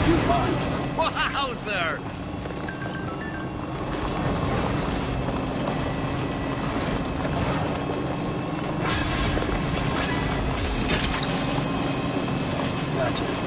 You mind? Wowzer! Gotcha.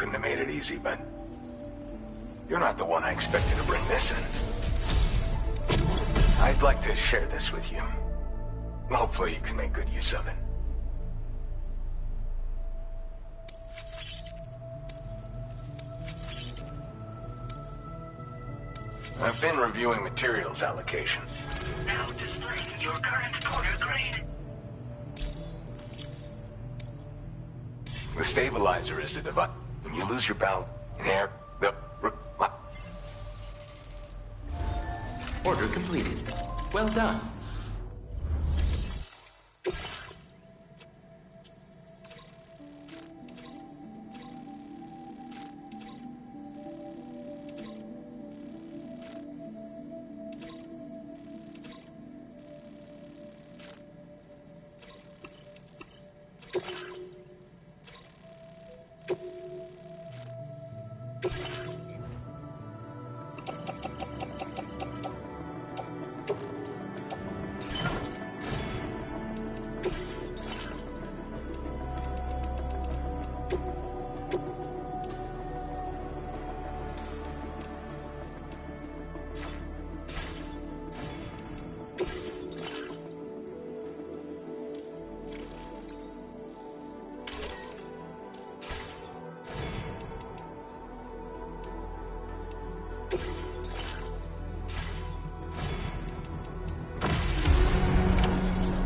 couldn't have made it easy, but you're not the one I expected to bring this in. I'd like to share this with you. Hopefully you can make good use of it. I've been reviewing materials allocation. Now displaying your current porter grade. The stabilizer is a device. When you lose your balance in air, Order completed. Well done.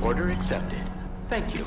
Order accepted. Thank you.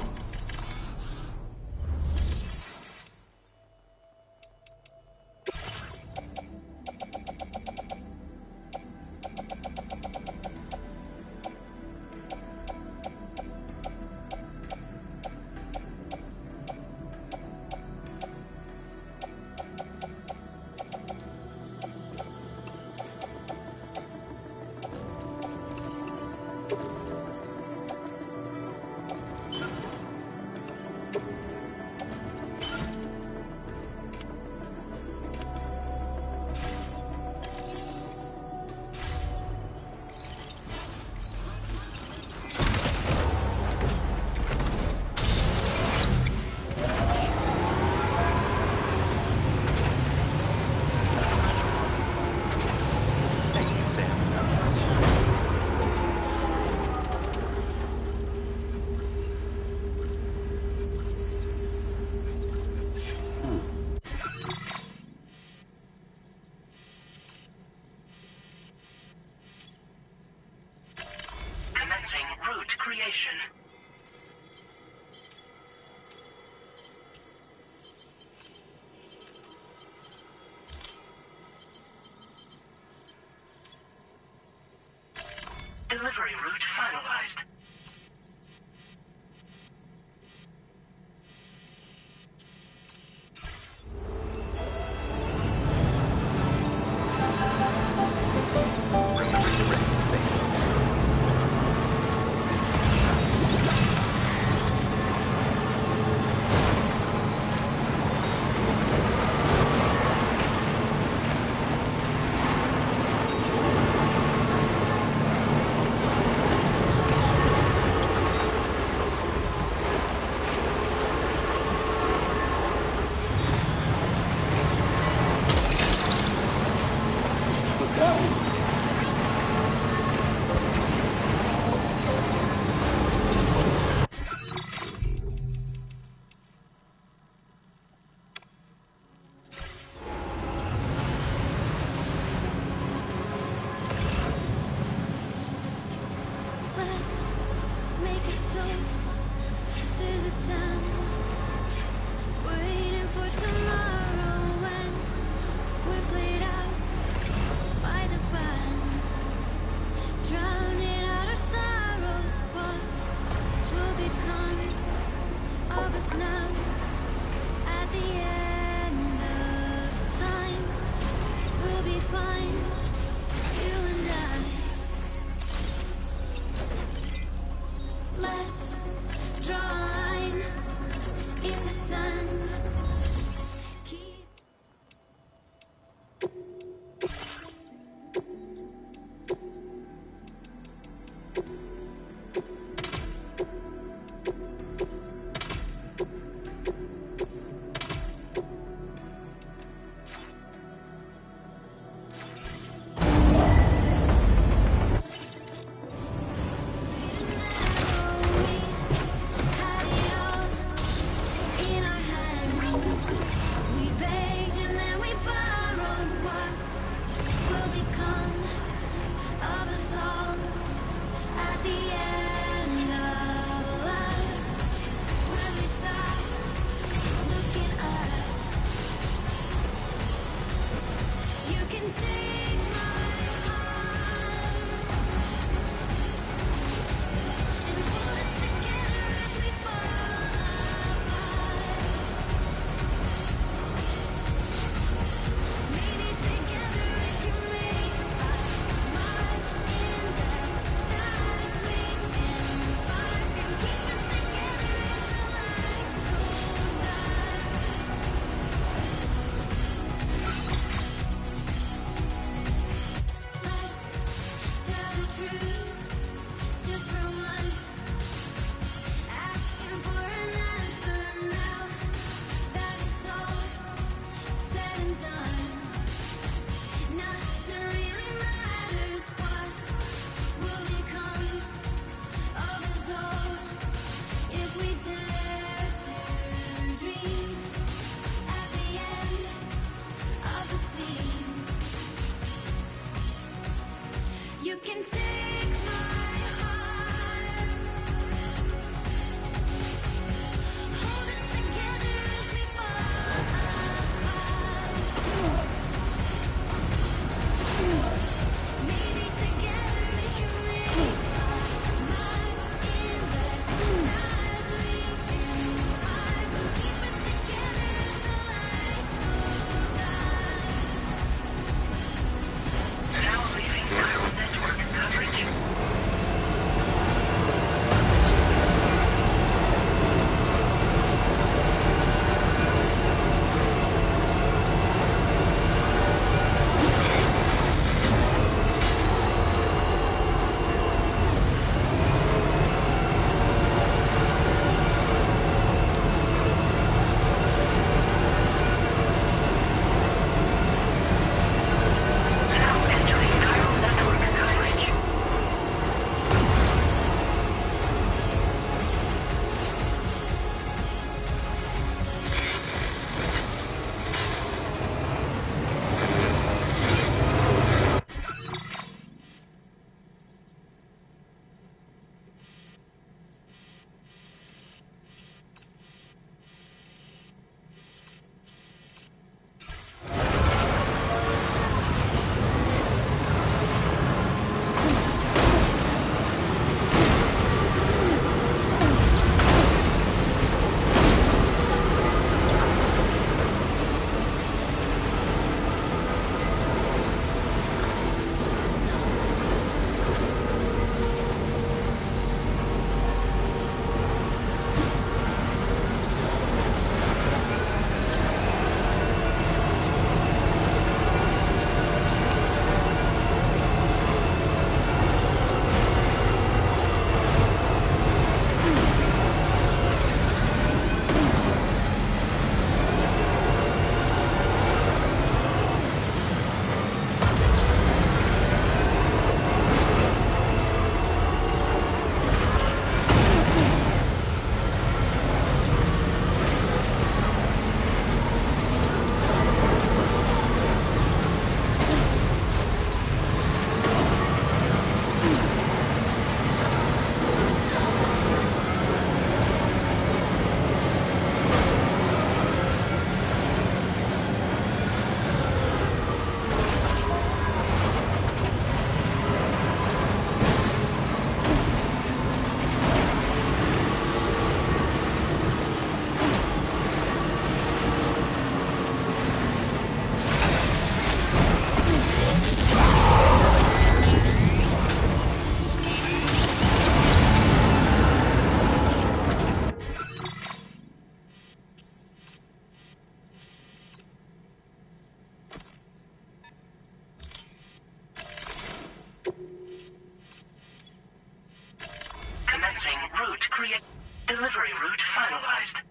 Delivery route finalized.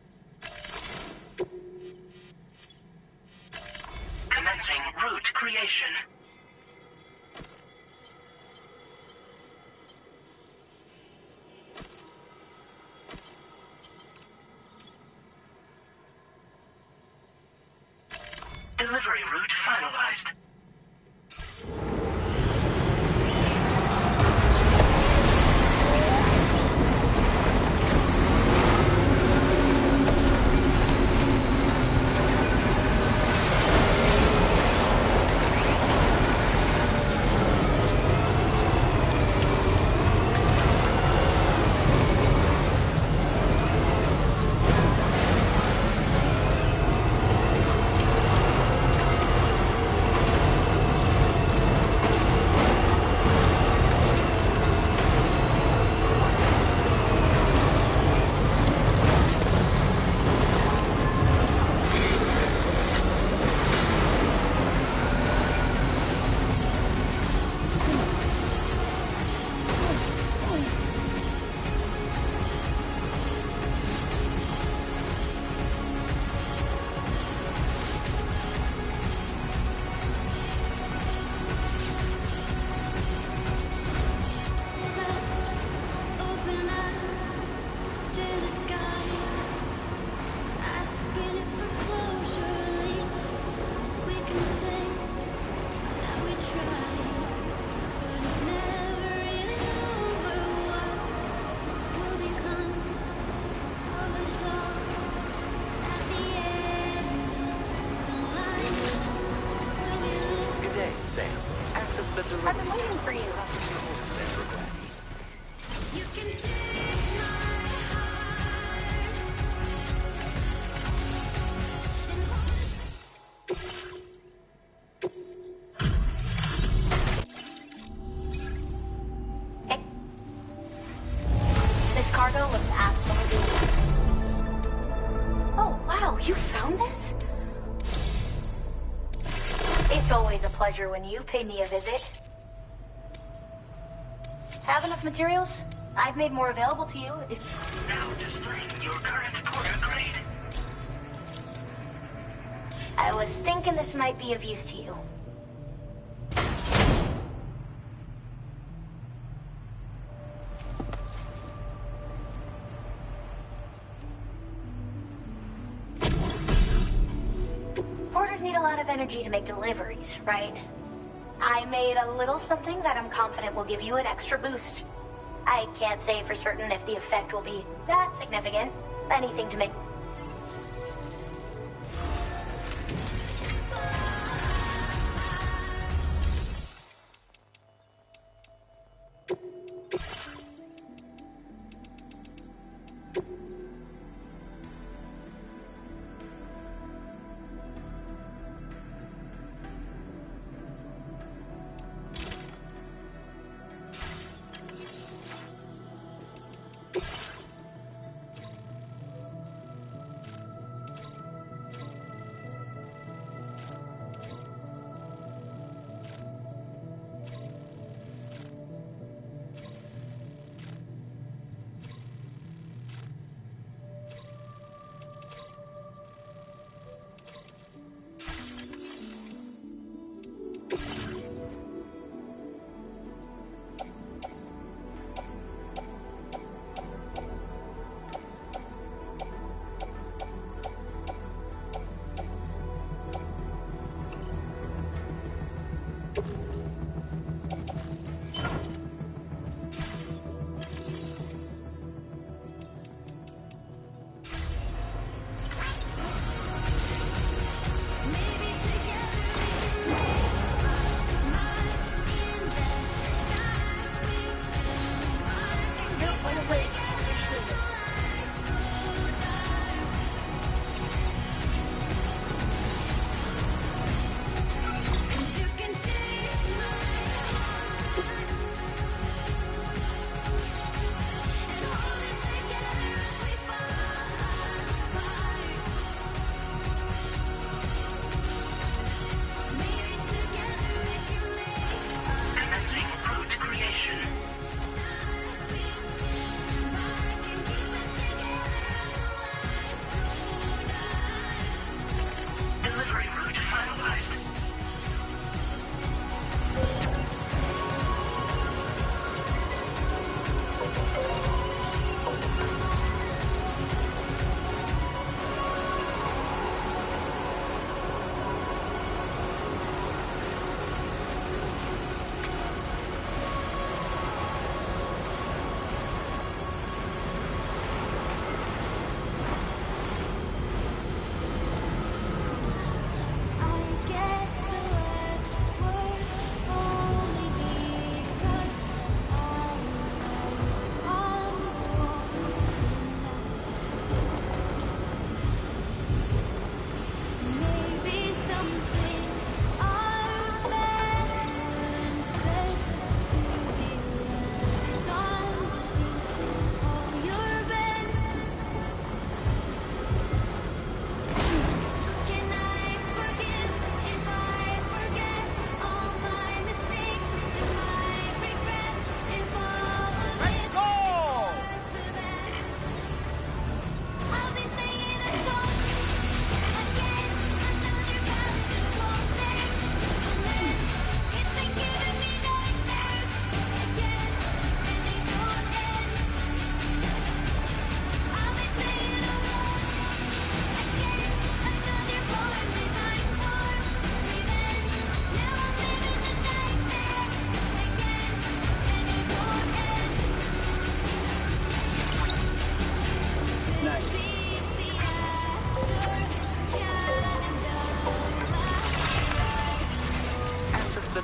Commencing route creation. Delivery route finalized. I've been waiting for you. You can take my Hey. This cargo looks absolutely... Oh, wow, you found this? It's always a pleasure when you pay me a visit. Have enough materials? I've made more available to you if... Now displaying your current porter grade. I was thinking this might be of use to you. Porters need a lot of energy to make deliveries, right? I made a little something that I'm confident will give you an extra boost. I can't say for certain if the effect will be that significant. Anything to make...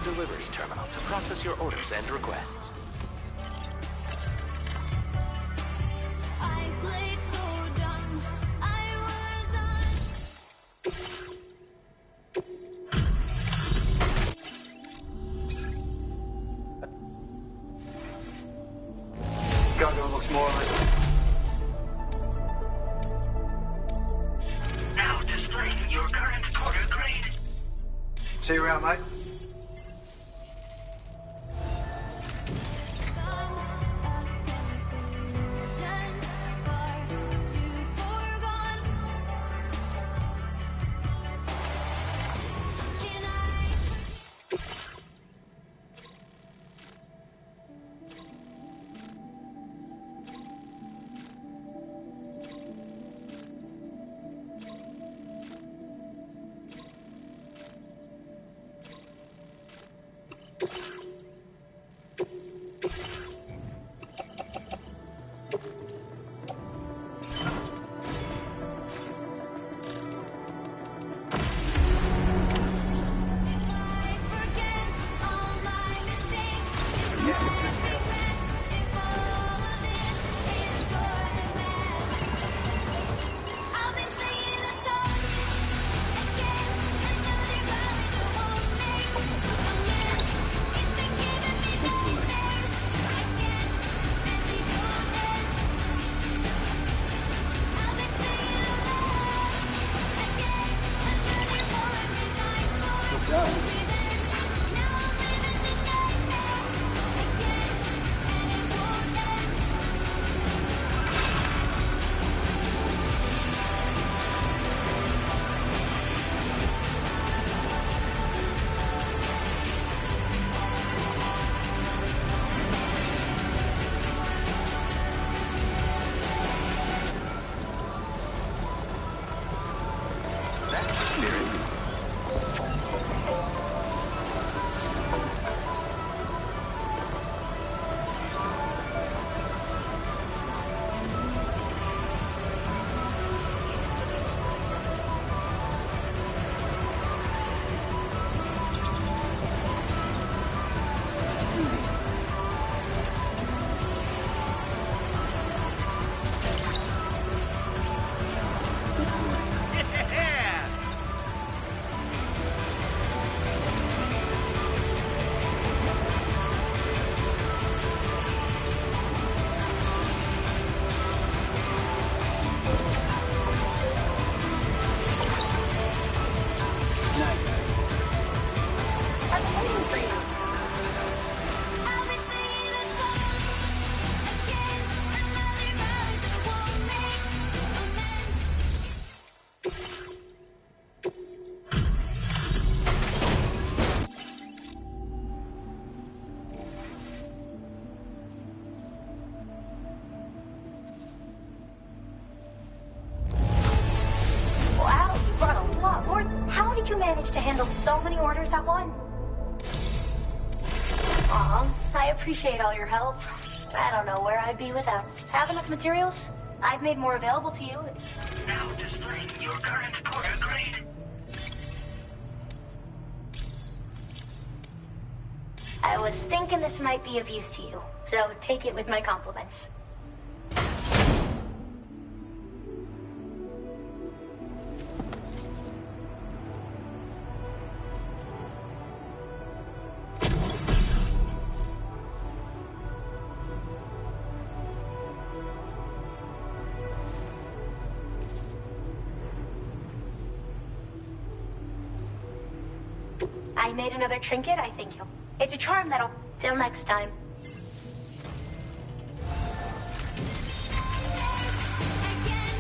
delivery terminal to process your orders and requests. I played so dumb. I was on. Cargo looks more like... Now displaying your current quarter grade. See you around, mate. Come a confusion far too foregone. Can I? I forget all my mistakes. If all regrets, if all of this is for the best. I've been singing a song again, another ballad that won't make amends. It's been giving me nightmares again, and they don't end. I've been singing along again, another poem designed for revenge. Now I'm living the nightmare again, and it won't end. That's the spirit. I'm waiting for you. I've been singing a song again, another ballad that won't make amends. Wow, you brought a lot more. How did you manage to handle so many orders at once? Aw, I appreciate all your help. I don't know where I'd be without. Have enough materials? I've made more available to you. Now displaying your current quarter grade. I was thinking this might be of use to you, so take it with my compliments. I made another trinket, I think you'll... It's a charm that'll... Till next time. Again.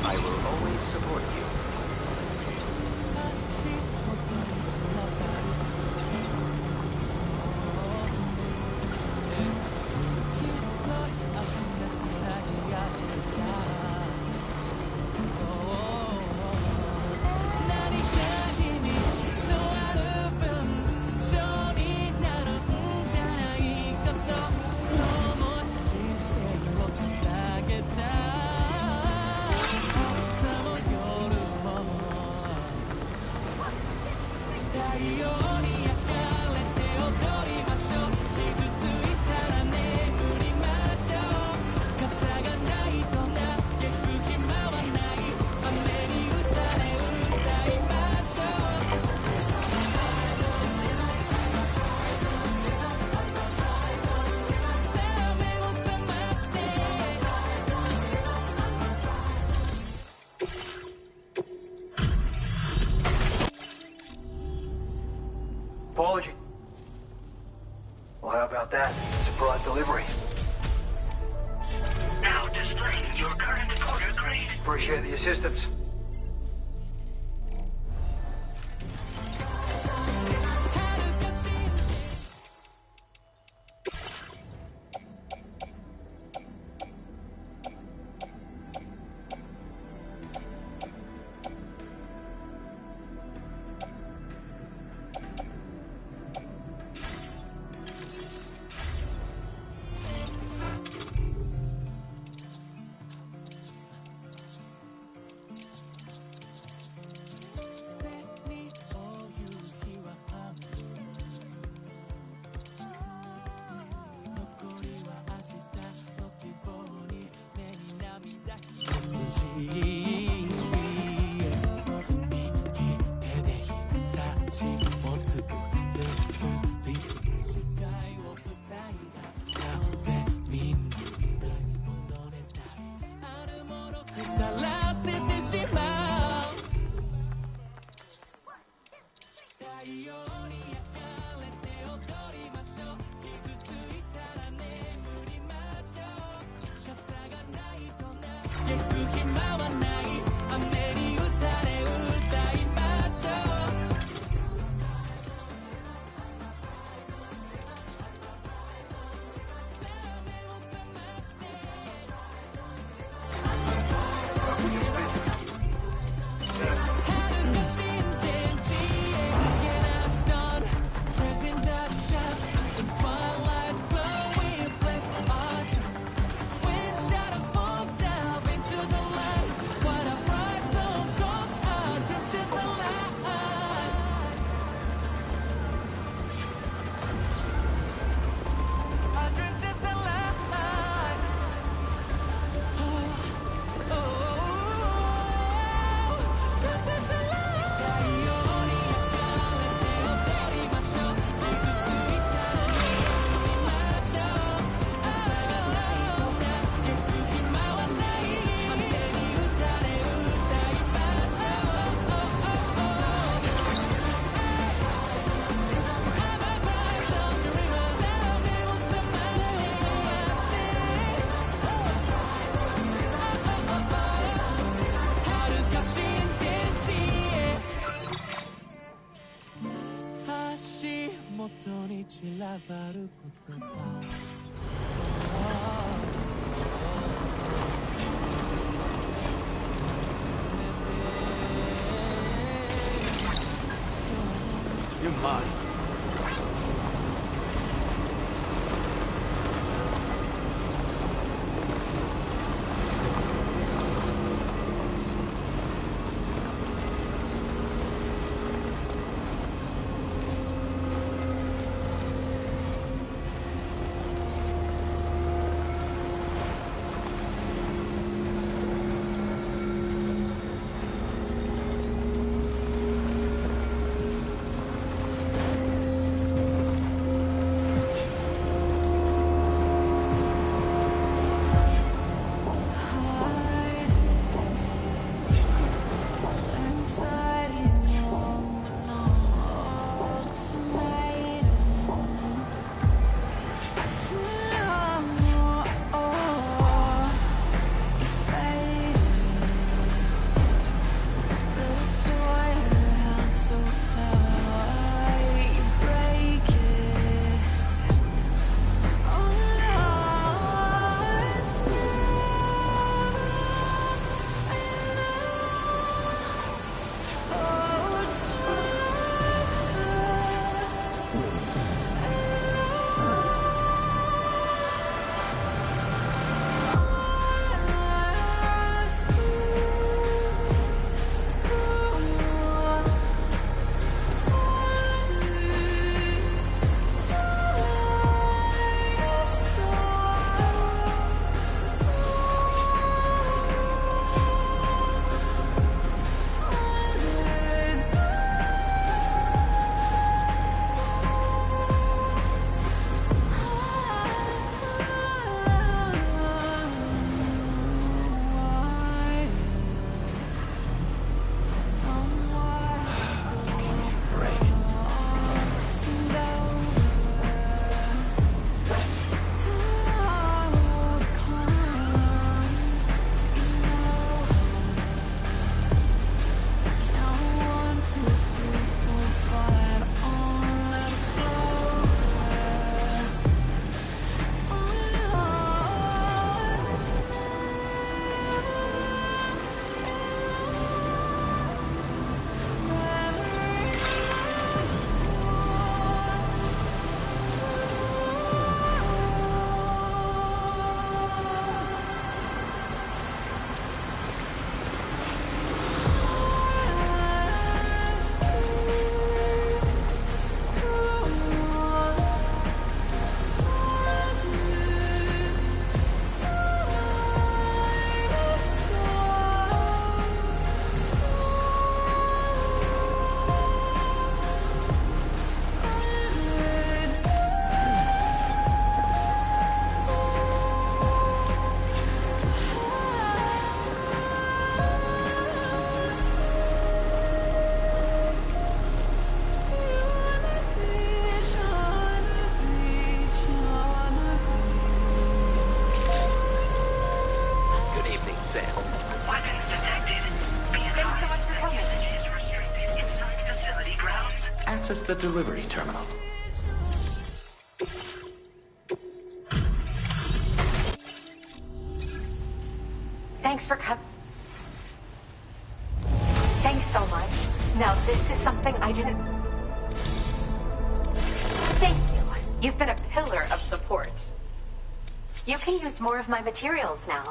I will always support you. Apology. Well, how about that? Surprise delivery. Now displaying your current order grade. Appreciate the assistance. You're mine. delivery terminal. Thanks for Thanks so much. Now, this is something I didn't... Thank you. You've been a pillar of support. You can use more of my materials now.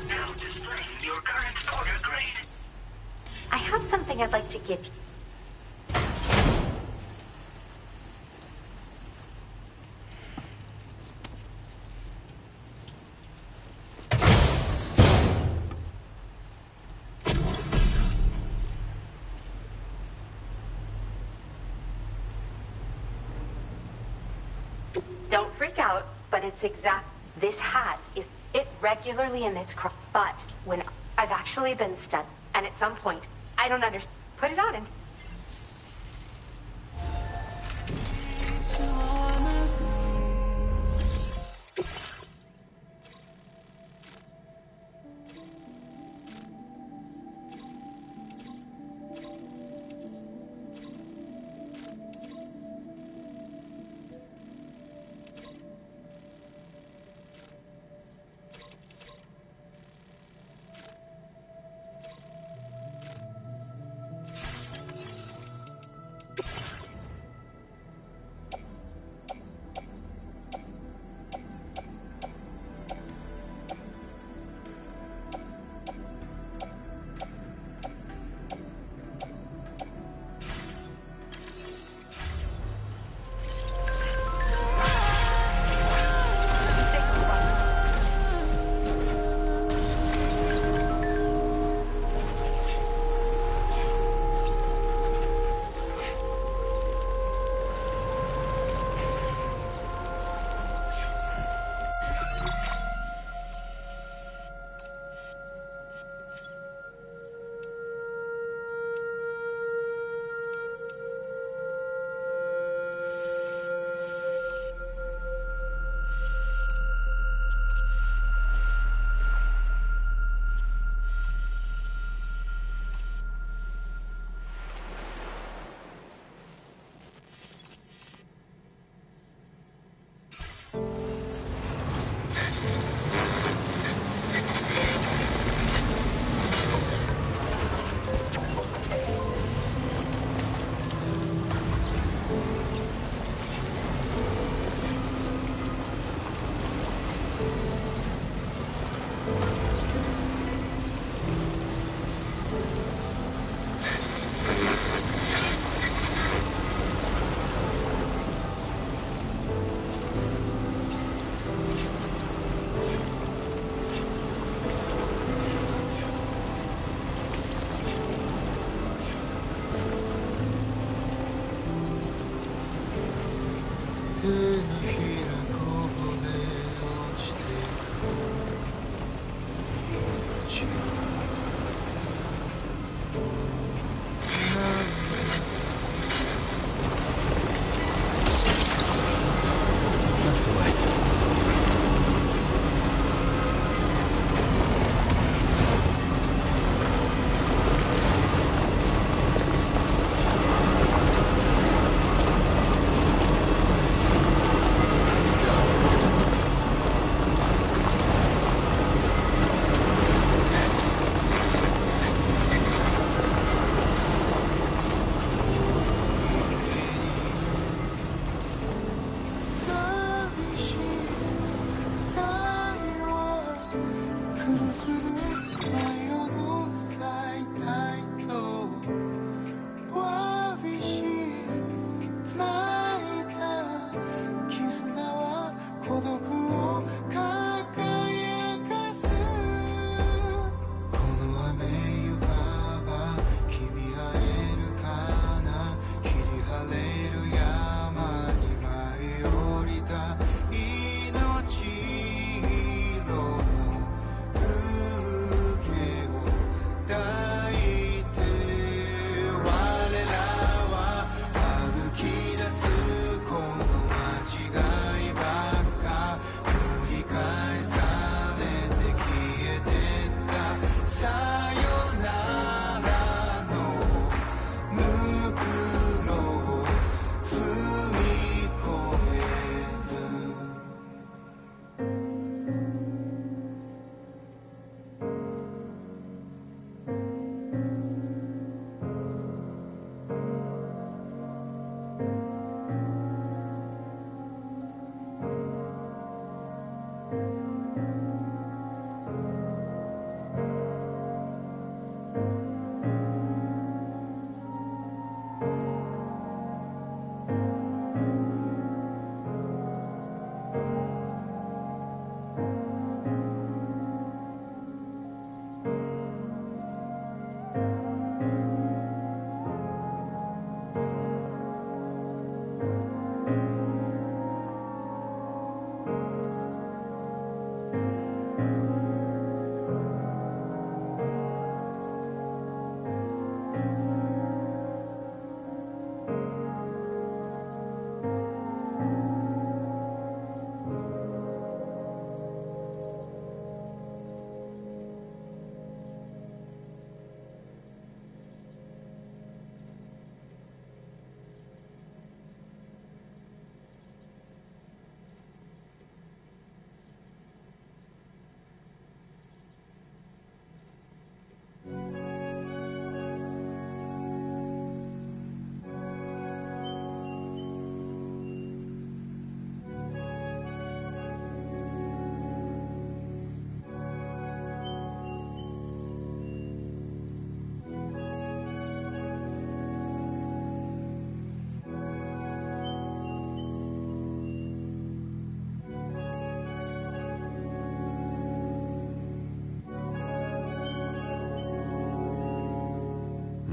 Now displaying your current order grade. I have something I'd like to give you. Don't freak out, but it's this hat is it regularly emits but when I've actually been stunned, and at some point, I don't understand. Put it on and...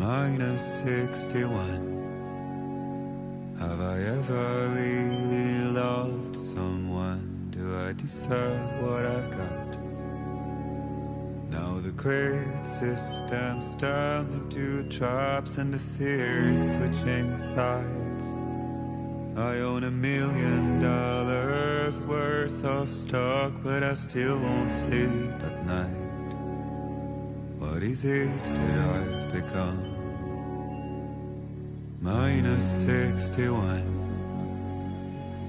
-61. Have I ever really loved someone? Do I deserve what I've got? Now the great systems turn into traps and the fear is switching sides. I own $1 million worth of stock, but I still won't sleep at night. What is it that I've become? -61.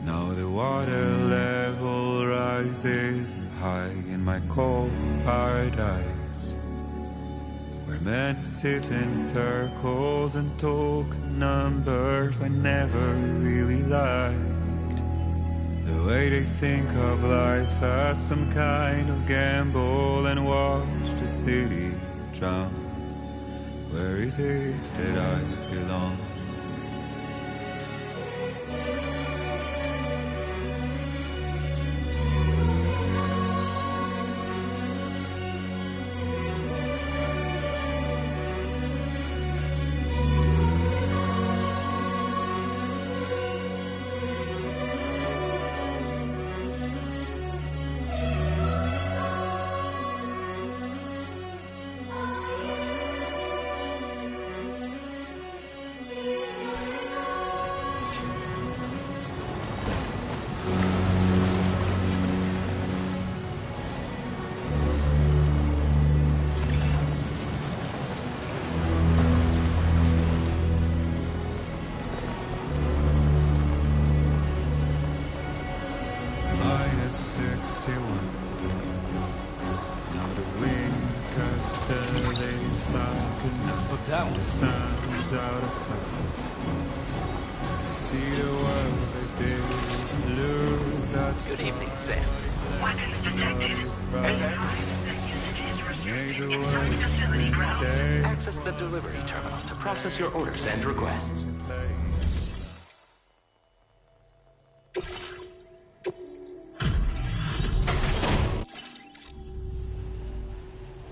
Now the water level rises high in my cold paradise, where men sit in circles and talk numbers I never really liked. The way they think of life as some kind of gamble and watch the city drown. Where is it that I belong? Good evening, Sam. Weapons detected. AI. The usage is restricted inside facility grounds. Access the delivery terminal to process your orders and requests.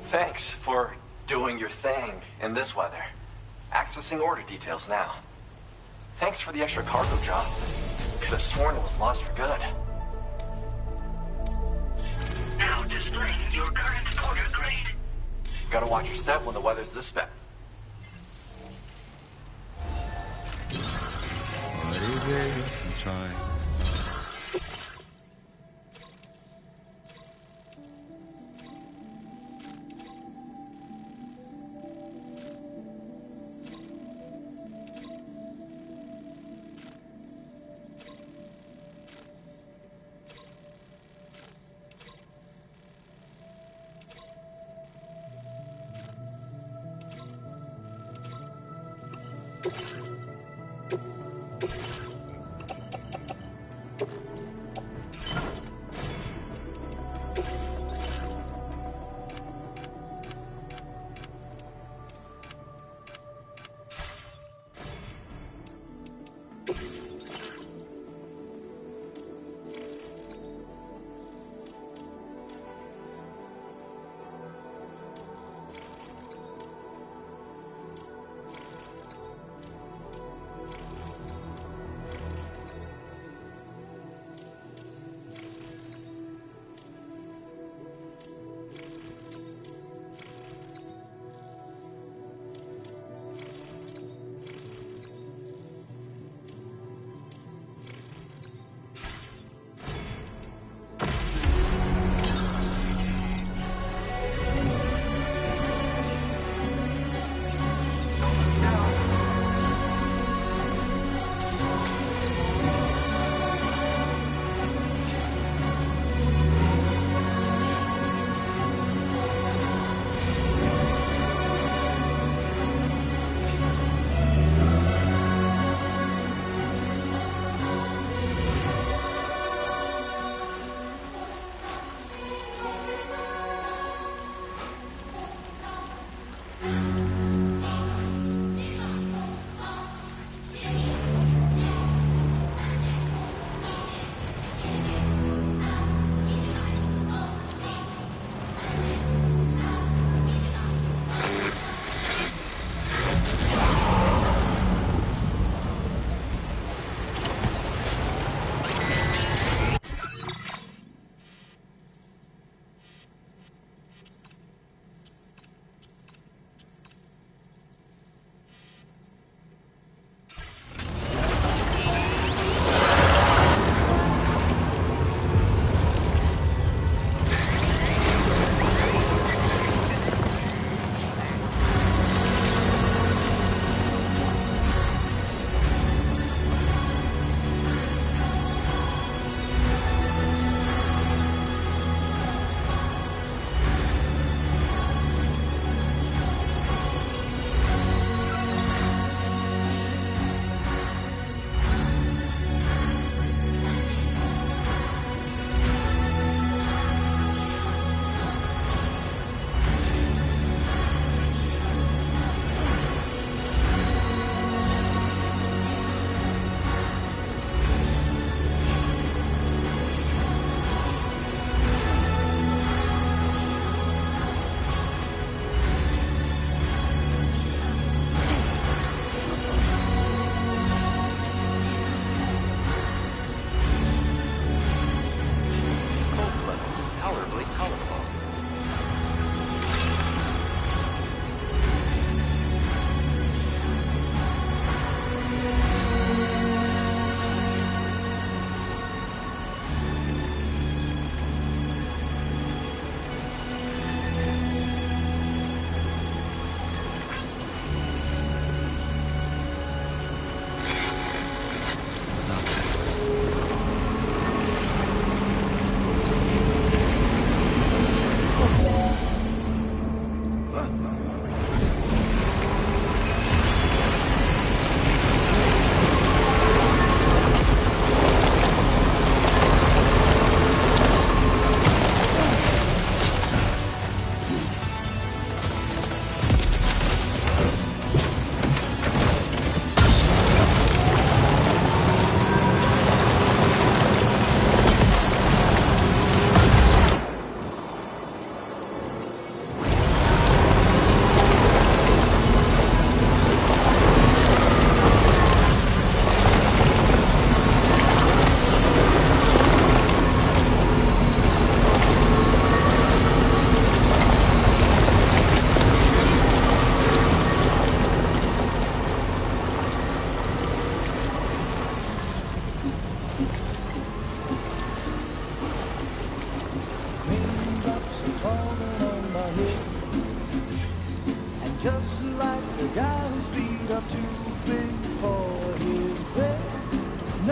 Thanks for doing your thing in this weather. Accessing order details now. Thanks for the extra cargo job. Could have sworn it was lost for good. Now displaying your current porter grade. Gotta watch your step when the weather's this bad. What is it I'm trying?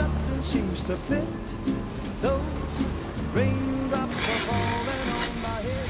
nothing seems to fit. Those raindrops are falling on my head.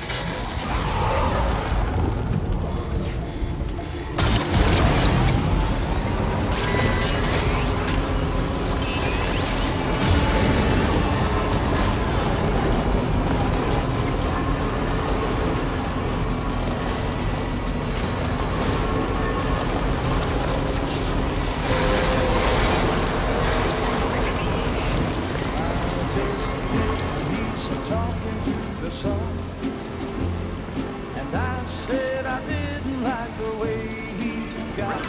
Talking to the sun, and I said I didn't like the way he got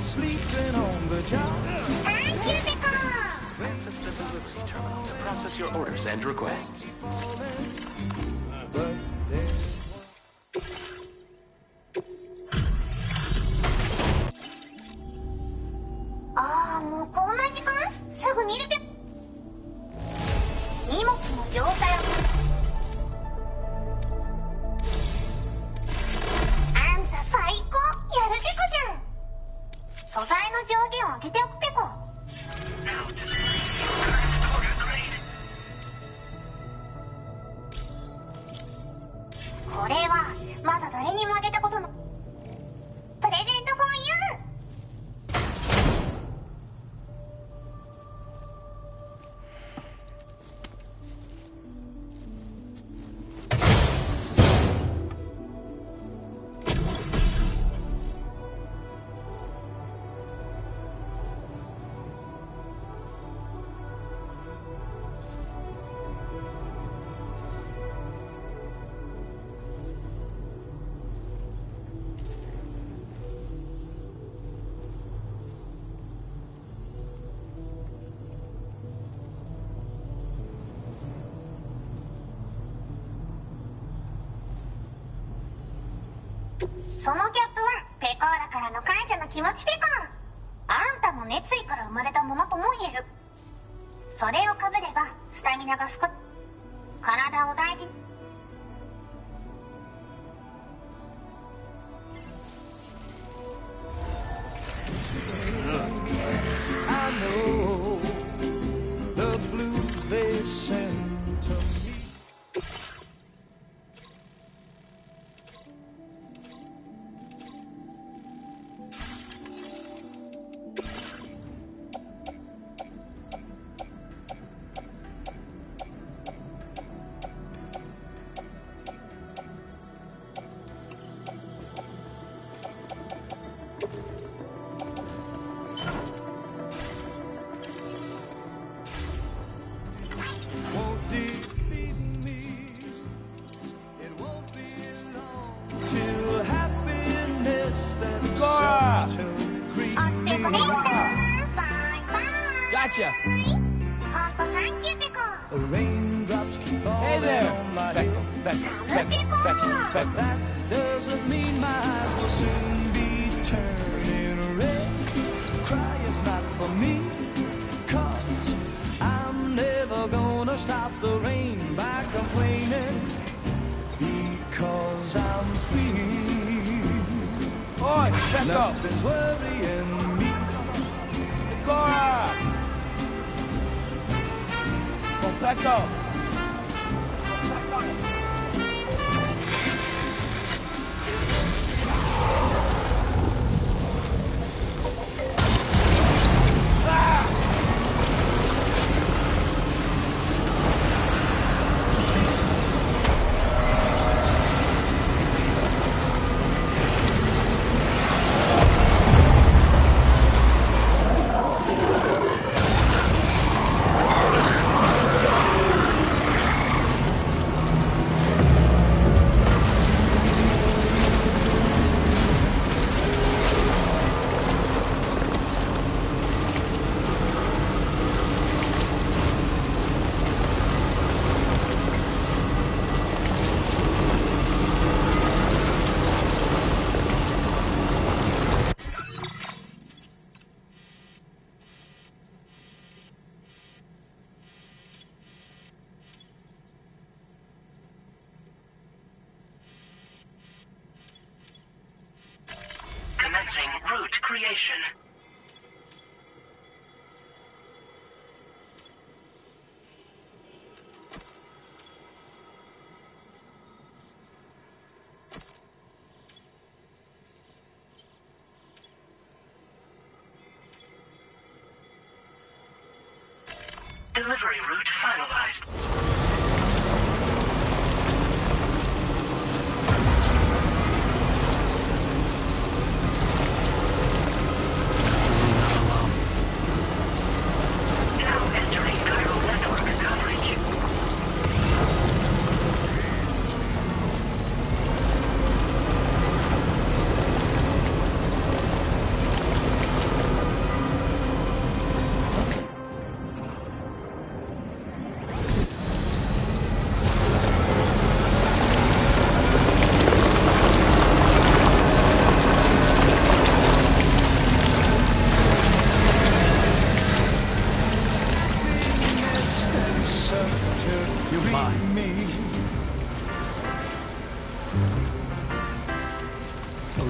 sleeping on the job. Access the delivery terminal to process your orders and requests. Butああ、もうこんな時間？すぐ見るべ。荷物の状態を。あんた最高！やるべこじゃん。素材の上限を上げておくべこ。これはまだ誰にもあげたことのプレゼントフォーユー。そのギャップはペコーラからの感謝の気持ちペコ。あんたの熱意から生まれたものとも言える。それをかぶればスタミナが体を大事に。I know the blues they send to me. Won't defeat me. It won't be long till happiness that to greet おつぺこでした。 me. バイバイ。 Gotcha. ほんとサンキューペコ。 The raindrops keep Hey falling there. on my Becco, head. Becco, サムペ Becco, コ。 Becco, Becco. That doesn't mean my eyes will soon be turning red. Crying's not for me, 'cause I'm never gonna stop the rain by complaining, because I'm free. Oi, Becco. Nothing's worrying me. Cora. Oh, Becco. Commencing route creation. Delivery route finalized. Now entering chiral network coverage. You're mine. Me.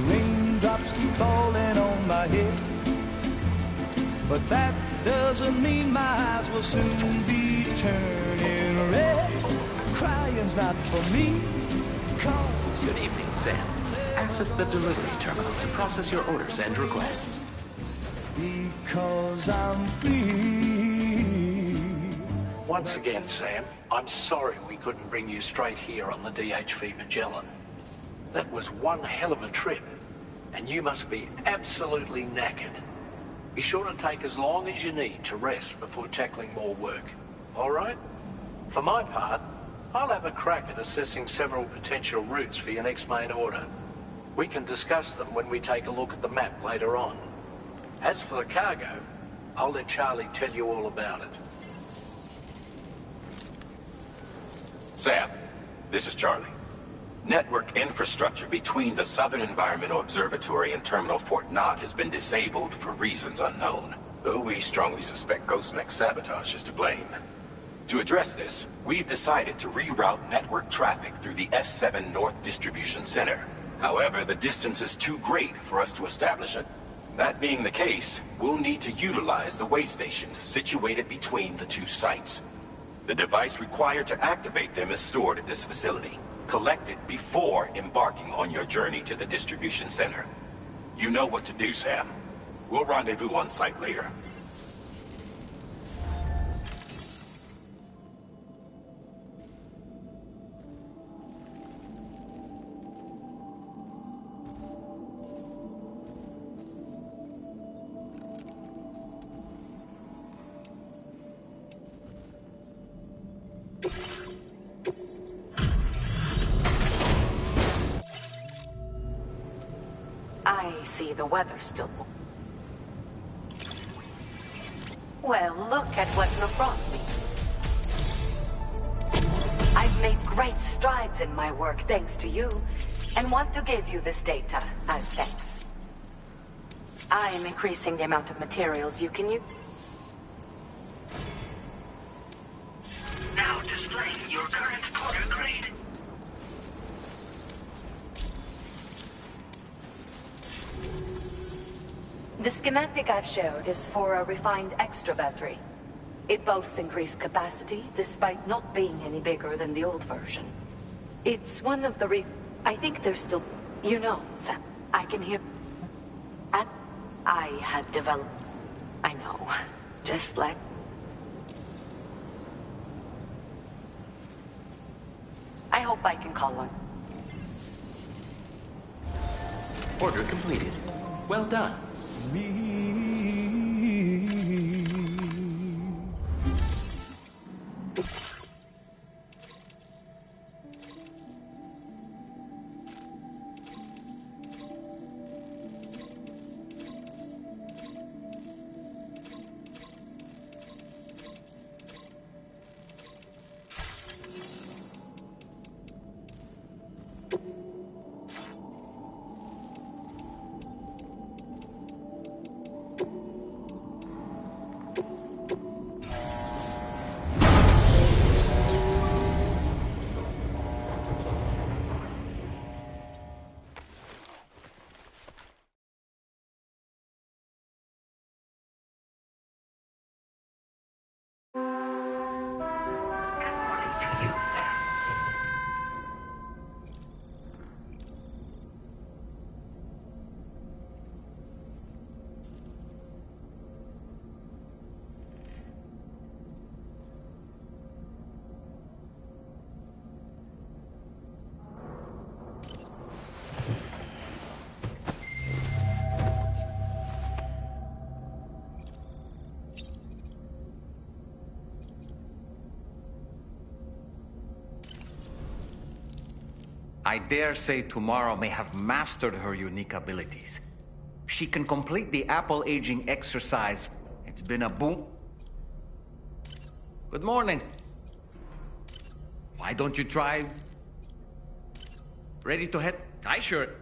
Raindrops keep falling on my head, but that doesn't mean my eyes will soon be turning red. Crying's not for me, 'cause Good evening, Sam. Access the delivery terminal to process your orders and requests. because I'm free. Once again, Sam, I'm sorry we couldn't bring you straight here on the DHV Magellan. That was one hell of a trip, and you must be absolutely knackered. Be sure to take as long as you need to rest before tackling more work. All right? For my part, I'll have a crack at assessing several potential routes for your next main order. We can discuss them when we take a look at the map later on. As for the cargo, I'll let Charlie tell you all about it. Sam, this is Charlie. Network infrastructure between the Southern Environmental Observatory and Terminal Fort Knott has been disabled for reasons unknown, though we strongly suspect Ghostmech's sabotage is to blame. To address this, we've decided to reroute network traffic through the F7 North Distribution Center. However, the distance is too great for us to establish it. That being the case, we'll need to utilize the way stations situated between the two sites. The device required to activate them is stored at this facility. Collect it before embarking on your journey to the distribution center. You know what to do, Sam. We'll rendezvous on site later. I see the weather's still... Well, look at what you've brought me. I've made great strides in my work thanks to you, and want to give you this data as thanks. I am increasing the amount of materials you can use. Now displaying your current porter grade. The schematic I've showed is for a refined extra battery. It boasts increased capacity, despite not being any bigger than the old version. It's one of the I think there's still... You know, Sam, I can hear... I had developed... I know. Just like... I hope I can call one. Order completed. Well done. Me. I dare say tomorrow may have mastered her unique abilities. She can complete the apple aging exercise. It's been a boom. Good morning. Why don't you try? Ready to head? Tie shirt.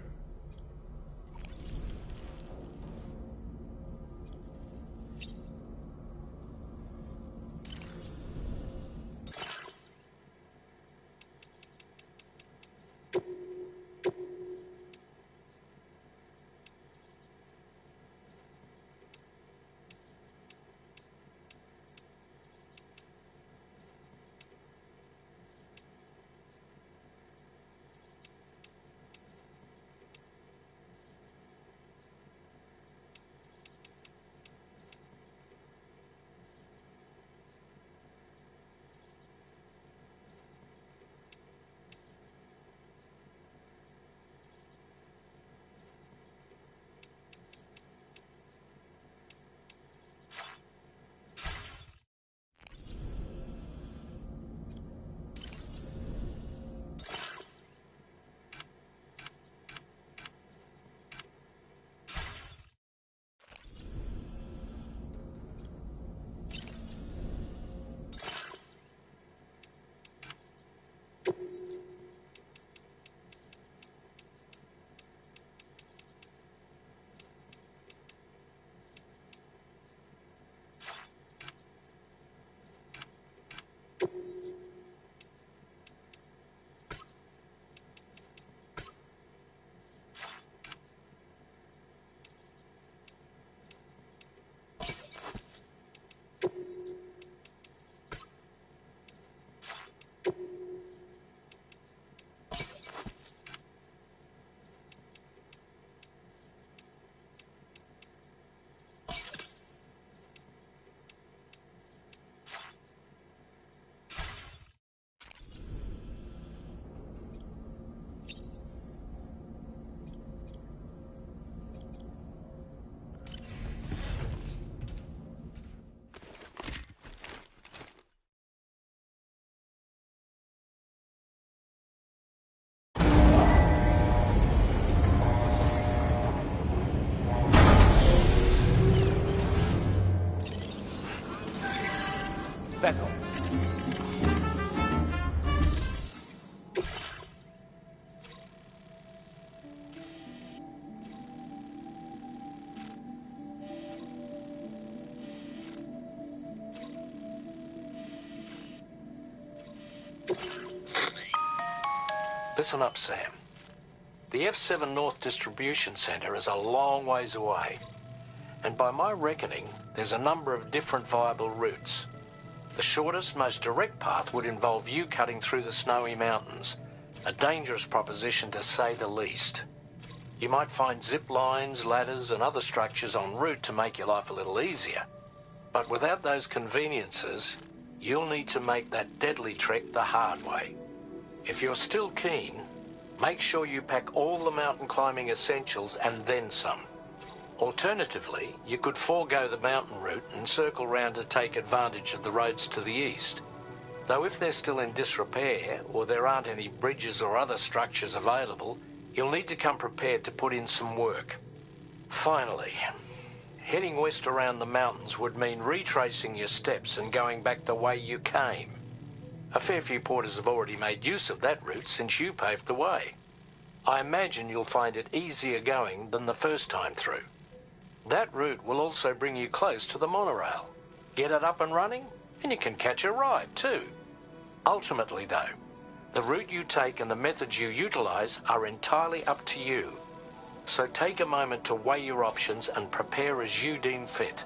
Back up. Listen up, Sam. The F7 North Distribution Centre is a long ways away. And by my reckoning, there's a number of different viable routes. The shortest, most direct path would involve you cutting through the snowy mountains. A dangerous proposition, to say the least. You might find zip lines, ladders, and other structures en route to make your life a little easier. But without those conveniences, you'll need to make that deadly trek the hard way. If you're still keen, make sure you pack all the mountain climbing essentials and then some. Alternatively, you could forego the mountain route and circle round to take advantage of the roads to the east. Though if they're still in disrepair, or there aren't any bridges or other structures available, you'll need to come prepared to put in some work. Finally, heading west around the mountains would mean retracing your steps and going back the way you came. A fair few porters have already made use of that route since you paved the way. I imagine you'll find it easier going than the first time through. That route will also bring you close to the monorail. Get it up and running, and you can catch a ride too. Ultimately though, the route you take and the methods you utilise are entirely up to you. So take a moment to weigh your options and prepare as you deem fit.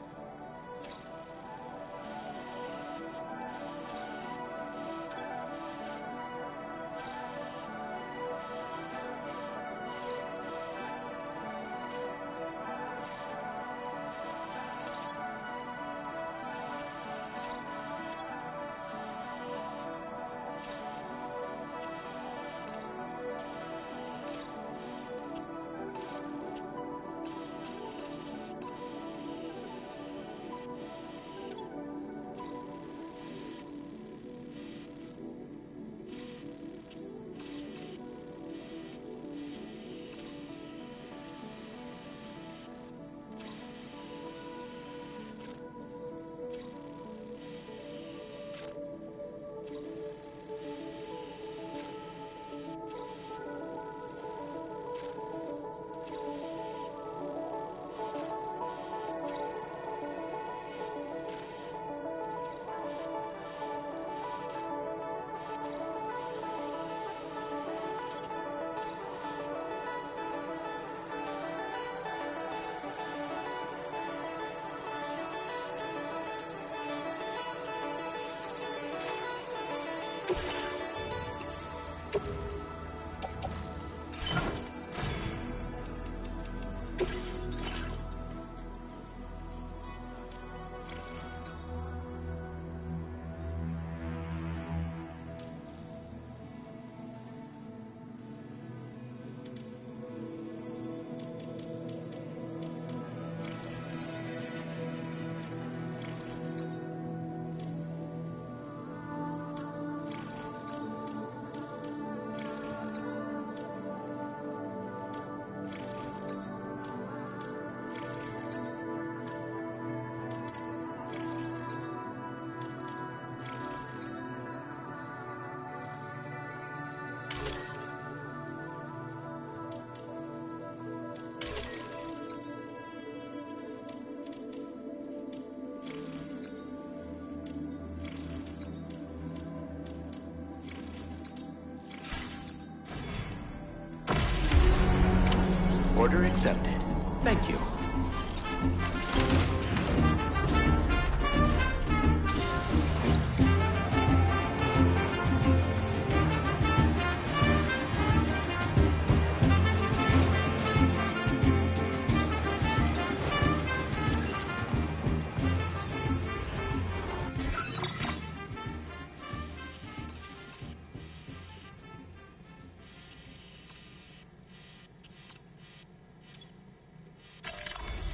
Order accepted. Thank you.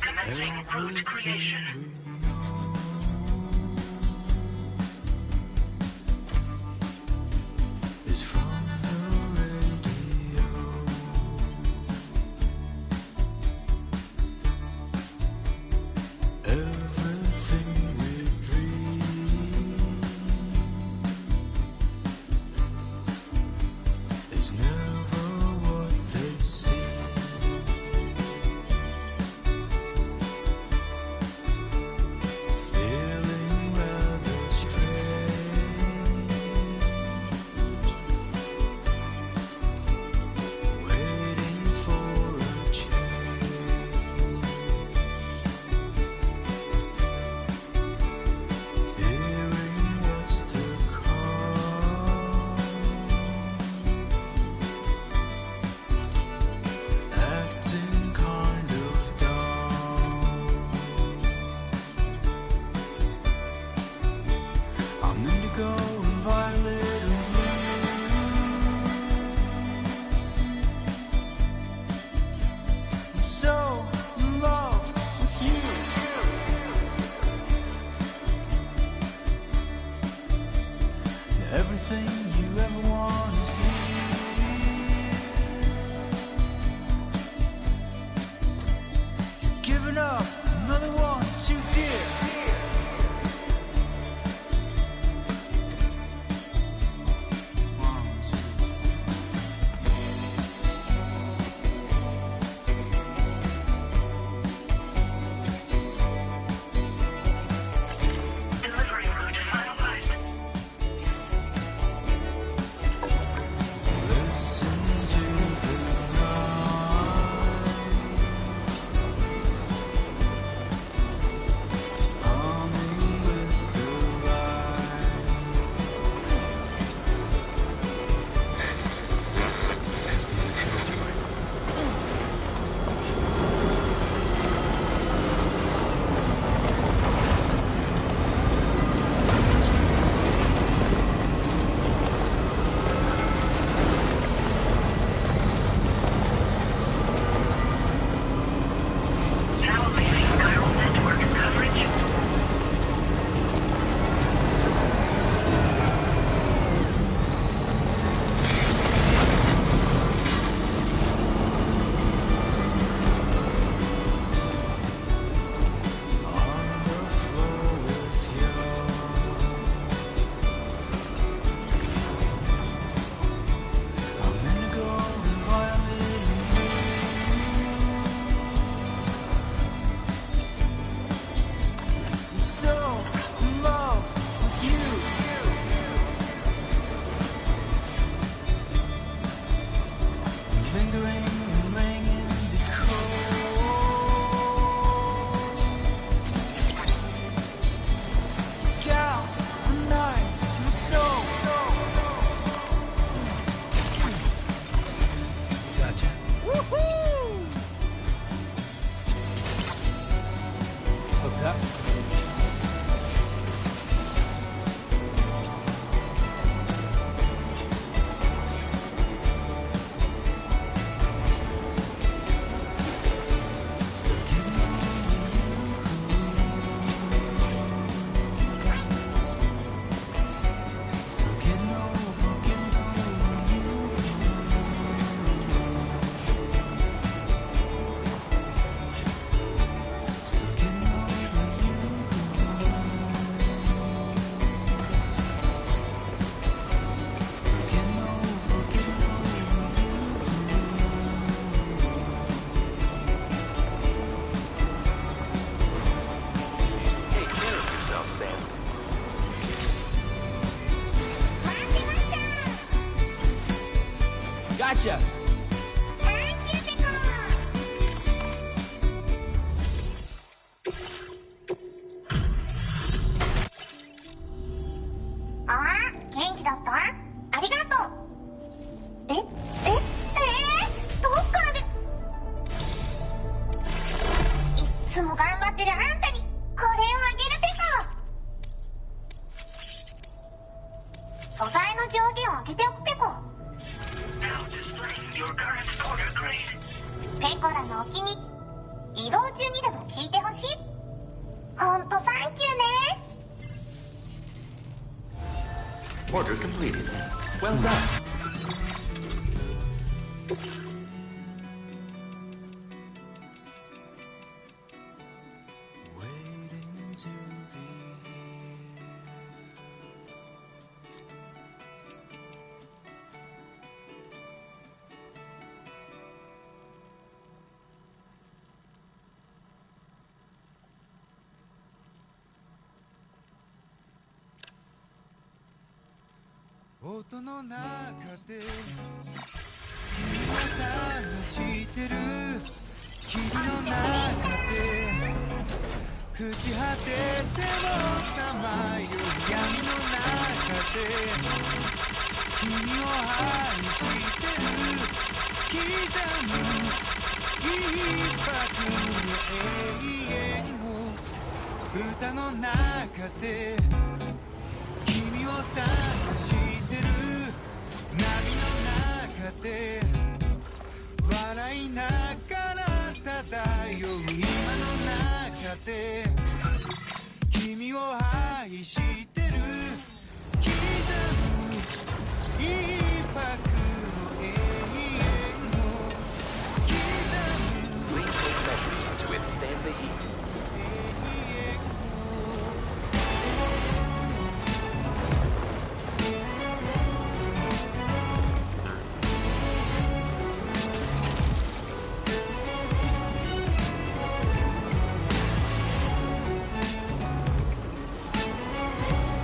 Commencing road creation. Is from the radio. Everything we dream is never what they see. Feeling rather strange, waiting for a change, fearing what's to come, acting kind of dumb. I'm indigo and violet and blue. I'm so in love with you. And everything you ever want is here. Giving up another one too dear. Delivery route finalized. at ya. Thank you, Pickle. ああ、元気だった？ありがとう。どっからで？いっつも頑張ってるあんたにこれをあげるペコ。素材の上限を上げておくペコ。ペコラのお気に移動中にでも聞いてほしい。ほんとサンキューね。Order completed. Well done. Waiting to be here. 音の中で君を探してる霧の中で朽ち果ててもさまよう闇の中で君を愛してる刻む一拍の永遠を歌の中で君を探してる波の中で笑いながら漂う今の中で君を愛してる刻む一拍の永遠を刻む Please take measures to withstand the heat. 永遠を 「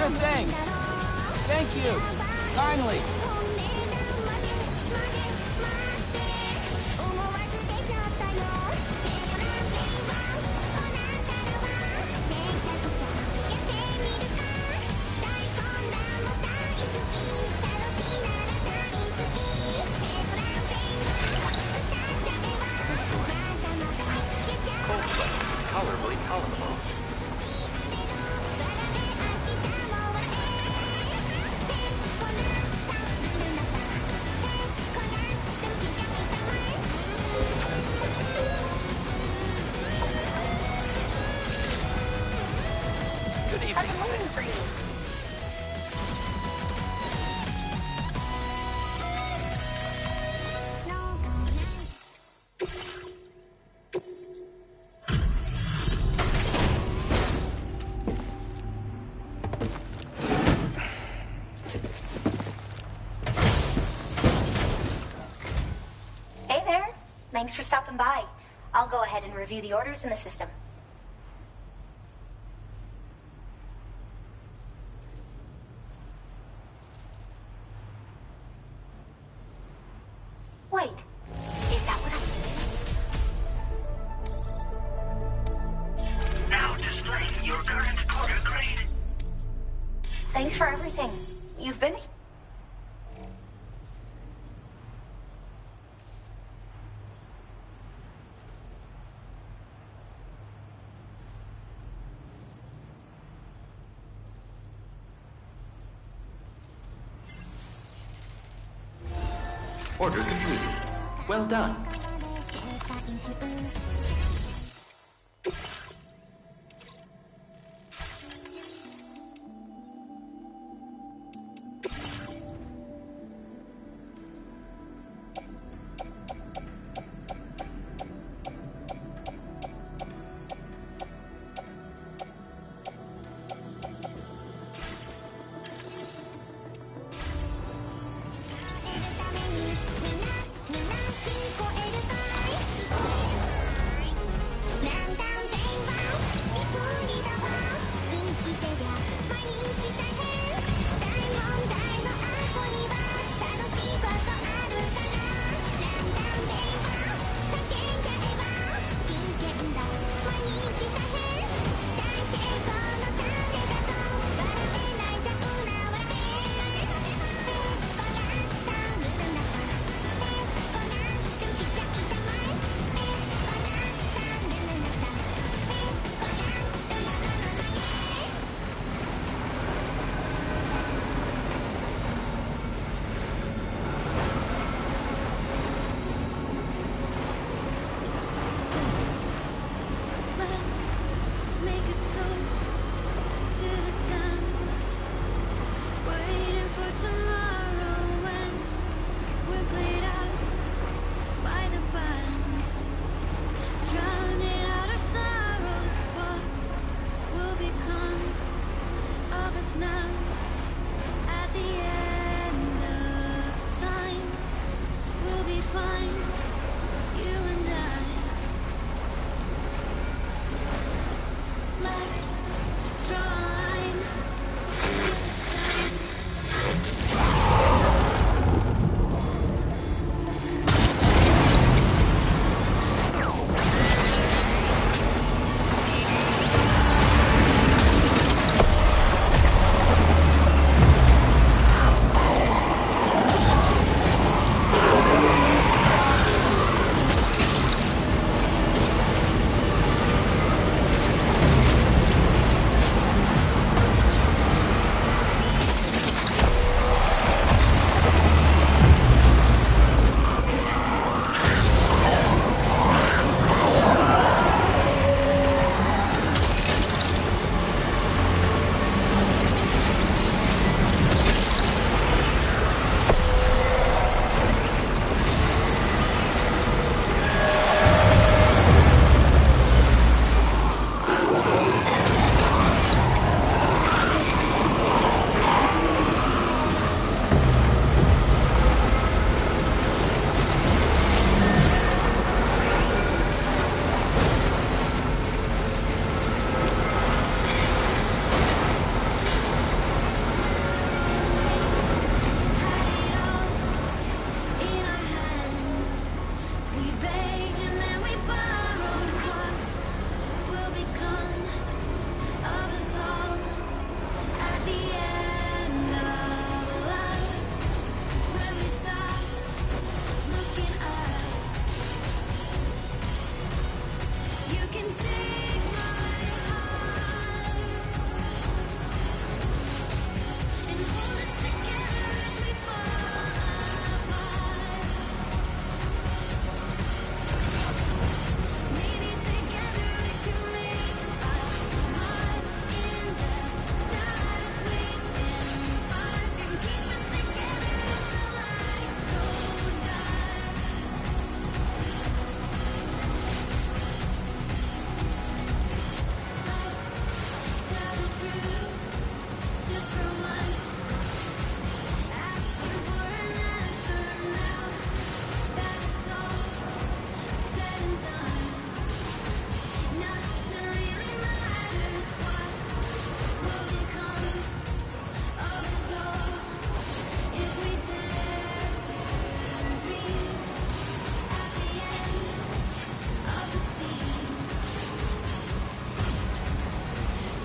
Sure thing. Thank you. Kindly. Colorably tolerable. Good evening. How's it going for you? Hey there. Thanks for stopping by. I'll go ahead and review the orders in the system. Wait, is that what I missed? Now displaying your current quarter grade. Thanks for everything. You've been... Order completed. Well done.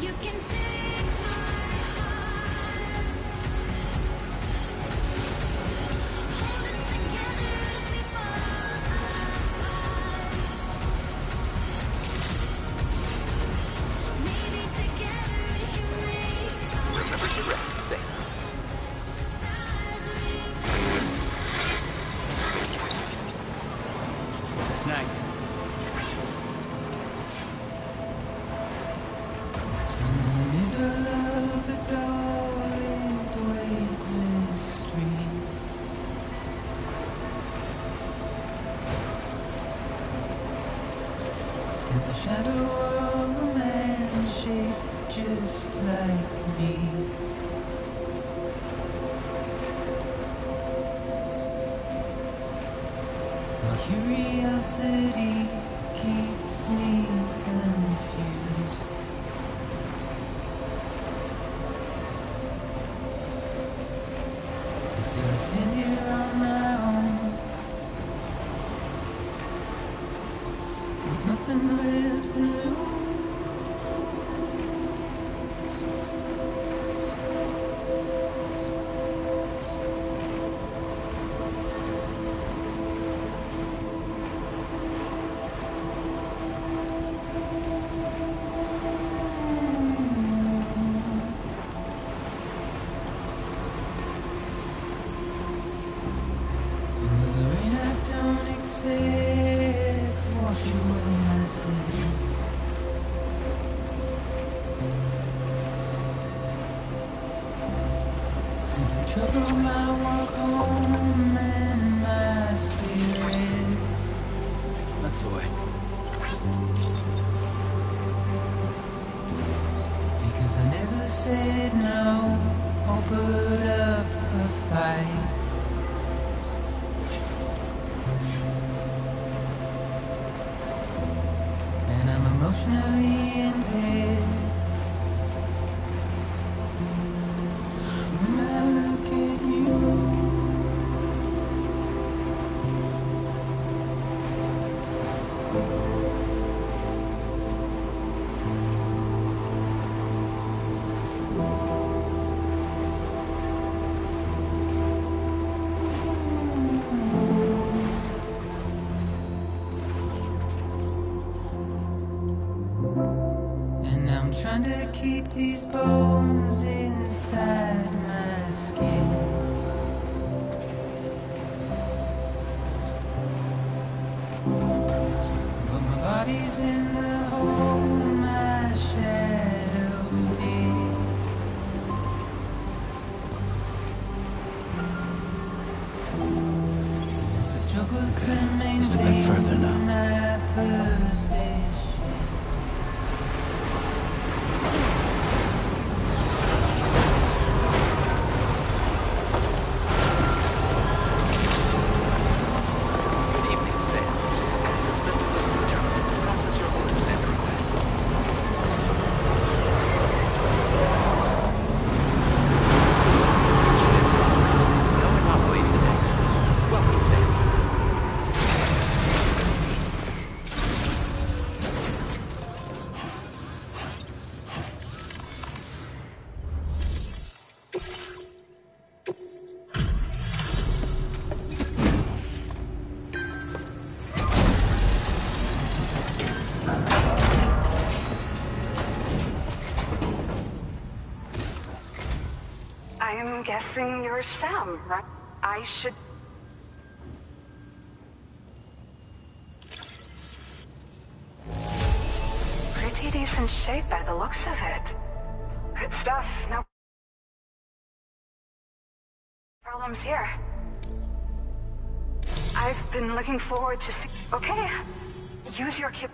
You can take my heart, hold it together as we fall apart. Maybe together we can make Remember to rest, Sam. Snack. Middle of the dark, weightless street. Stands a shadow of a man shaped just like me. My curiosity keeps me confused. Still I stand here on my own, with nothing left to lose. And with the rain I don't accept, wash away my sins. Simply trouble my walk home and my spirit. That's the way. Because I never said no or put up a fight. And I'm emotionally impaired. When I look at you, and I'm trying to keep these bones inside my skin. But my body's in the hole my shadow digs. As I struggle to maintain Just a bit further now. my position. Good evening, Sam. Access the delivery terminal to process your orders and requests. No, we're not wasted it. Welcome, Sam. I'm guessing you're Sam, right? I should... Pretty decent shape by the looks of it. Good stuff. No problems here. I've been looking forward to see... Okay. Use your kit.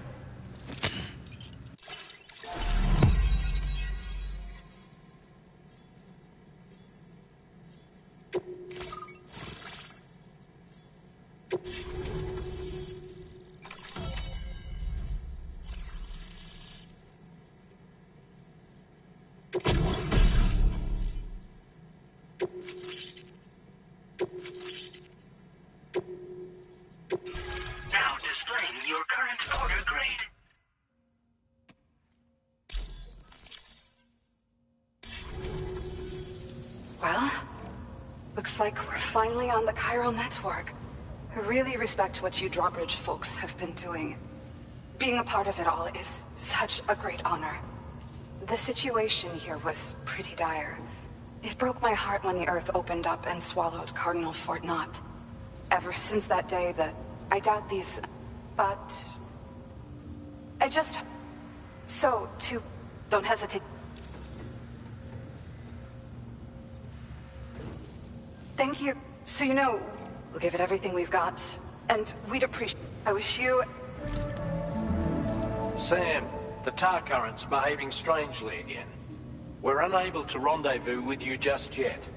Now displaying your current order grade. Well, looks like we're finally on the chiral network. I really respect what you drawbridge folks have been doing. Being a part of it all is such a great honor. The situation here was pretty dire. It broke my heart when the Earth opened up and swallowed Cardinal Fort Knott. Ever since that day, I doubt these... But... I just... So, don't hesitate. Thank you. So you know, we'll give it everything we've got. And we'd appreciate... I wish you... Sam, the tar current's behaving strangely again. We're unable to rendezvous with you just yet.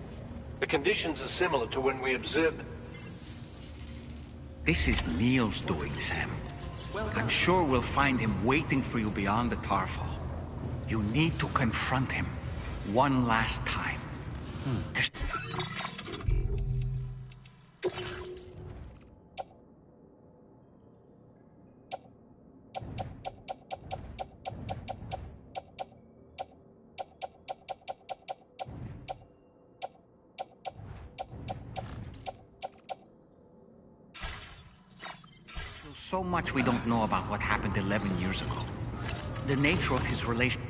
The conditions are similar to when we observed... This is Neil's doing, Sam. I'm sure we'll find him waiting for you beyond the Tarfall. You need to confront him one last time. There's... So much we don't know about what happened 11 years ago. The nature of his relation...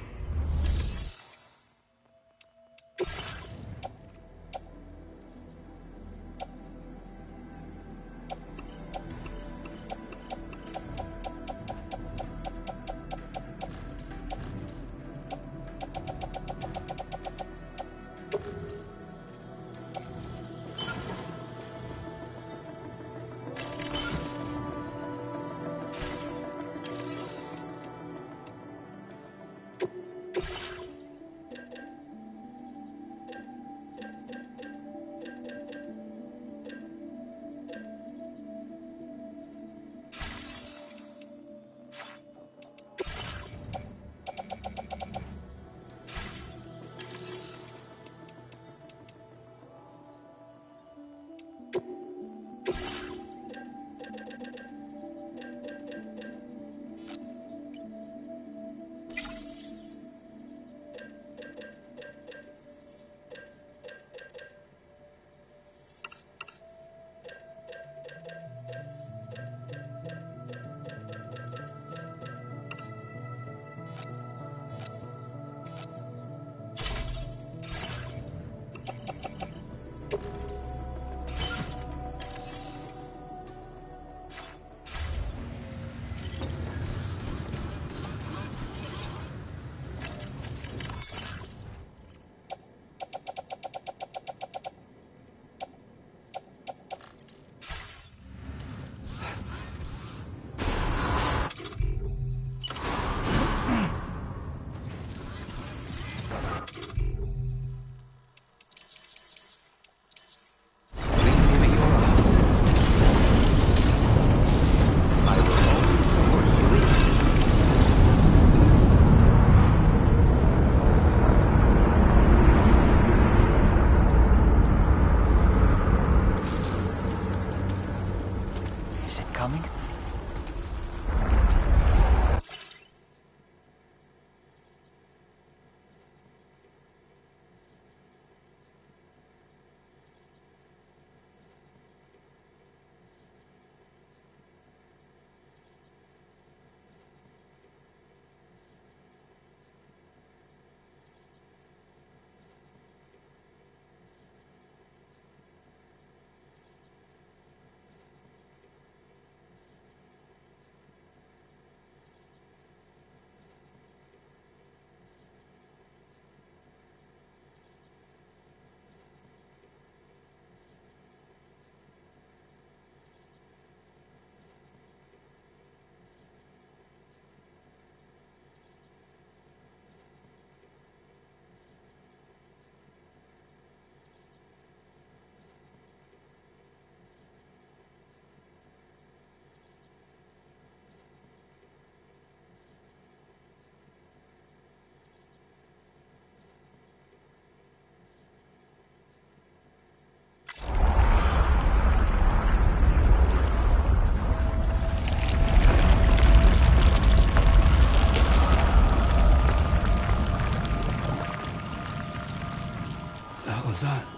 was that?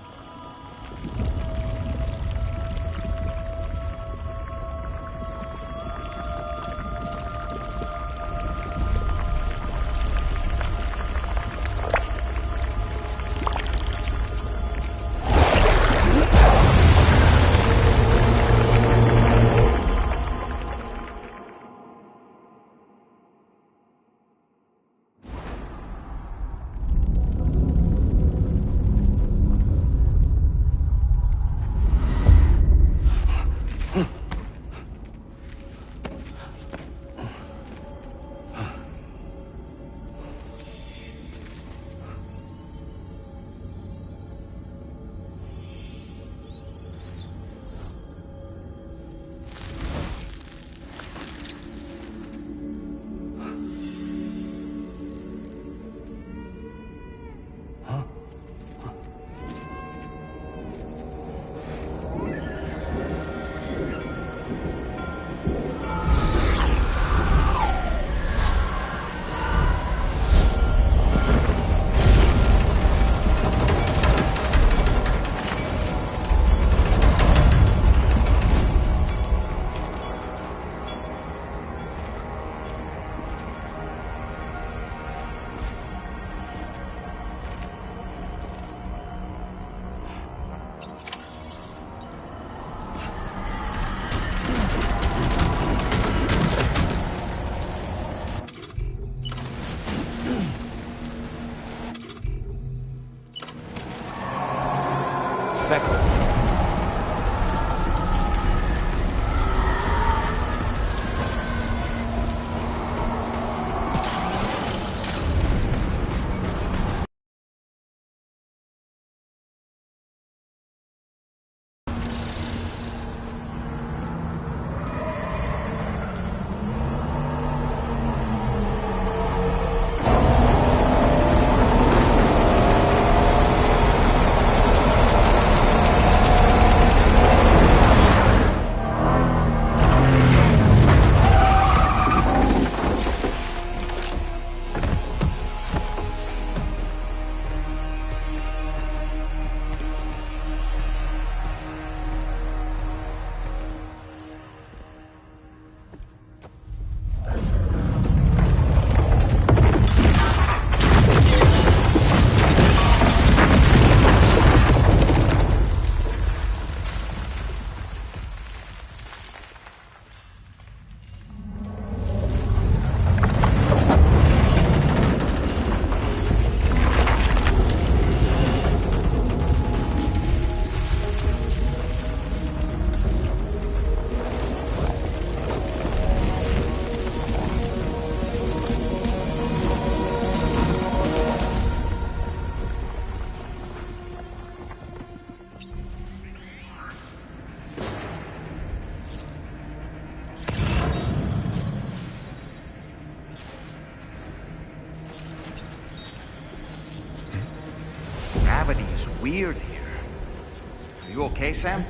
Gravity's weird here. Are you okay, Sam?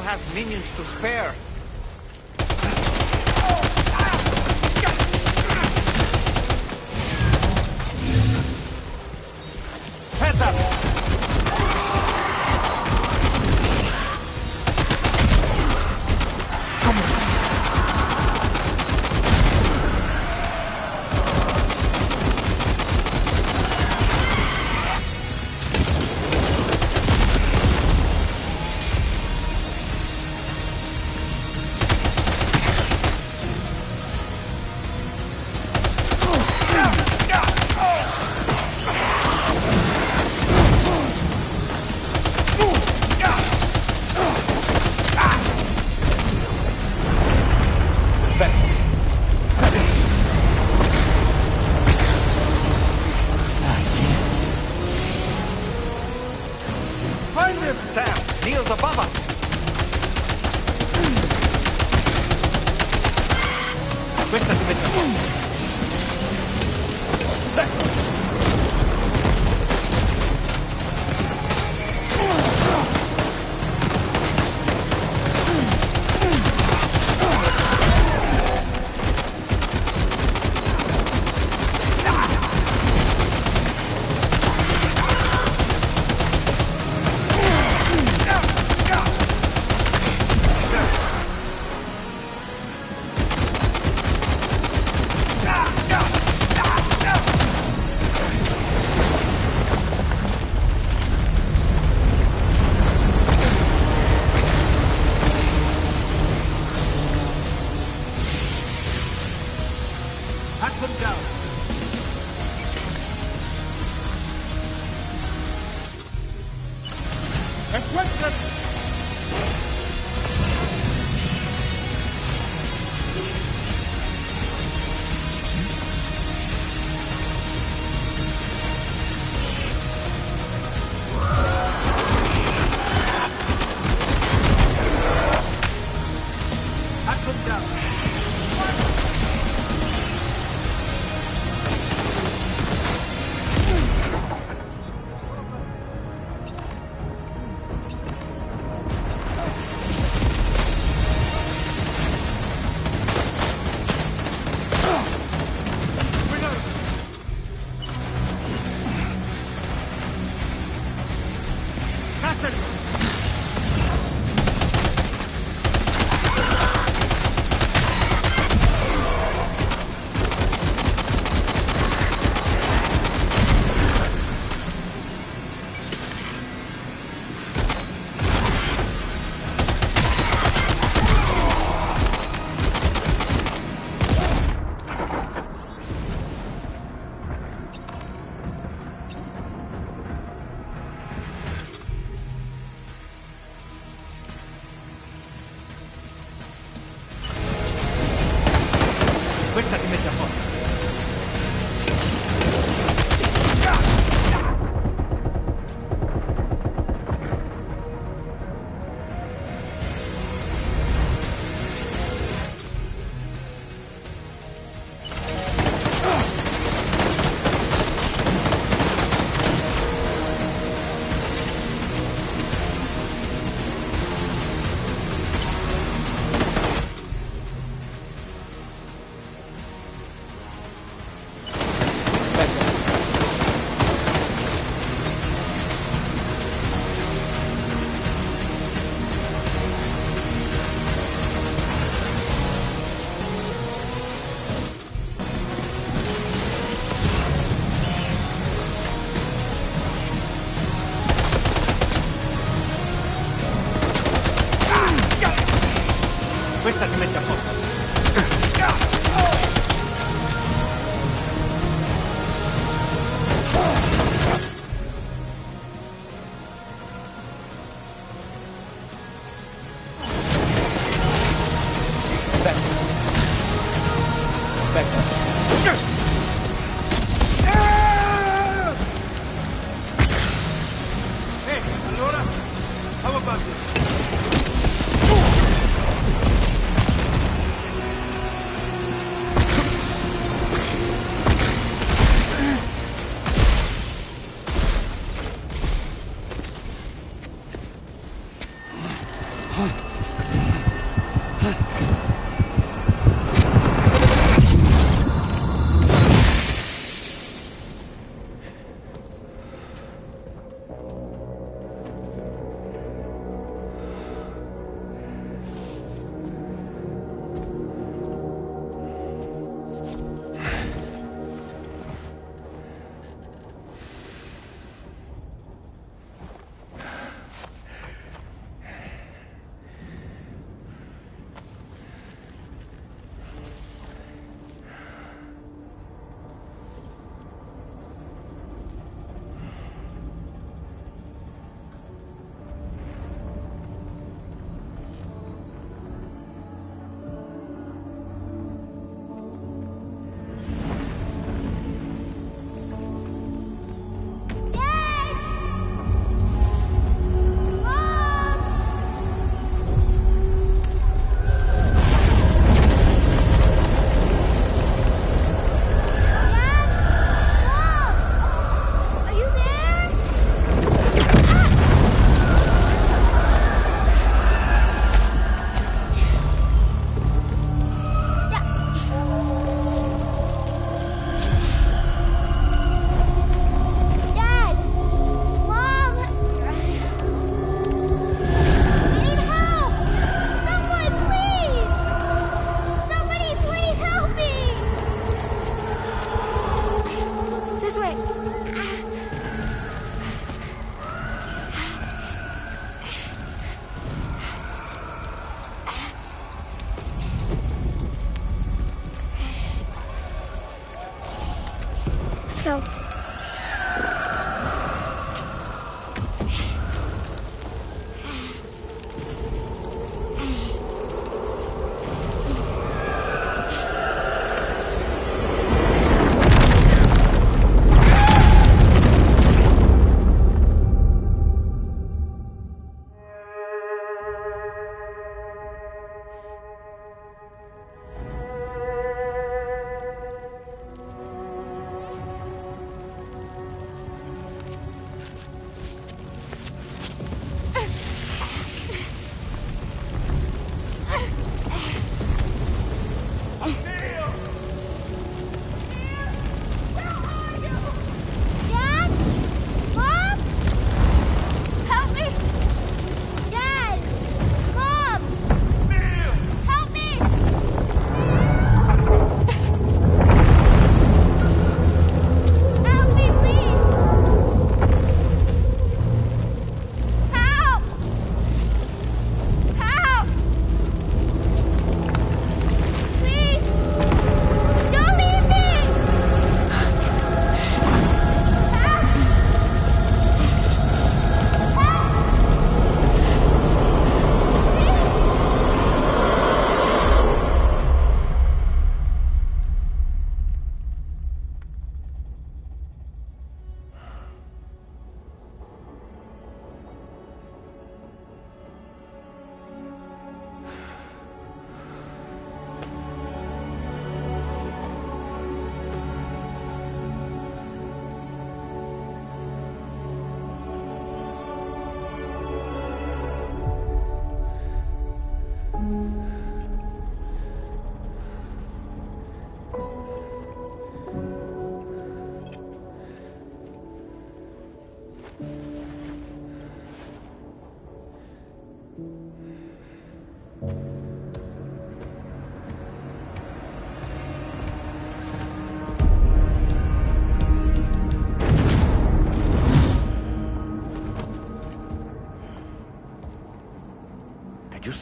has minions to spare. Heads up! Find him, Sam! Neil's above us! Questa ti mette a posto. Hunt them down. Equip them! Hunt them down. Questa ti mette a posto. Questa ti mette a posto. Allora, how about this? Huh.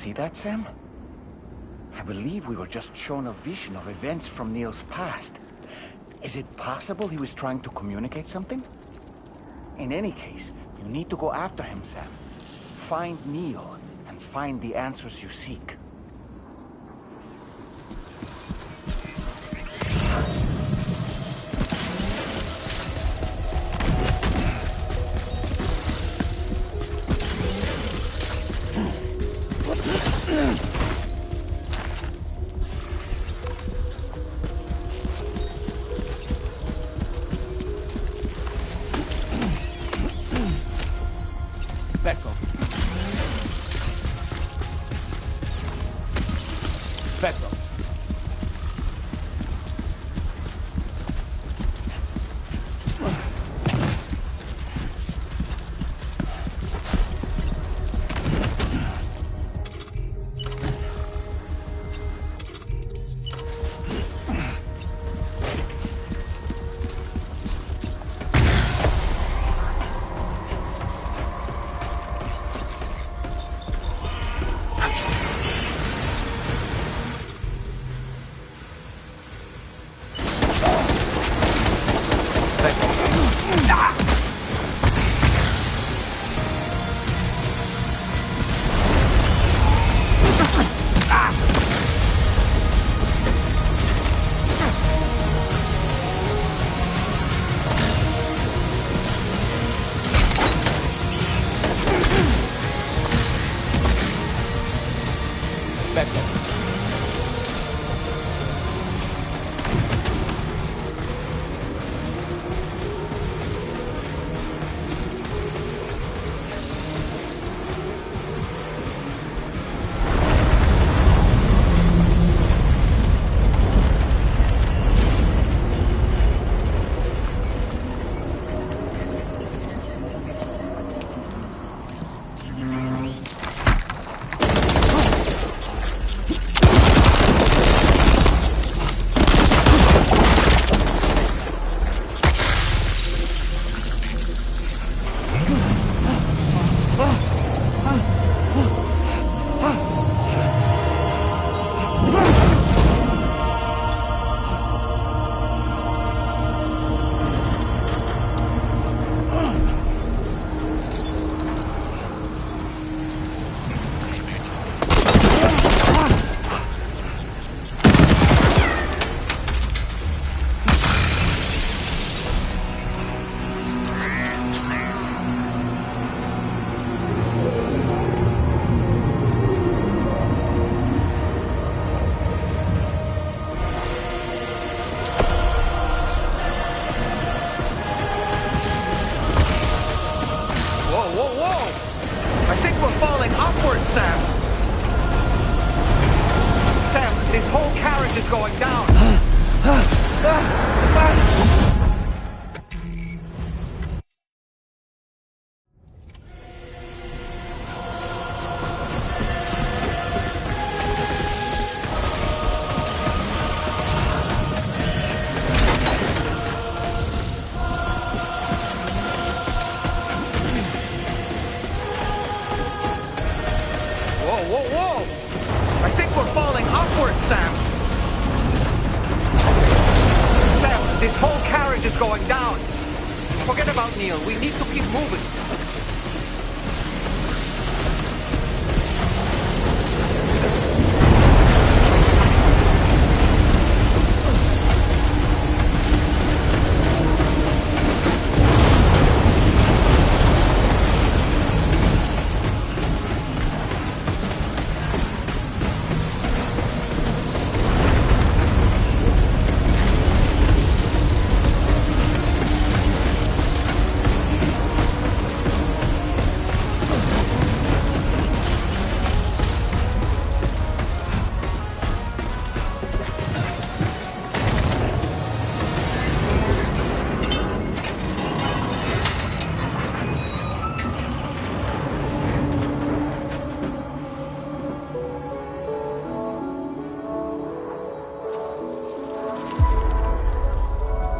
see that, Sam? I believe we were just shown a vision of events from Neil's past. Is it possible he was trying to communicate something? In any case, you need to go after him, Sam. Find Neil, and find the answers you seek.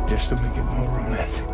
Just to make it more romantic.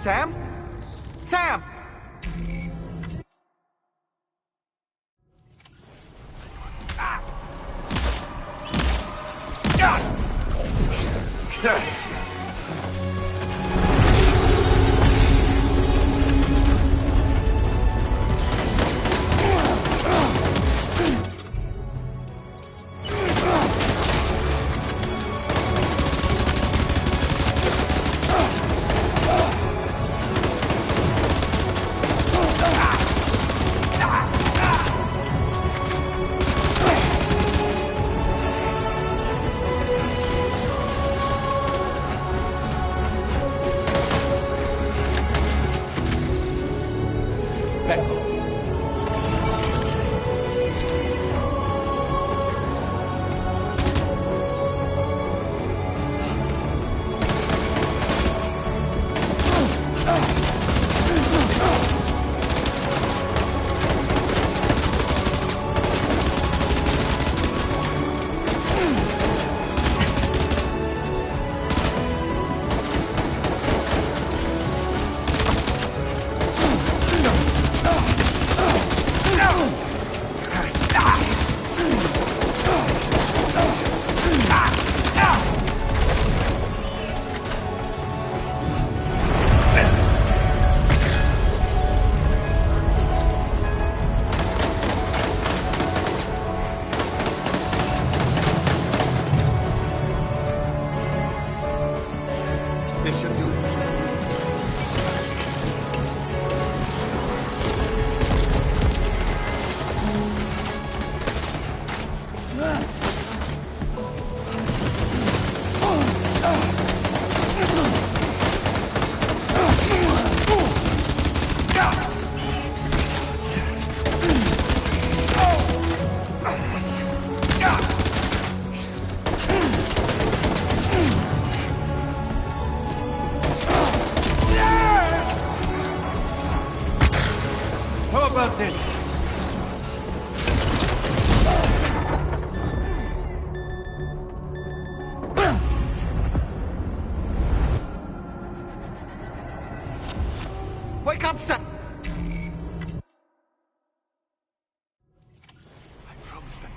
Sam? Sam! Yes. This should do it. How about this? Wake up, Sam! I promise that.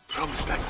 Promise that.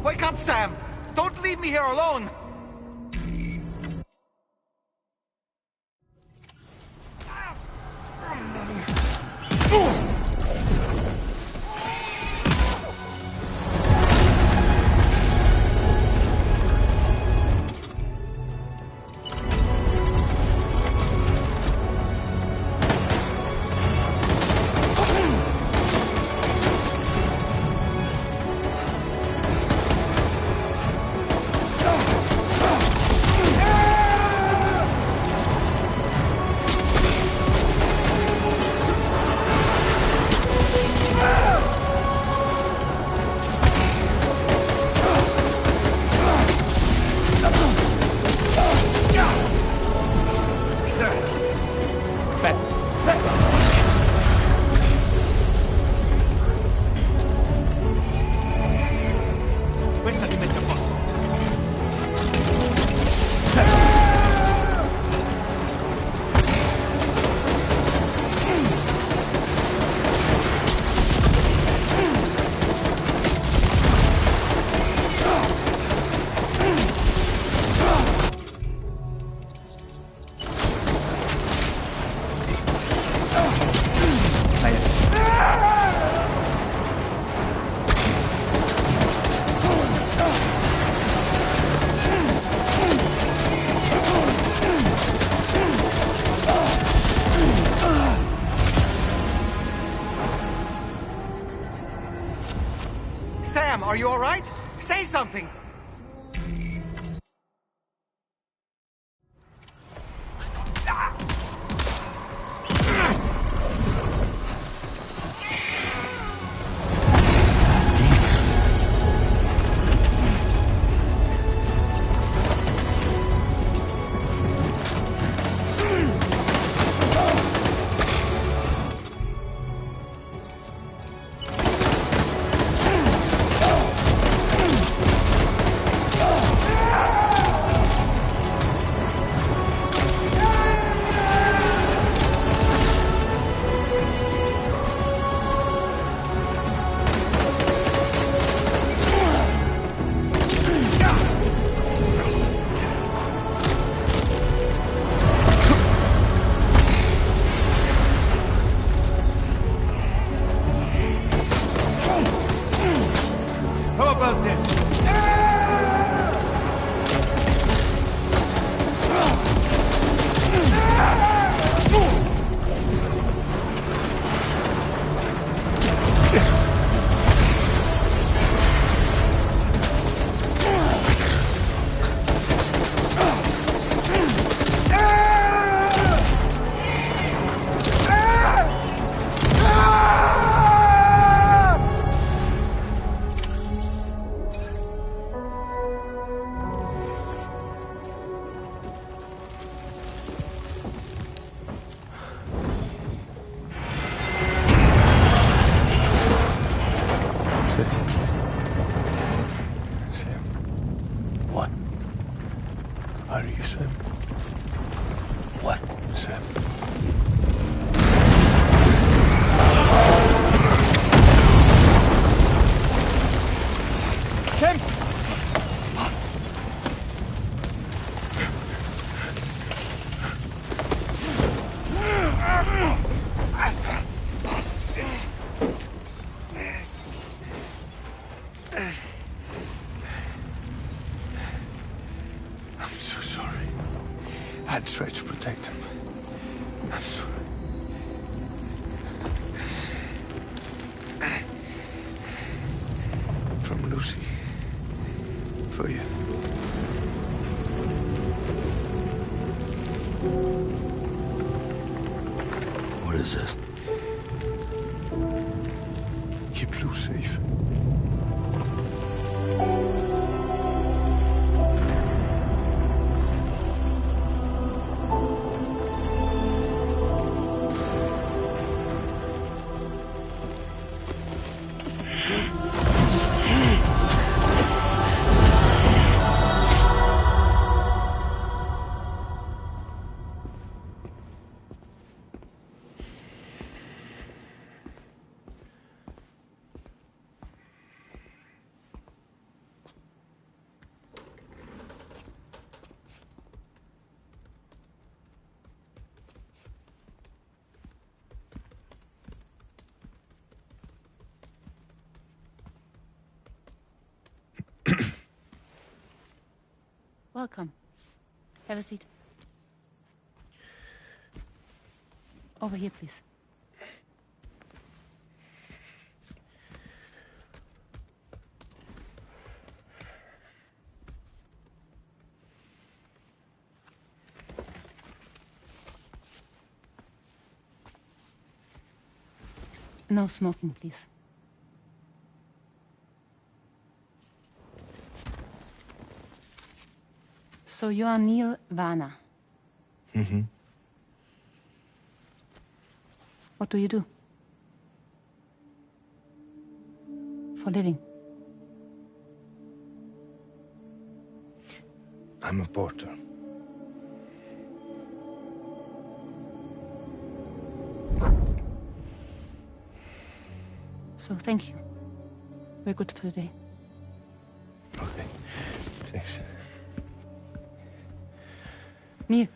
Wake up, Sam! Don't leave me here alone! Sam, are you all right? Say something! How about this? Sam. What? Are you Sam? What, Sam? Sam! I'm so sorry. I tried to protect him. I'm sorry. From Lucy. For you. What is this? Keep Lou safe. Welcome. Have a seat. Over here, please. No smoking, please. So you are Neil Varner. Mm-hmm. What do you do? For a living? I'm a porter. So thank you. We're good for the day. Okay. Thanks. Neil.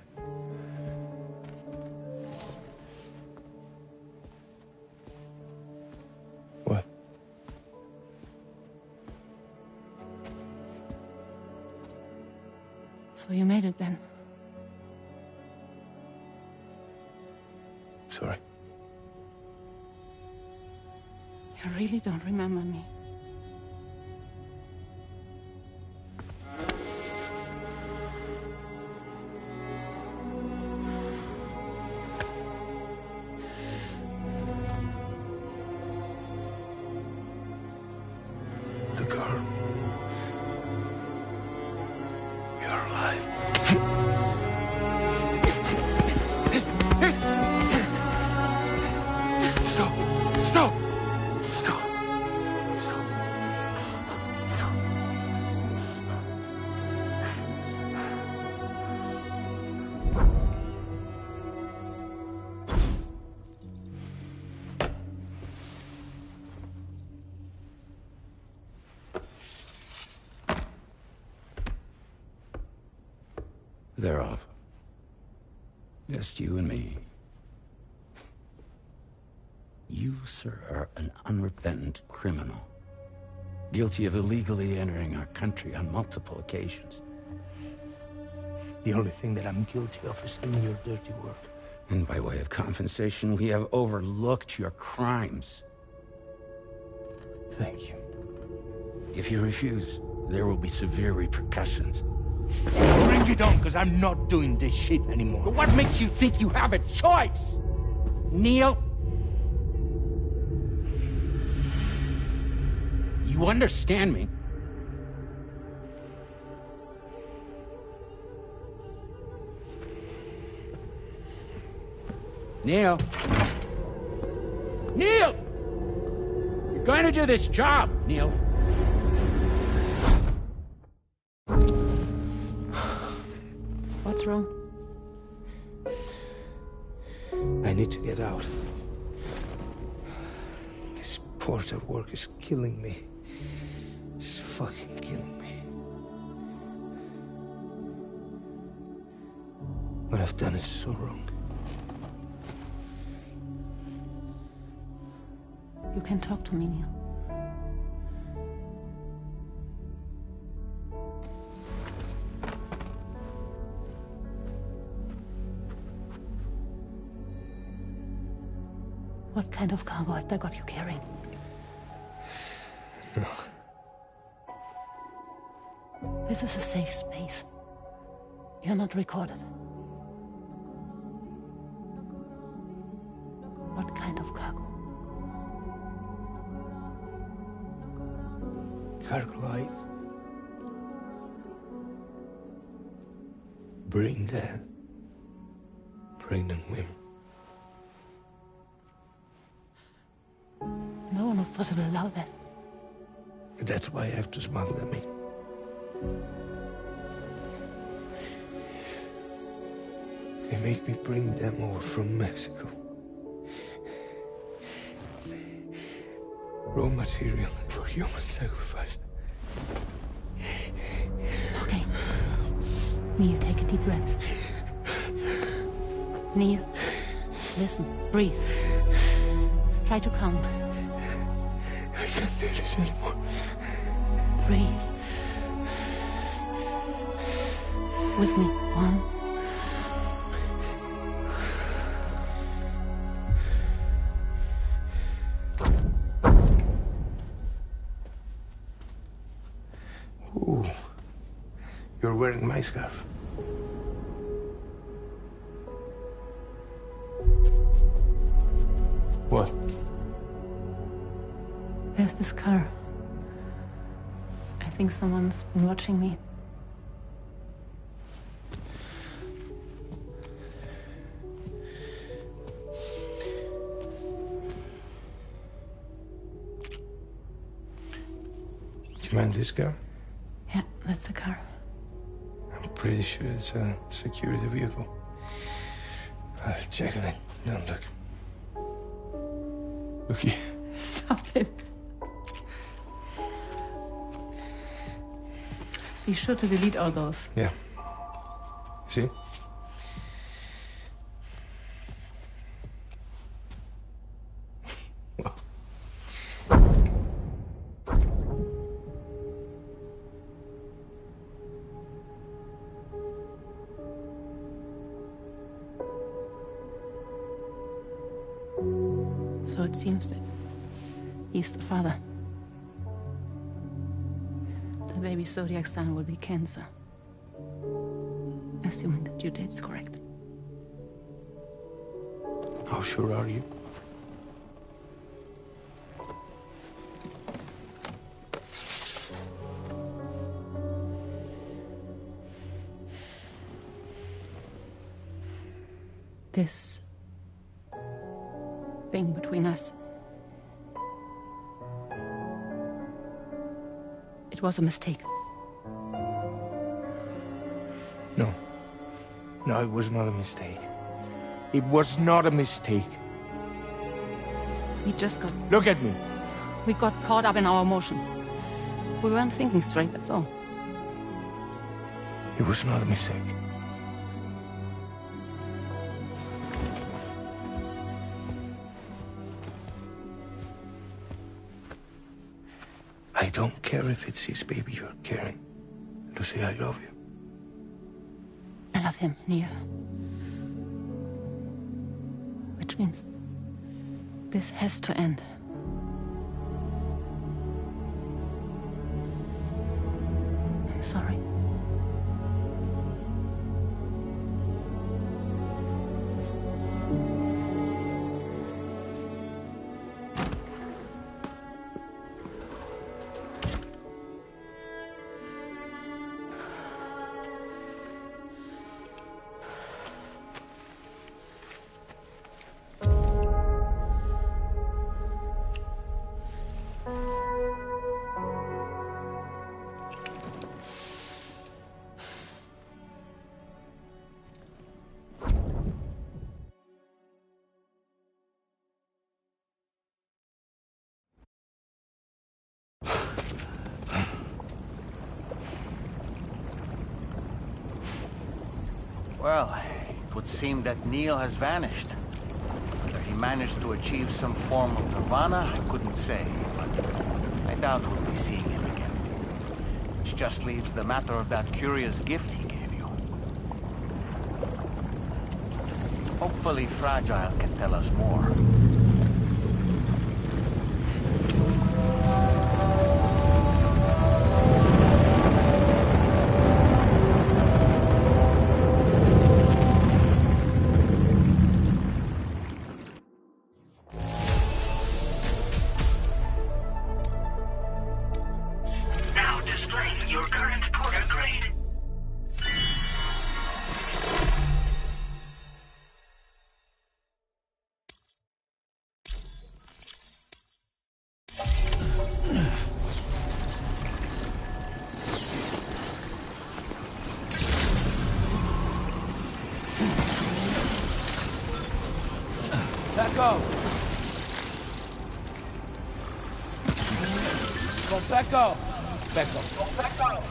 What? So you made it then? Sorry. You really don't remember me. The girl. You're alive. Stop! Stop! Stop! Stop! They're off. Just you and me. You, sir, are an unrepentant criminal. Guilty of illegally entering our country on multiple occasions. The only thing that I'm guilty of is doing your dirty work. And by way of compensation, we have overlooked your crimes. Thank you. If you refuse, there will be severe repercussions. Bring it on, because I'm not doing this shit anymore. But what makes you think you have a choice? Neil? You understand me? Neil? Neil! You're going to do this job, Neil. What's wrong? I need to get out. This porter work is killing me. It's fucking killing me. What I've done is so wrong. You can talk to me, Neil. What kind of cargo have they got you carrying? No. This is a safe space. You're not recorded. What kind of cargo? Cargo like brain dead, pregnant women. No, not possible. Allow that. That's why I have to smuggle them in. They make me bring them over from Mexico. Raw material for human sacrifice. Okay. Neil, take a deep breath. Neil, listen, breathe. Try to count. I can't do this anymore. Breathe. with me, Juan. Ooh, you're wearing my scarf. What? There's this car. I think someone's been watching me. Do you mind this car? Yeah, that's the car. I'm pretty sure it's a security vehicle. I'll check on it. Don't look. Look here. Stop it. Be sure to delete all those. Yeah. See? So it seems that he's the father. The baby zodiac sign will be Cancer. Assuming that due date's correct. How sure are you? This thing between us. It was a mistake. No. No, it was not a mistake. It was not a mistake. We just got... Look at me. We got caught up in our emotions. We weren't thinking straight, that's all. It was not a mistake. I don't care if it's his baby you're carrying. Lucy, I love you. I love him, Neil. Which means this has to end. I'm sorry. Well, it would seem that Neil has vanished. Whether he managed to achieve some form of nirvana, I couldn't say, but I doubt we'll be seeing him again. Which just leaves the matter of that curious gift he gave you. Hopefully Fragile can tell us more. Now displaying your current porter grade. Back off. Go back off. Back off. Go back off.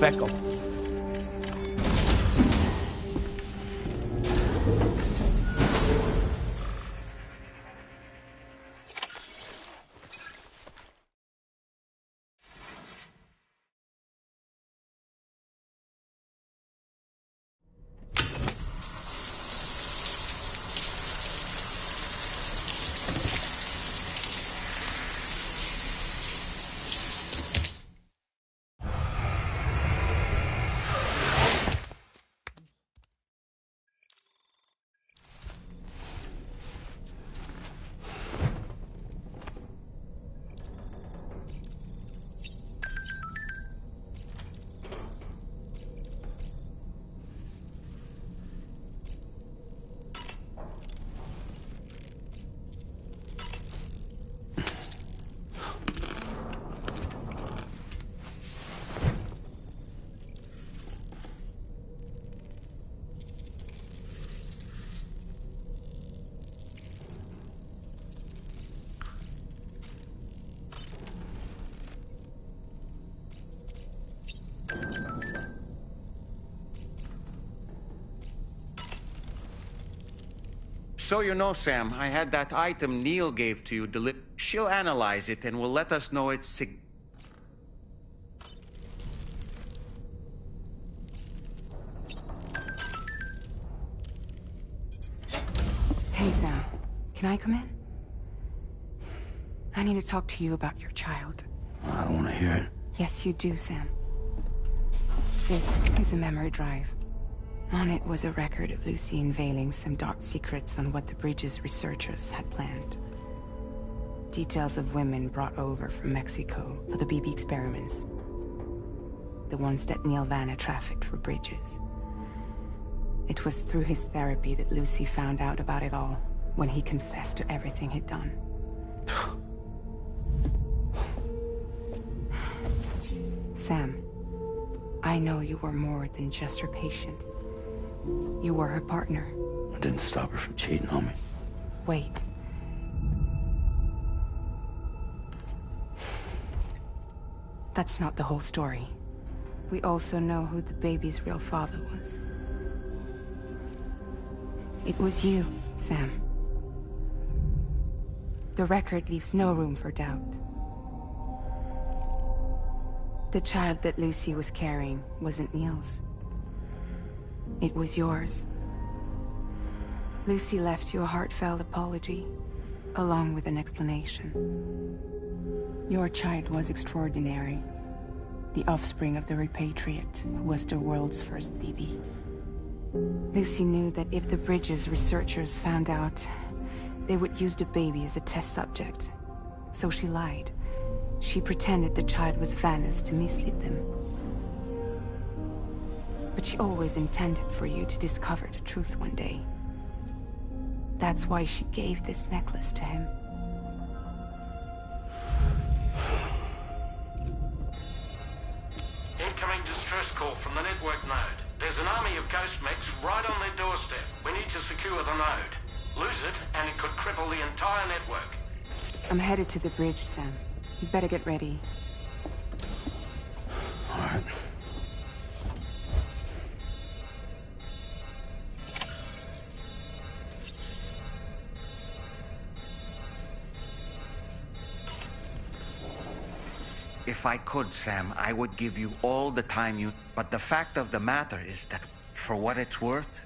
Feckle. So you know, Sam, I had that item Neil gave to you delivered. She'll analyze it and will let us know its Hey, Sam. Can I come in? I need to talk to you about your child. I don't want to hear it. Yes, you do, Sam. This is a memory drive. On it was a record of Lucy unveiling some dark secrets on what the Bridges researchers had planned. Details of women brought over from Mexico for the BB experiments. The ones that Neil Vanna trafficked for Bridges. It was through his therapy that Lucy found out about it all, when he confessed to everything he'd done. Sam, I know you were more than just her patient. You were her partner. I didn't stop her from cheating on me. Wait. That's not the whole story. We also know who the baby's real father was. It was you, Sam. The record leaves no room for doubt. The child that Lucy was carrying wasn't Neil's. It was yours. Lucy left you a heartfelt apology, along with an explanation. Your child was extraordinary. The offspring of the repatriate, who was the world's first BB. Lucy knew that if the Bridges researchers found out, they would use the baby as a test subject. So she lied. She pretended the child was Vanna's to mislead them. But she always intended for you to discover the truth one day. That's why she gave this necklace to him. Incoming distress call from the network node. There's an army of ghost mechs right on their doorstep. We need to secure the node. Lose it, and it could cripple the entire network. I'm headed to the bridge, Sam. You better get ready. All right. If I could, Sam, I would give you all the time you... But the fact of the matter is that, for what it's worth,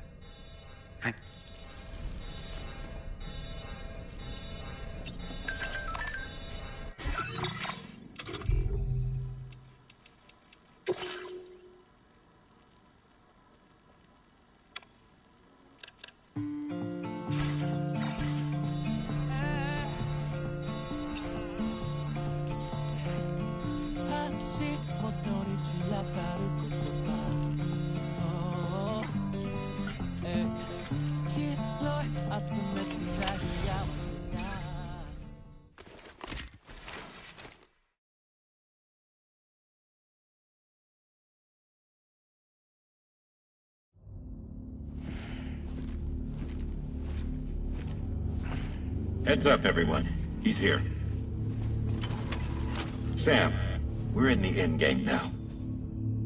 Heads up, everyone. He's here. Sam, we're in the end game now.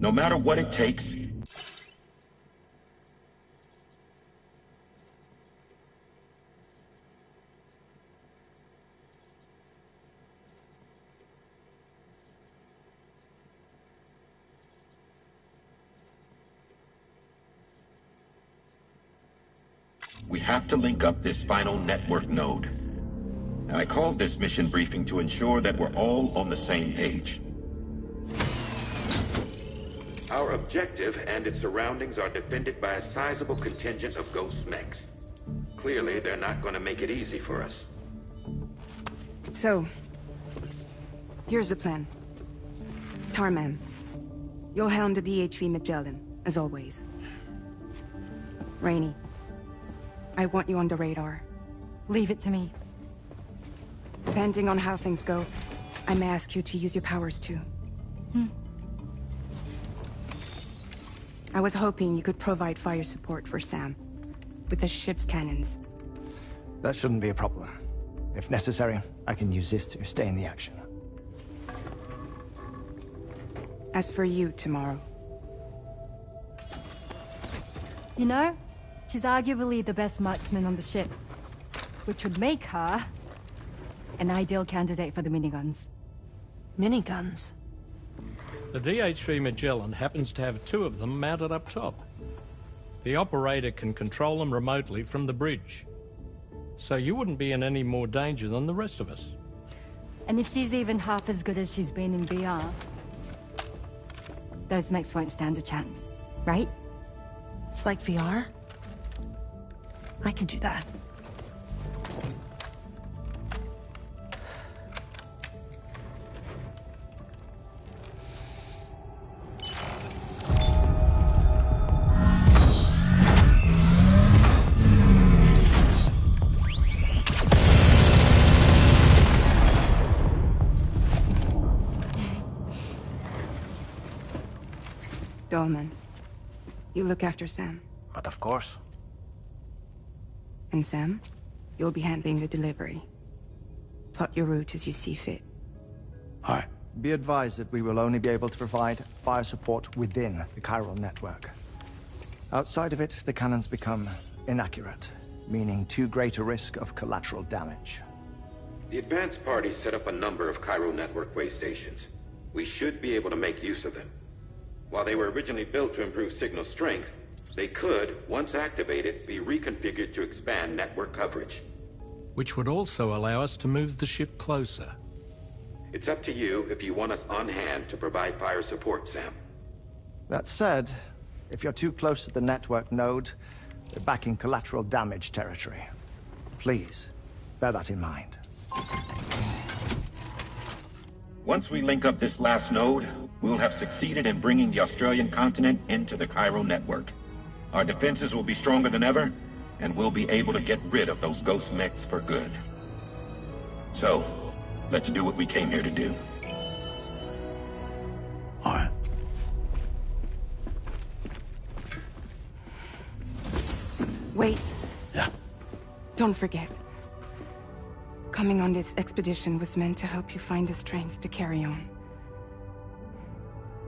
No matter what it takes, we have to link up this final network node. I called this mission briefing to ensure that we're all on the same page. Our objective and its surroundings are defended by a sizable contingent of ghost mechs. Clearly, they're not going to make it easy for us. So, here's the plan. Tarman, you'll helm the DHV Magellan, as always. Rainey, I want you on the radar. Leave it to me. Depending on how things go, I may ask you to use your powers too. I was hoping you could provide fire support for Sam, with the ship's cannons. That shouldn't be a problem. If necessary, I can use this to stay in the action. As for you, tomorrow. You know, she's arguably the best marksman on the ship, which would make her an ideal candidate for the miniguns. Miniguns? The DHV Magellan happens to have 2 of them mounted up top. The operator can control them remotely from the bridge. So you wouldn't be in any more danger than the rest of us. And if she's even half as good as she's been in VR, those mechs won't stand a chance, right? It's like VR? I can do that. Dolman, you look after Sam. But of course. And Sam, you'll be handling the delivery. Plot your route as you see fit. Aye. Be advised that we will only be able to provide fire support within the chiral network. Outside of it, the cannons become inaccurate, meaning too great a risk of collateral damage. The advanced party set up a number of chiral network way stations. We should be able to make use of them. While they were originally built to improve signal strength, they could, once activated, be reconfigured to expand network coverage. Which would also allow us to move the ship closer. It's up to you if you want us on hand to provide fire support, Sam. That said, if you're too close to the network node, you're back in collateral damage territory. Please, bear that in mind. Once we link up this last node, we'll have succeeded in bringing the Australian continent into the chiral network. Our defenses will be stronger than ever, and we'll be able to get rid of those ghost mechs for good. So, let's do what we came here to do. All right. Wait. Yeah. Don't forget. Coming on this expedition was meant to help you find the strength to carry on.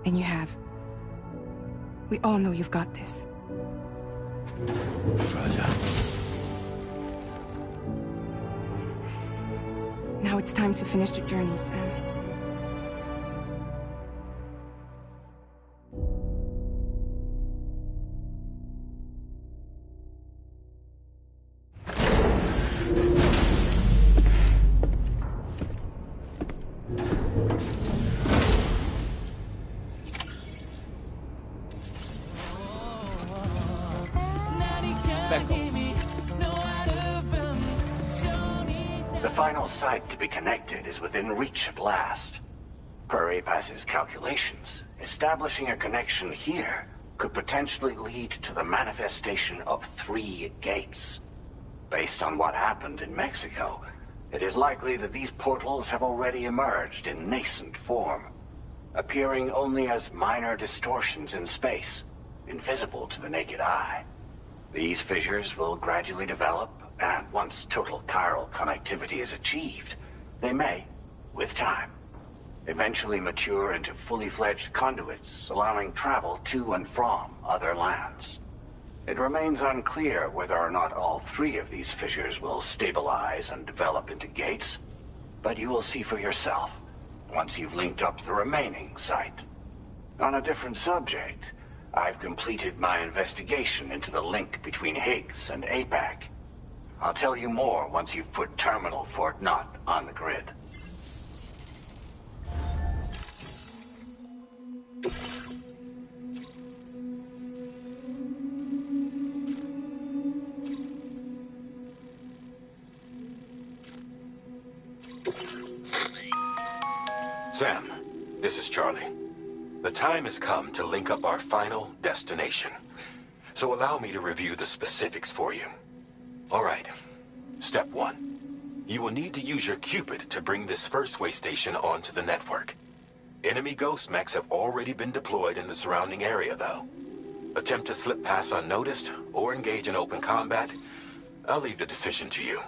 And you have. We all know you've got this. Roger. Now it's time to finish the journey, Sam. The final site to be connected is within reach at last. Per APAS's calculations, establishing a connection here could potentially lead to the manifestation of 3 gates. Based on what happened in Mexico, it is likely that these portals have already emerged in nascent form, appearing only as minor distortions in space, invisible to the naked eye. These fissures will gradually develop, and once total chiral connectivity is achieved, they may, with time, eventually mature into fully fledged conduits, allowing travel to and from other lands. It remains unclear whether or not all three of these fissures will stabilize and develop into gates, but you will see for yourself once you've linked up the remaining site. On a different subject, I've completed my investigation into the link between Higgs and APAC. I'll tell you more once you've put Terminal Fort Knott on the grid. Sam, this is Charlie. The time has come to link up our final destination. So allow me to review the specifics for you. All right. Step 1. You will need to use your Cupid to bring this first way station onto the network. Enemy ghost mechs have already been deployed in the surrounding area, though. Attempt to slip past unnoticed or engage in open combat, I'll leave the decision to you.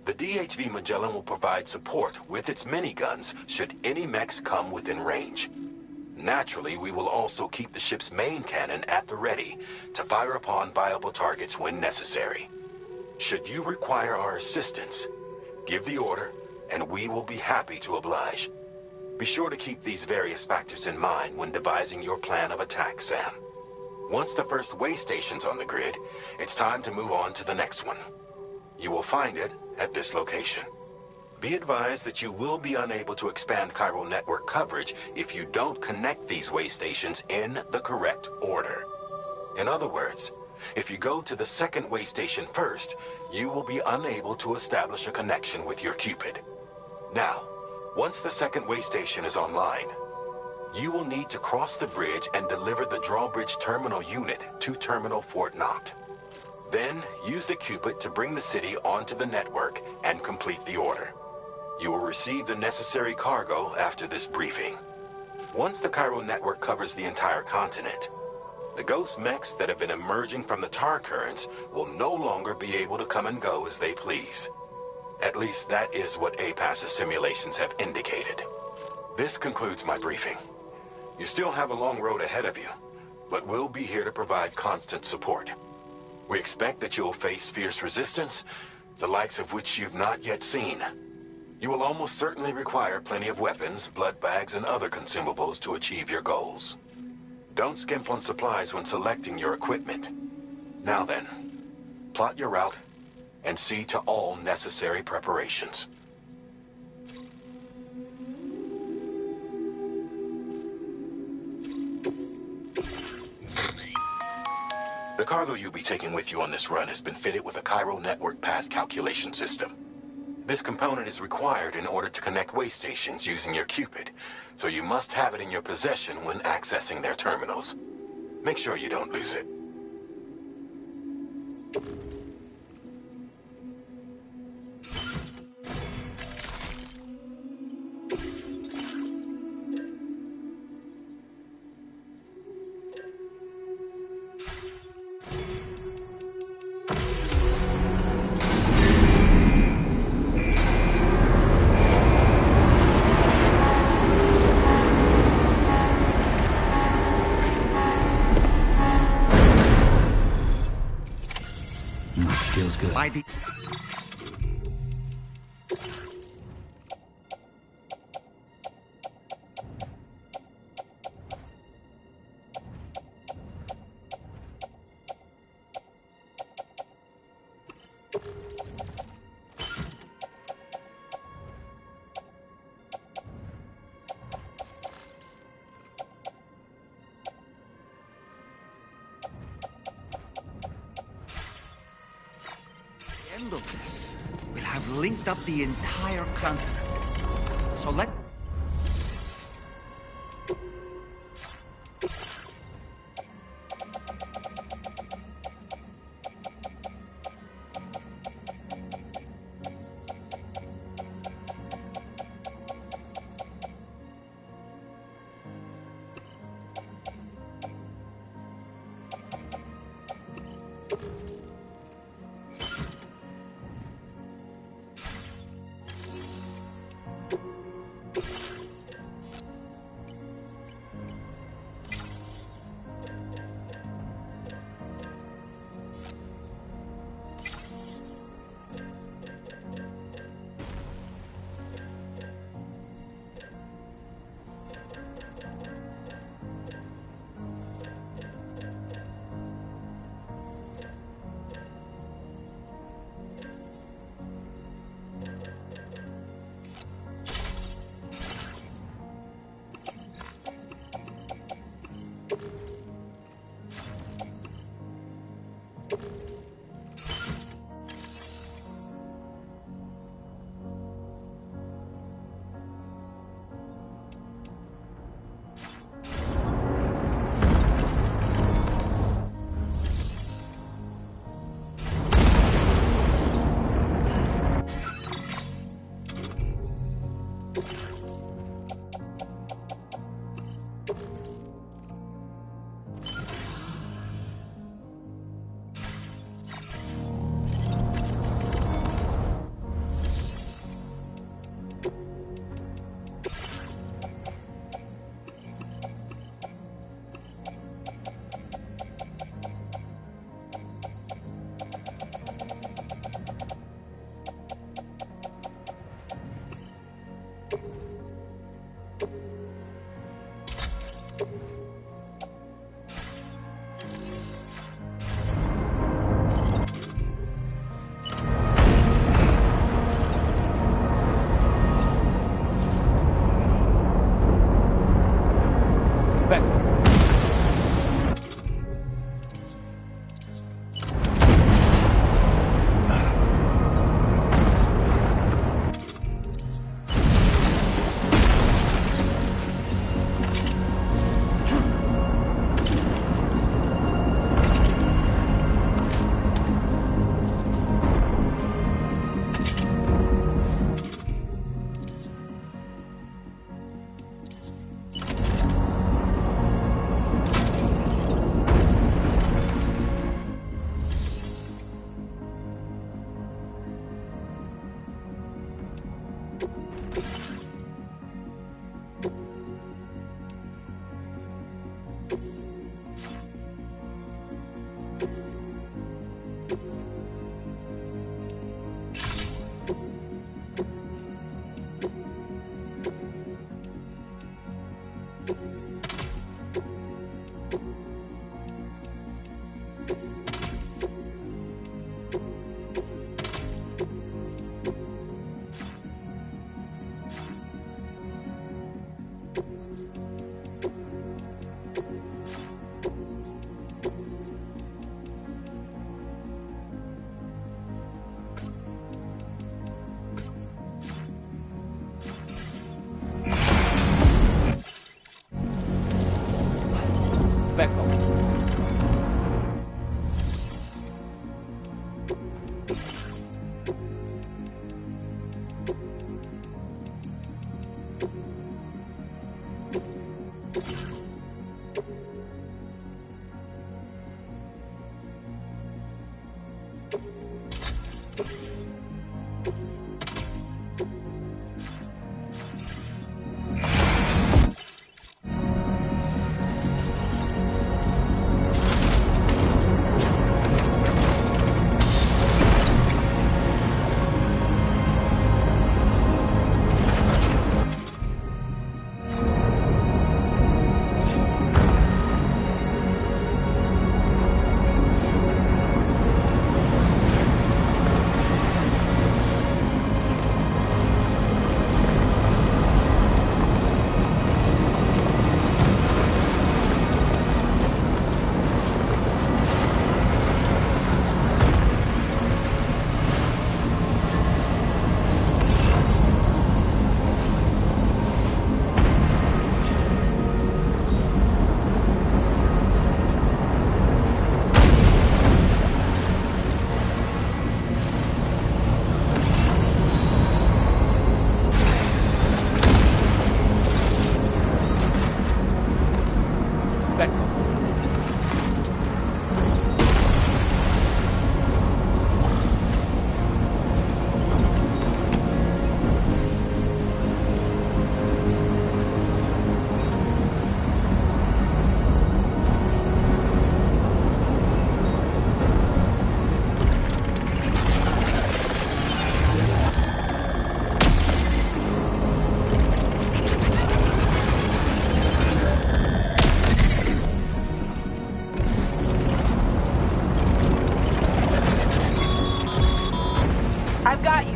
The DHV Magellan will provide support with its miniguns should any mechs come within range. Naturally, we will also keep the ship's main cannon at the ready to fire upon viable targets when necessary. Should you require our assistance, give the order, and we will be happy to oblige. Be sure to keep these various factors in mind when devising your plan of attack, Sam. Once the first way station's on the grid, it's time to move on to the next one. You will find it at this location. Be advised that you will be unable to expand chiral network coverage if you don't connect these way stations in the correct order. In other words, if you go to the second way station first, you will be unable to establish a connection with your Cupid. Now, once the second way station is online, you will need to cross the bridge and deliver the drawbridge terminal unit to Terminal Fort Knott. Then, use the Cupid to bring the city onto the network and complete the order. You will receive the necessary cargo after this briefing. Once the chiral network covers the entire continent, the ghost mechs that have been emerging from the tar currents will no longer be able to come and go as they please. At least that is what APAS's simulations have indicated. This concludes my briefing. You still have a long road ahead of you, but we'll be here to provide constant support. We expect that you'll face fierce resistance, the likes of which you've not yet seen. You will almost certainly require plenty of weapons, blood bags, and other consumables to achieve your goals. Don't skimp on supplies when selecting your equipment. Now then, plot your route and see to all necessary preparations. The cargo you'll be taking with you on this run has been fitted with a chiral network path calculation system. This component is required in order to connect way stations using your Cupid, so you must have it in your possession when accessing their terminals. Make sure you don't lose it. Feels good. By the... end of this, we'll have linked up the entire continent. So let...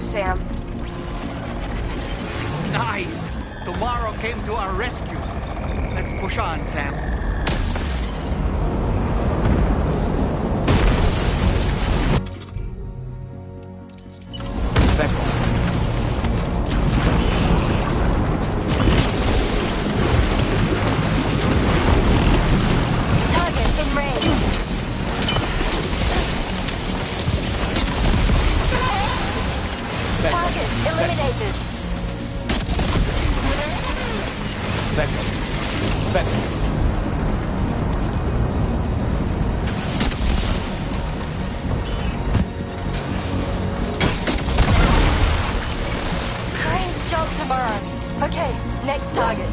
Sam. Nice! Tomorrow came to our rescue. Let's push on, Sam. Target in range. Target eliminated. Great job tomorrow. Okay, next target.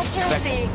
Accuracy!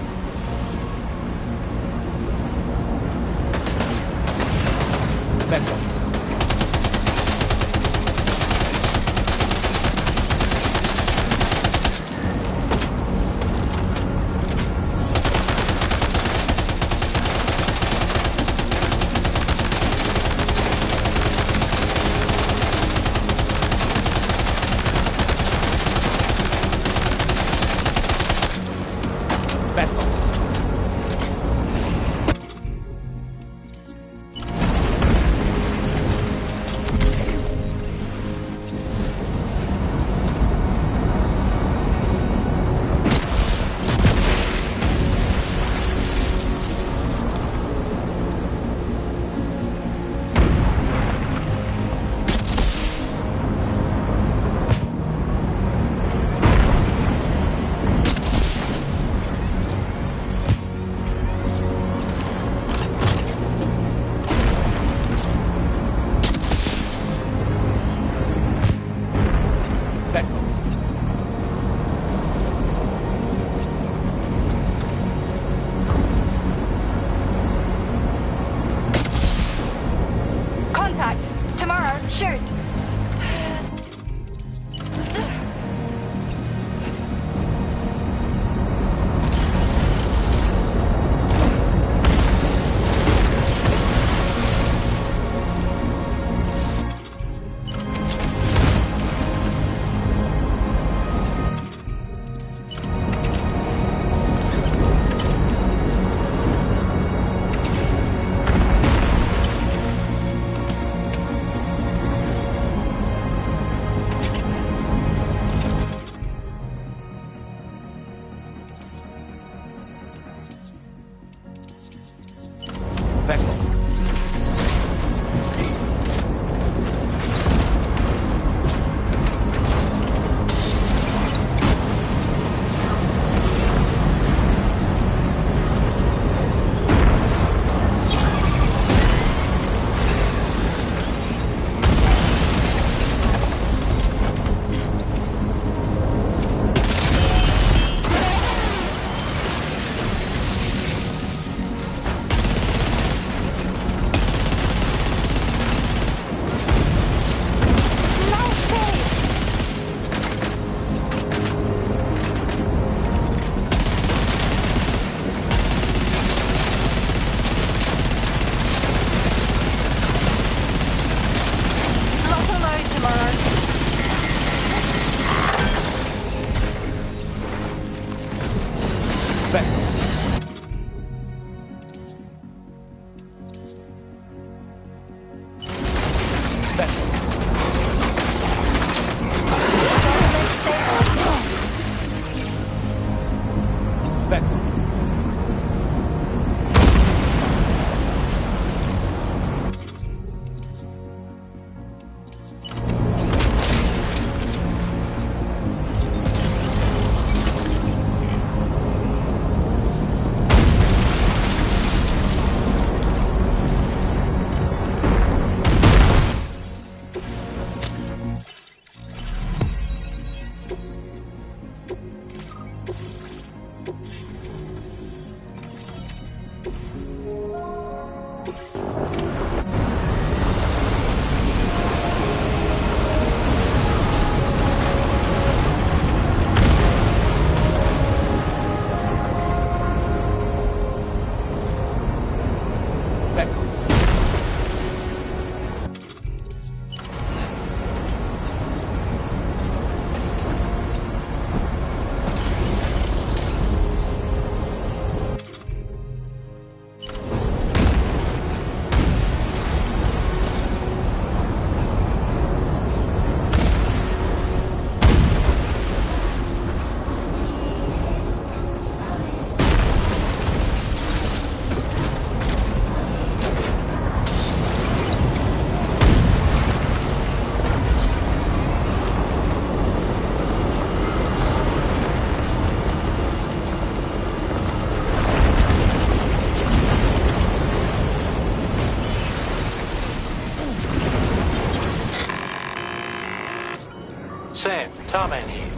Sam, Tarman here.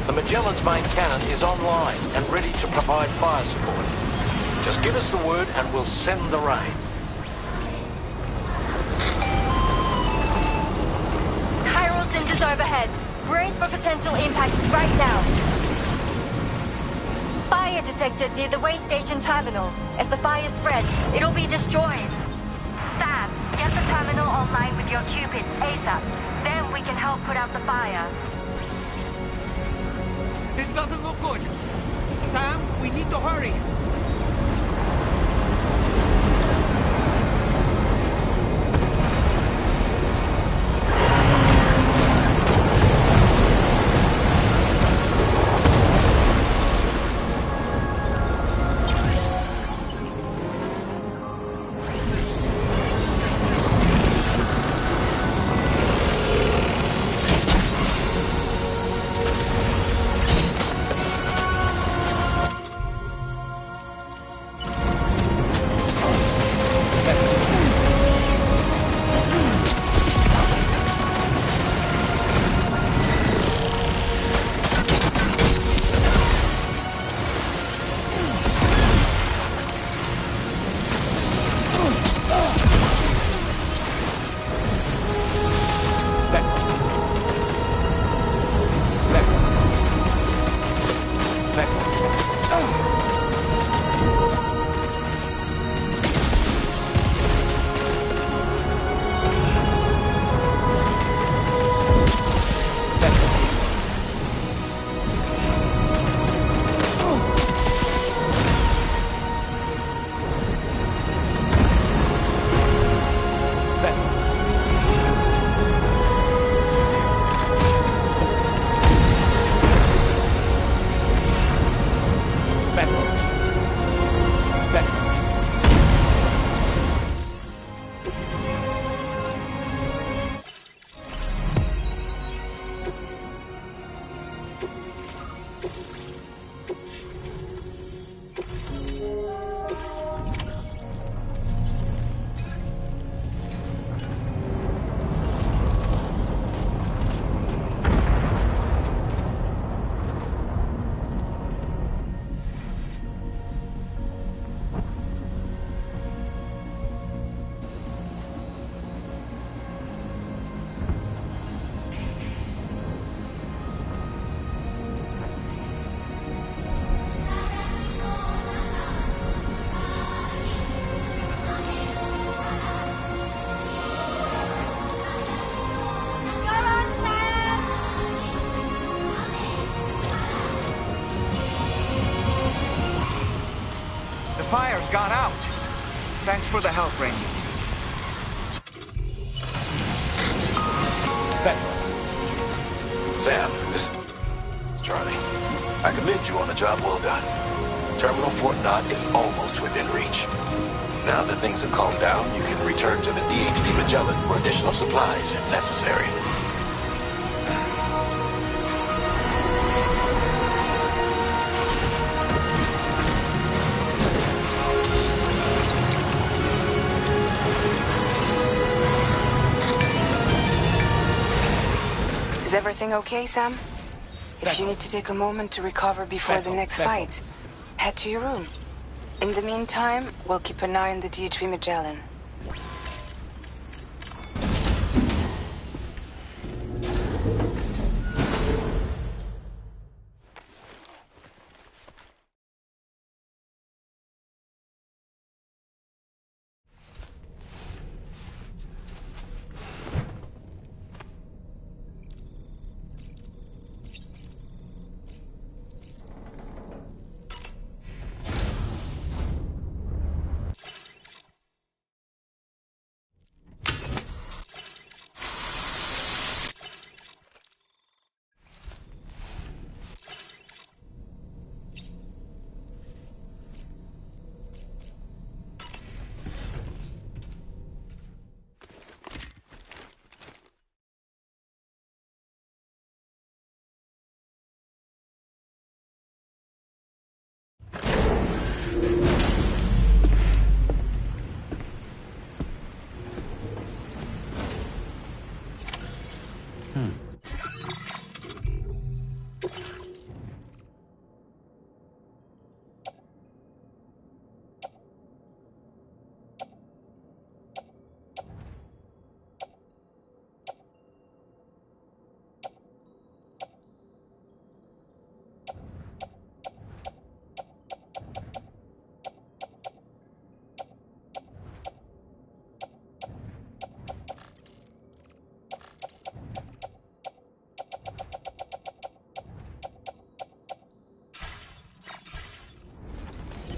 The Magellan's main cannon is online and ready to provide fire support. Just give us the word and we'll send the rain. Chiral cinders overhead. Brace for potential impact right now. Fire detected near the way station terminal. If the fire spreads, it'll be destroyed. Sam, get the terminal online with your Cupids ASAP. Then we can help put out the fire. This doesn't look good. Sam, we need to hurry. The fire's gone out. Thanks for the help, Rainy. Sam, this is Charlie. I commend you on a job well done. Terminal Fort Knott is almost within reach. Now that things have calmed down, you can return to the DHV Magellan for additional supplies if necessary. Is everything okay, Sam? If you need to take a moment to recover before the next fight, head to your room. In the meantime, we'll keep an eye on the DHV Magellan.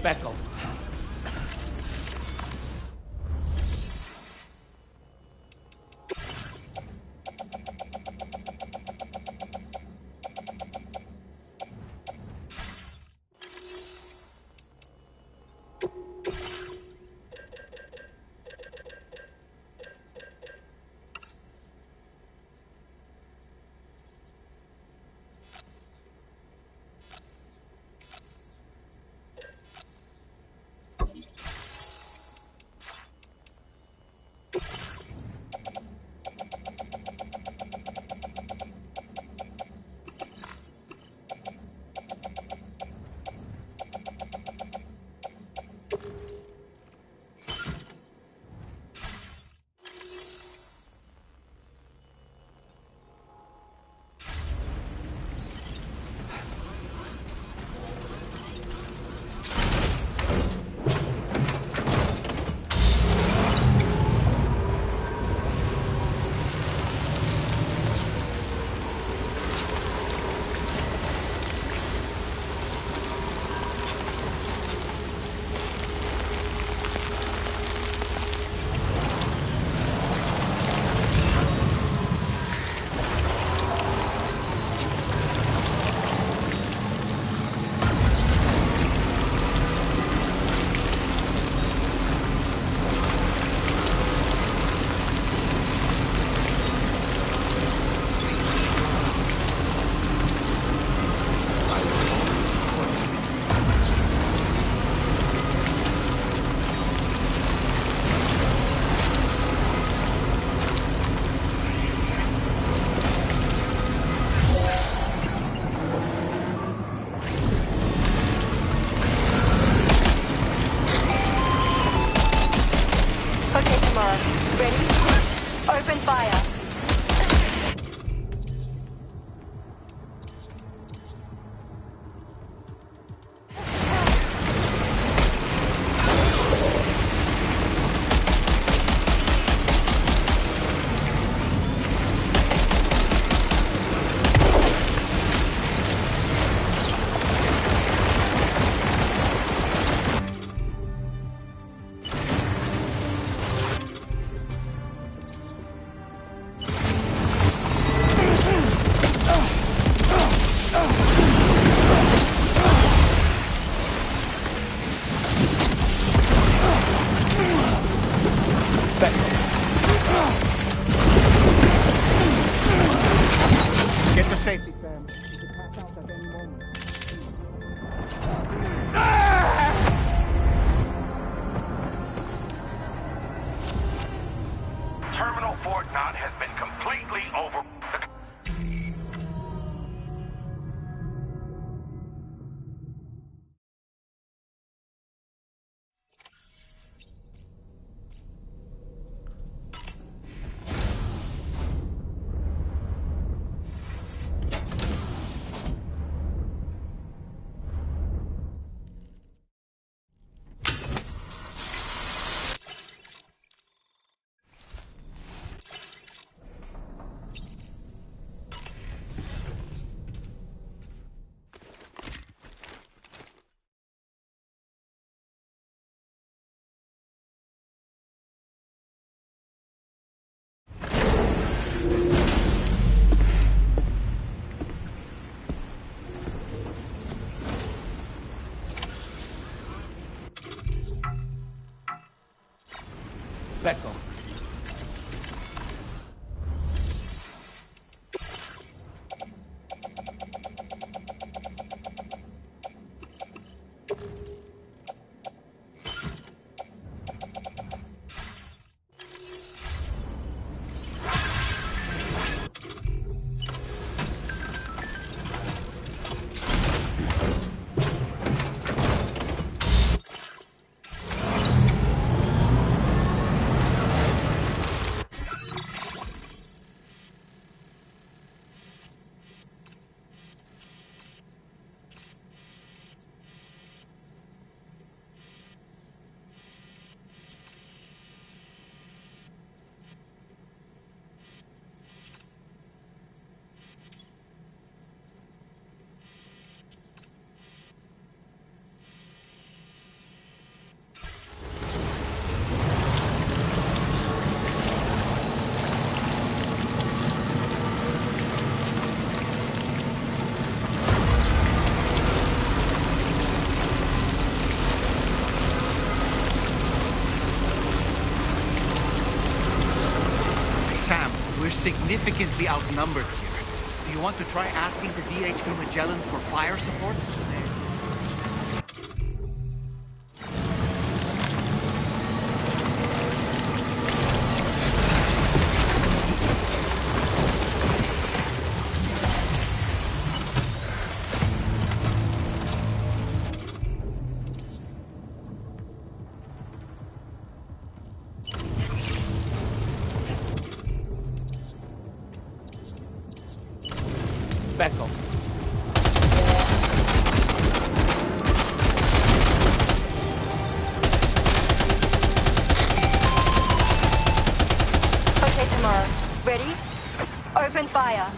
Beckel. Ready? Open fire. Get to safety, Sam. You could pass out at any moment. Terminal Fort Knott has been completely over... Beckel. significantly outnumbered here. Do you want to try asking the DHV Magellan for fire support? Beckel. Okay, tomorrow. Ready? Open fire.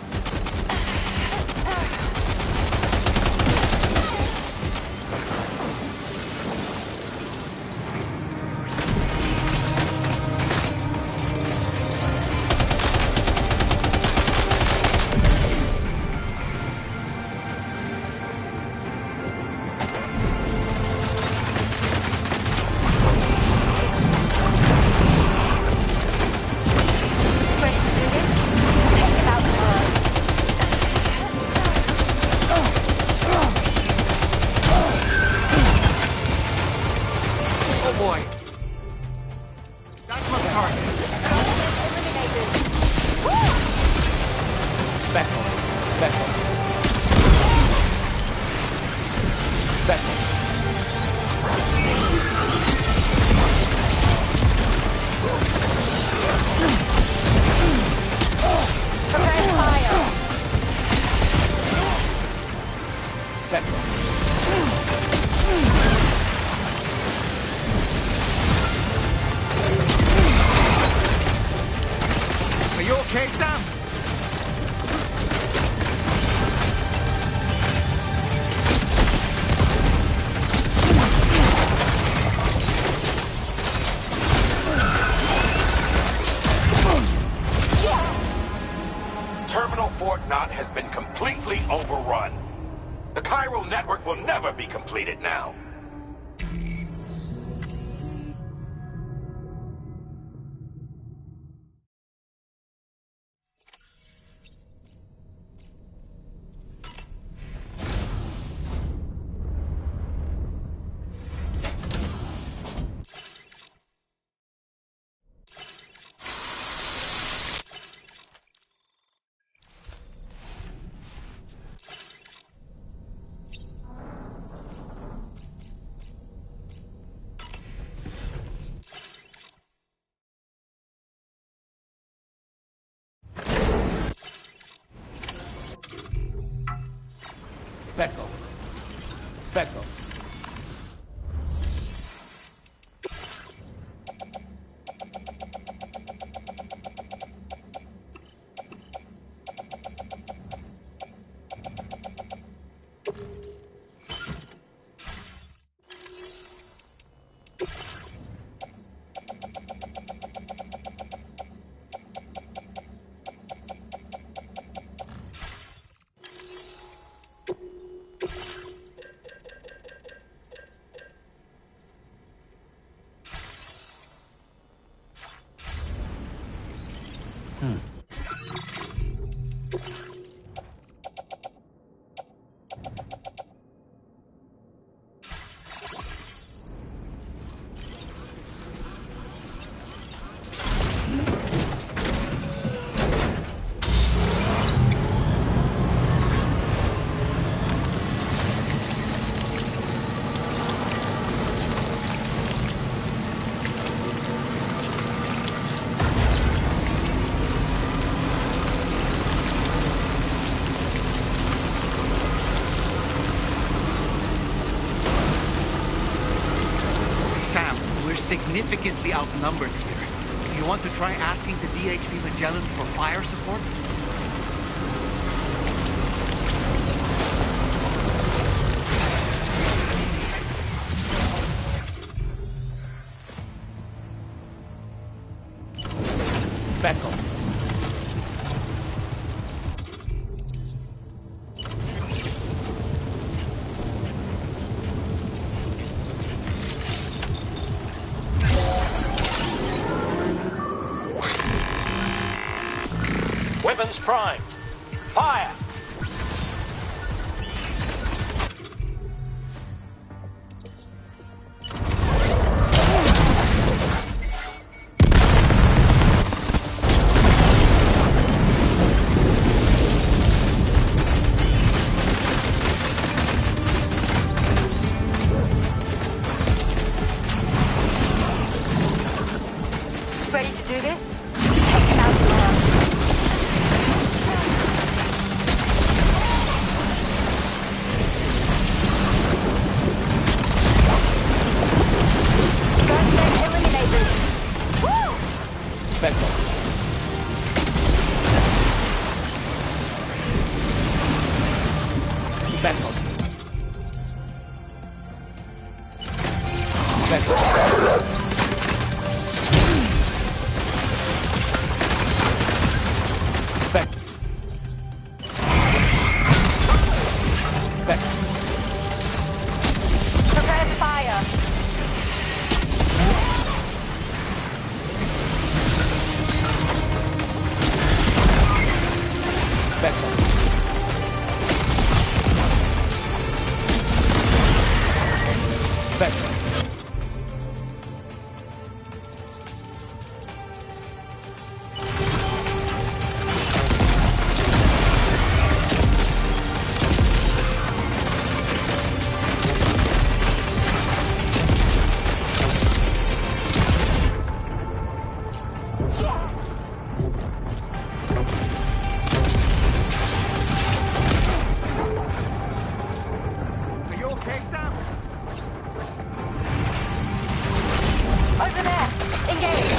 Ready to do this? Take him out tomorrow. Oh boy. That's my target. Eliminated. Beckel. Beckel. Beckel. Prepare fire. Beckel. Are you okay, Sam? Terminal Fort Knott has been completely overrun. The chiral network will never be completed now. Beckel. Beckel. Sam, we're significantly outnumbered here. Do you want to try asking the DHV Magellan for fire support? Beckel. Weapons primed. Fire! Ready to do this? Take him out tomorrow. Gunmen eliminated. Woo! Vector. Vector. Vector. Prepare to fire. Vector. Are you okay, Sam? Over there. Engage.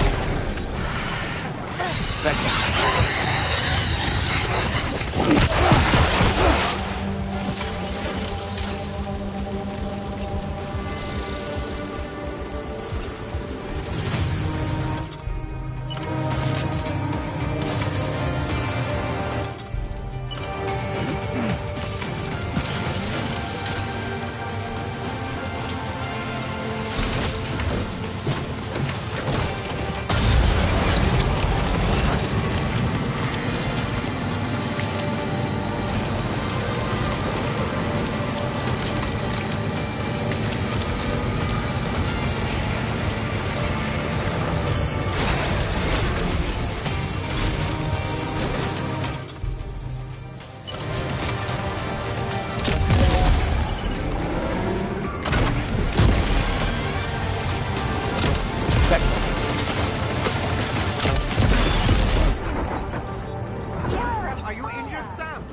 Are you injured, Sam?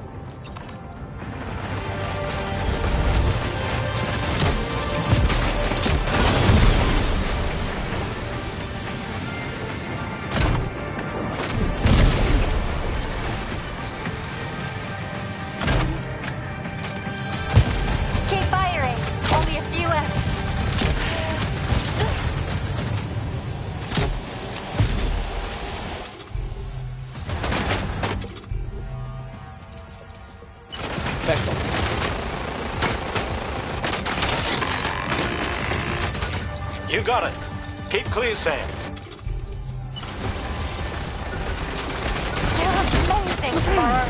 Keep firing. Only a few left. You got it. Keep clear, Sam. You're amazing tomorrow.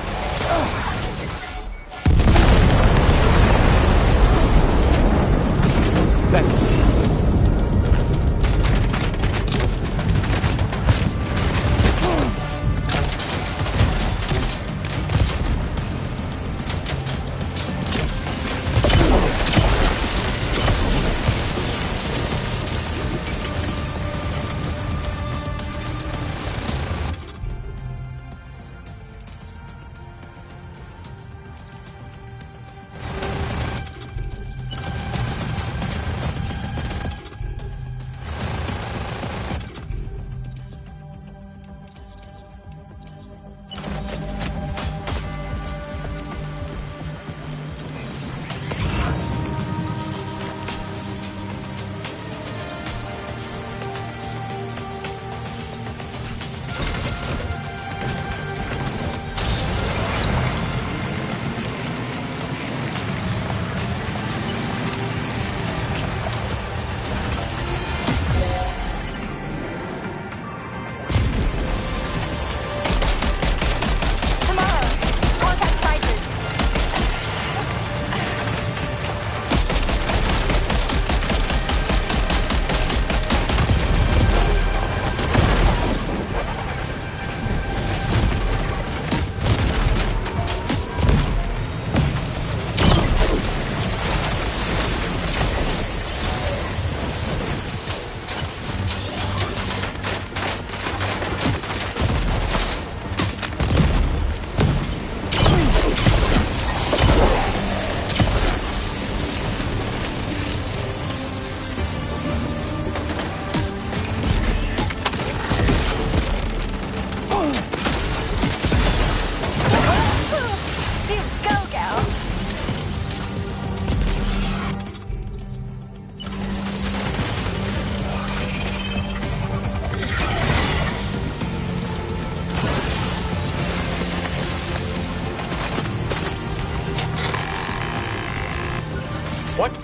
What?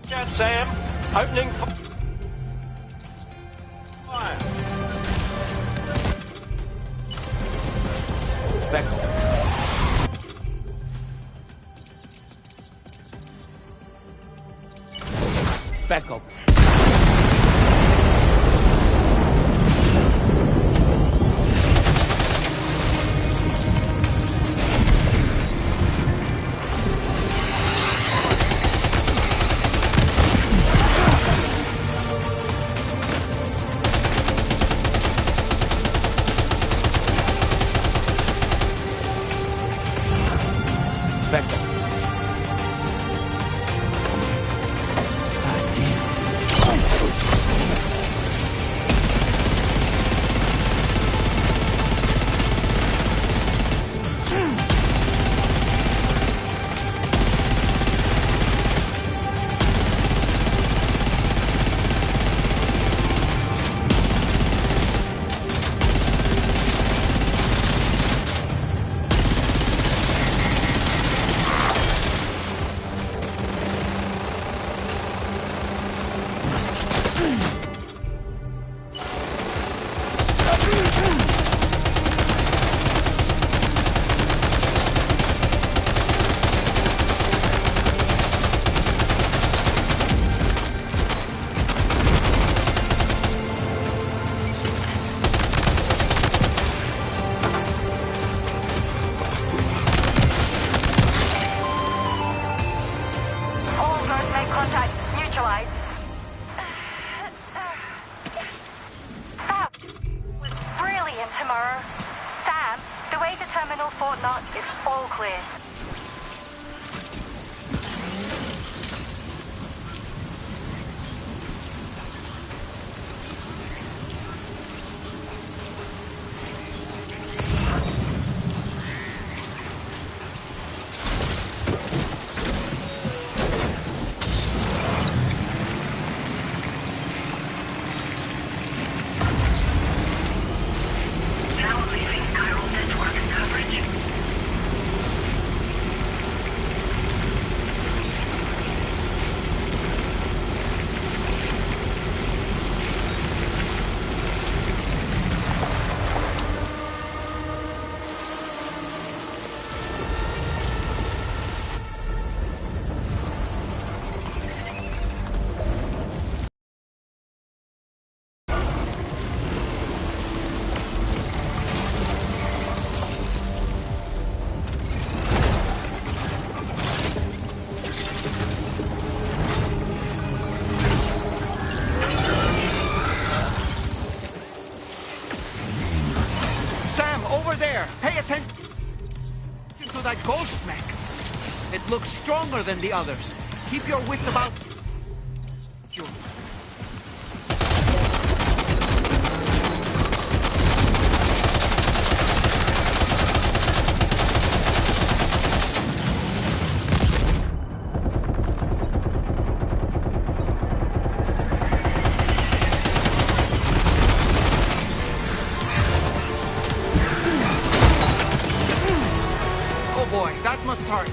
Chat, Sam. Opening fire. Becco. Becco. Becco. All Ghost make contact. Neutralize. That was brilliant tomorrow. Sam, the way to Terminal Fort Knox is all clear. Now leaving chiral network coverage. Sam, over there! Pay attention to that ghost mech! It looks stronger than the others. Keep your wits about you. Oh boy, that must hurt.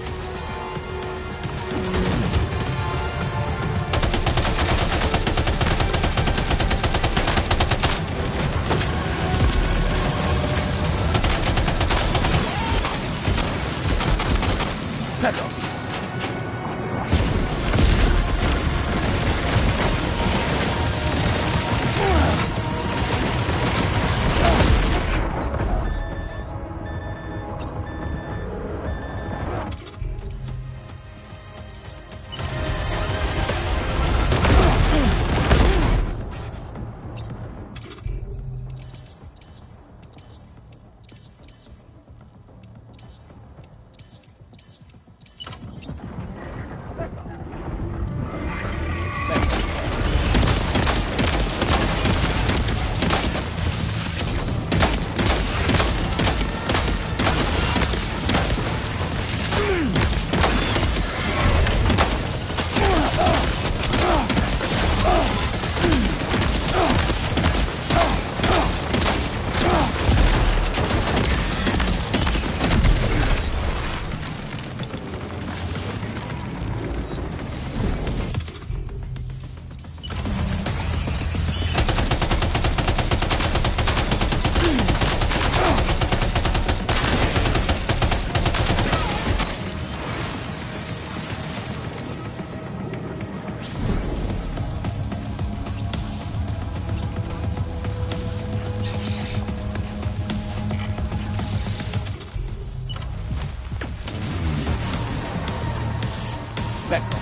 Becco.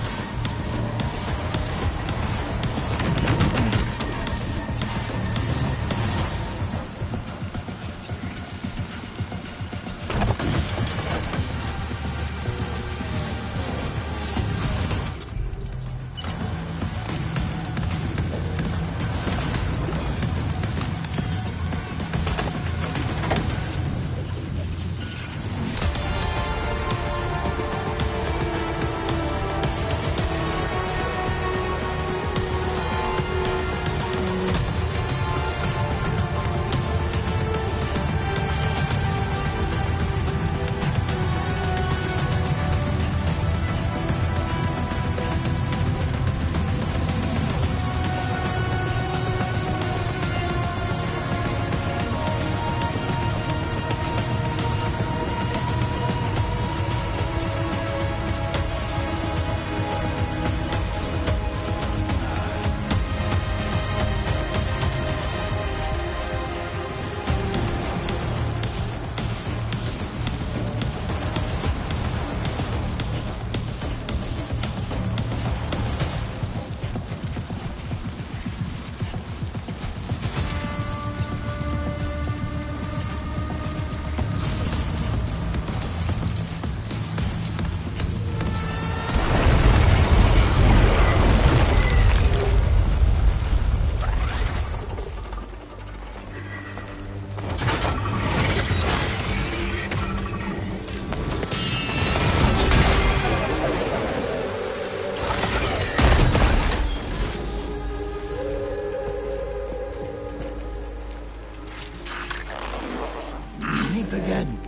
Again.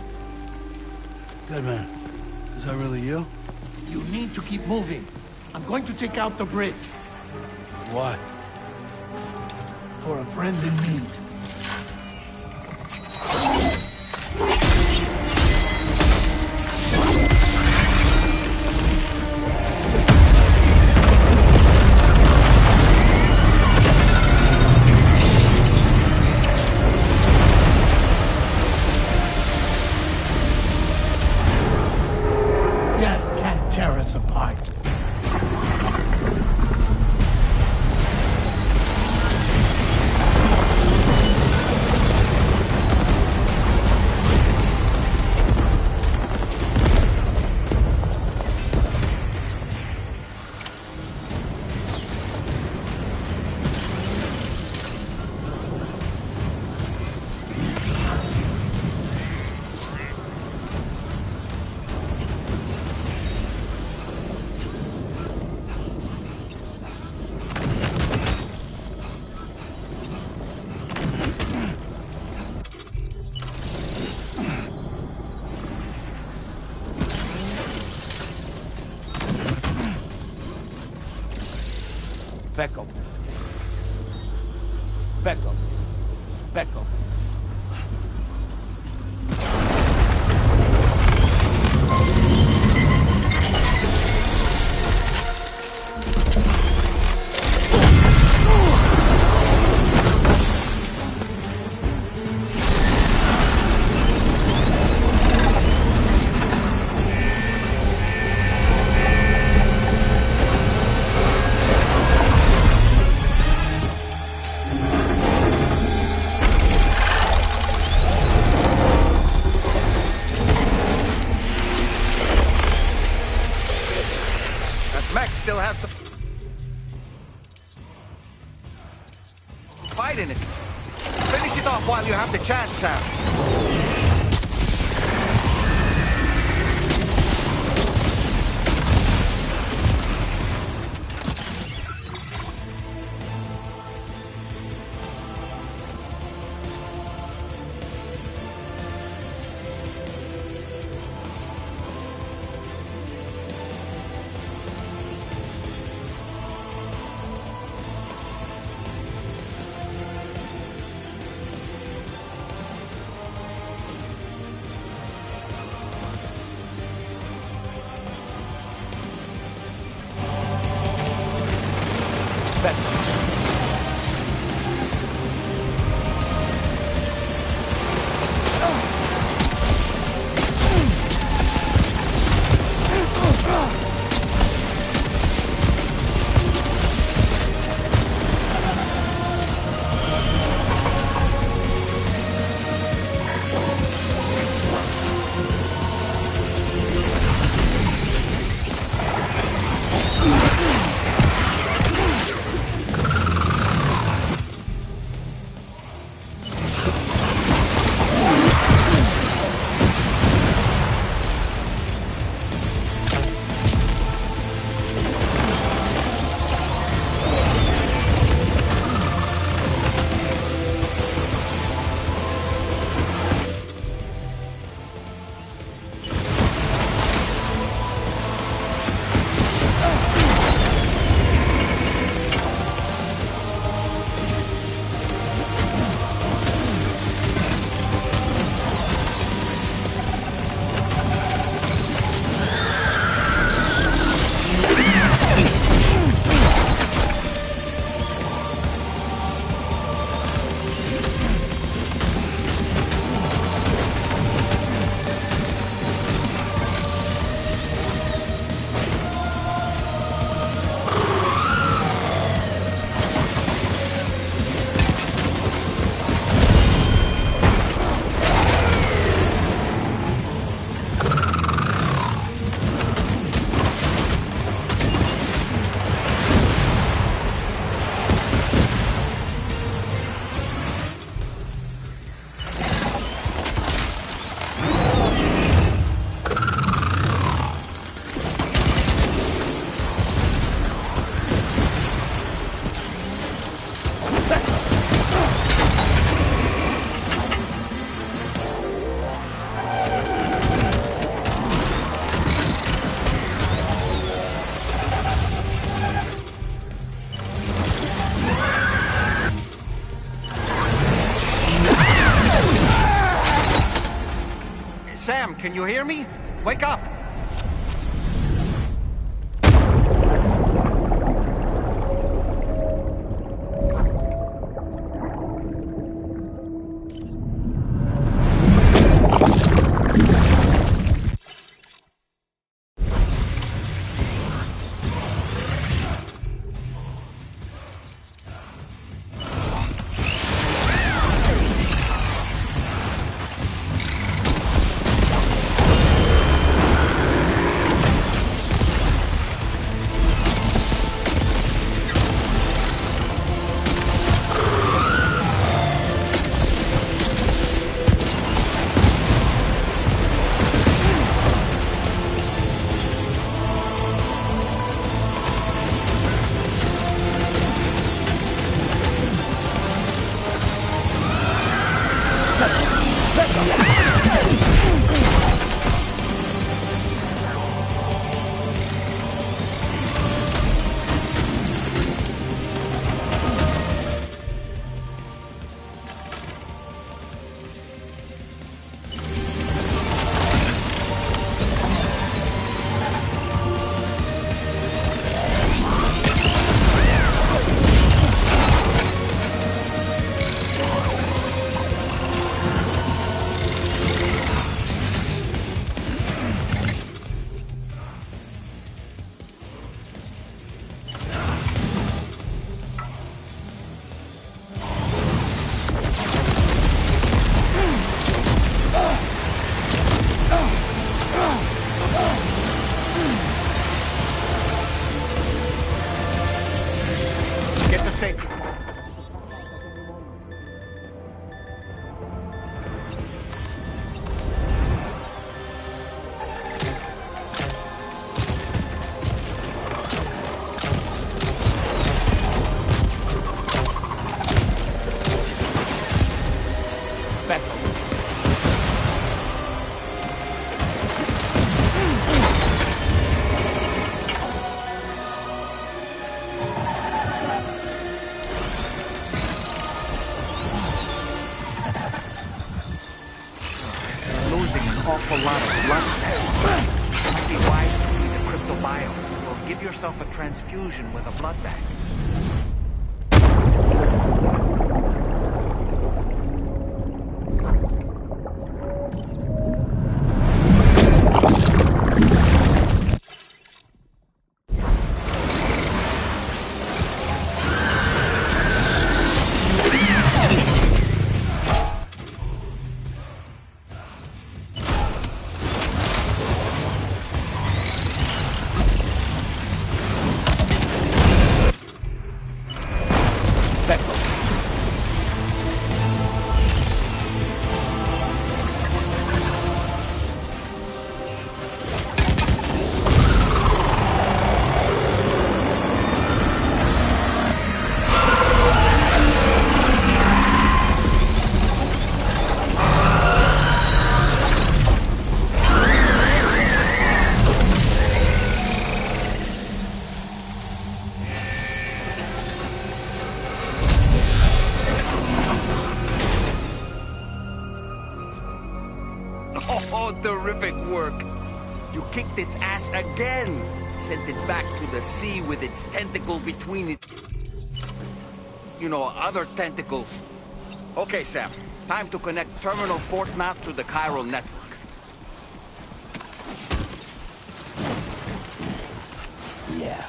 Good man. Is that really you? You need to keep moving. I'm going to take out the bridge. Why? For a friend in need. Death can't tear us apart. Becco. Becco. Becco. Mech still has some fight in it. Finish it off while you have the chance, Sam. you hear me? Wake up! Awful lot of blood cells. Might be wise to feed the cryptobiome, or give yourself a transfusion with a blood bank. Oh, terrific work. You kicked its ass again. Sent it back to the sea with its tentacle between it. You know, other tentacles. Okay, Sam. Time to connect Terminal Fort Map to the chiral network. Yeah.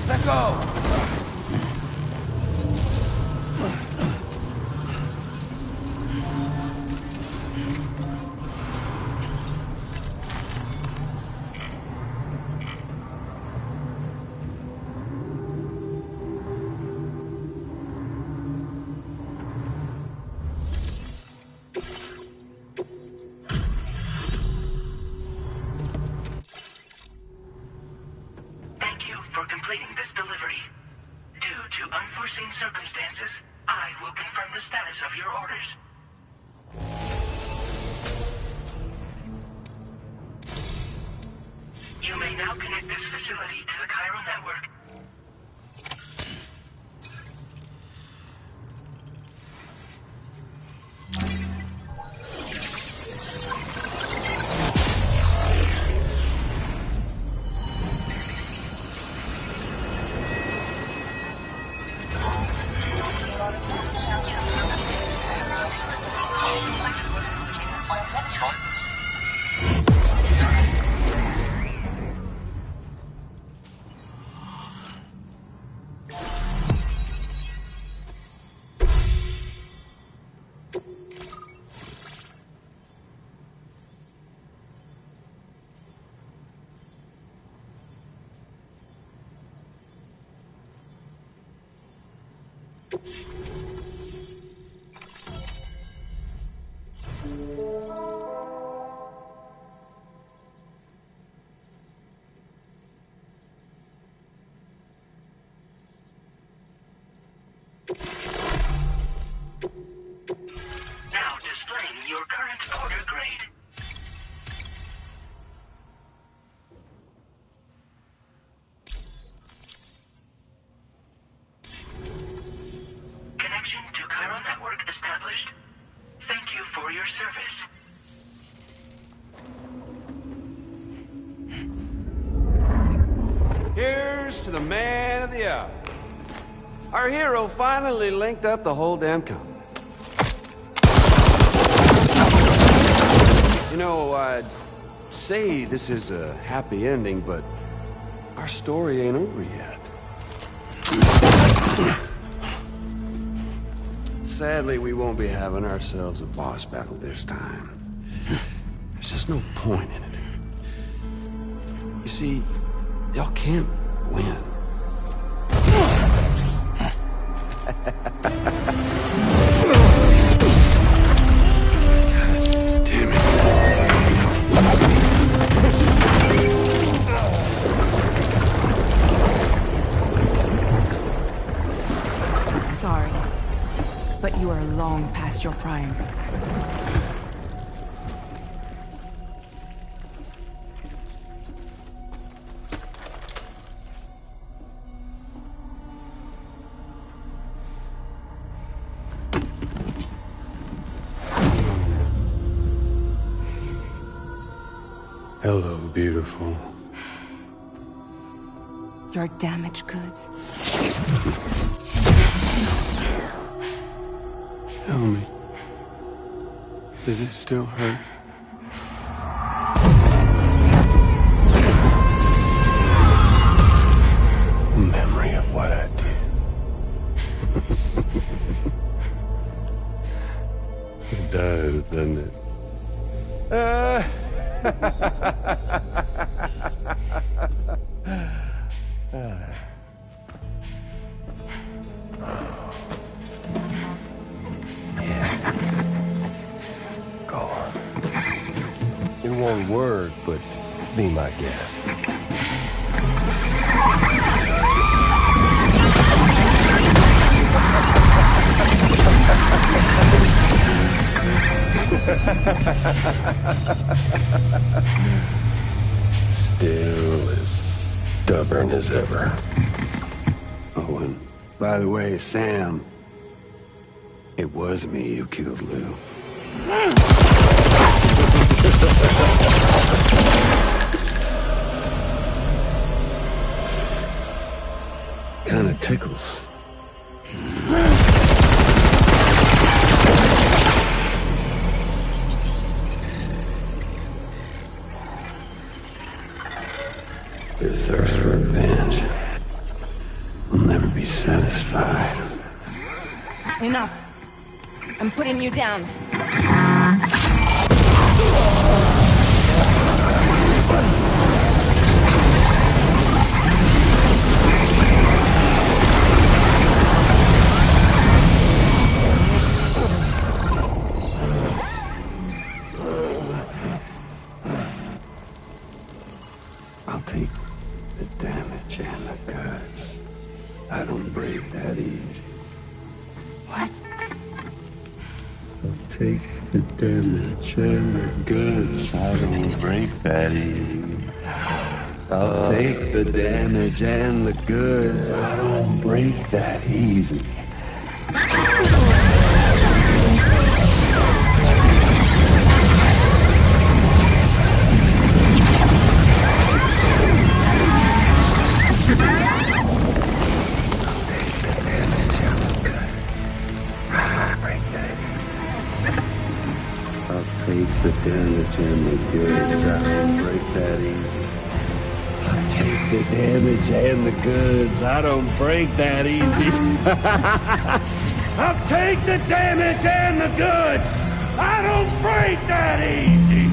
Let go! Thank you for completing this delivery. Due to unforeseen circumstances, I will confirm the status of your orders. You may now connect this facility to the Chiral network. Now displaying your current order grade. Connection to Chiral network established. Thank you for your service. Here's to the man of the hour. Our hero finally linked up the whole damn company. You know, I'd say this is a happy ending, but our story ain't over yet. Sadly, we won't be having ourselves a boss battle this time. There's just no point in it. You see, y'all can't win. Damn it. Sorry, but you are long past your prime. Hello, beautiful. Your damaged goods. Tell me, does it still hurt? Memory of what I did. It does, doesn't it? Go on. In one word, but be my guest. Still as stubborn as ever. Oh, and by the way, Sam, it was me who killed Lou. Kinda tickles. Your thirst for revenge. I'll never be satisfied. Enough. I'm putting you down. I'll take the damage and the goods. I don't break that easy. What? I'll take the damage and the goods. I don't break that easy. I'll take the damage and the goods. I don't break that easy. Take the damage and the goods. I don't break that easy. I'll take the damage and the goods. I don't break that easy. I'll take the damage and the goods. I don't break that easy.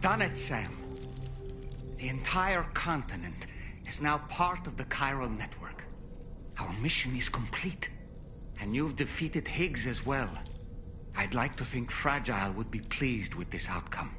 Done it, Sam. The entire continent is now part of the chiral network. Our mission is complete. And you've defeated Higgs as well. I'd like to think Fragile would be pleased with this outcome.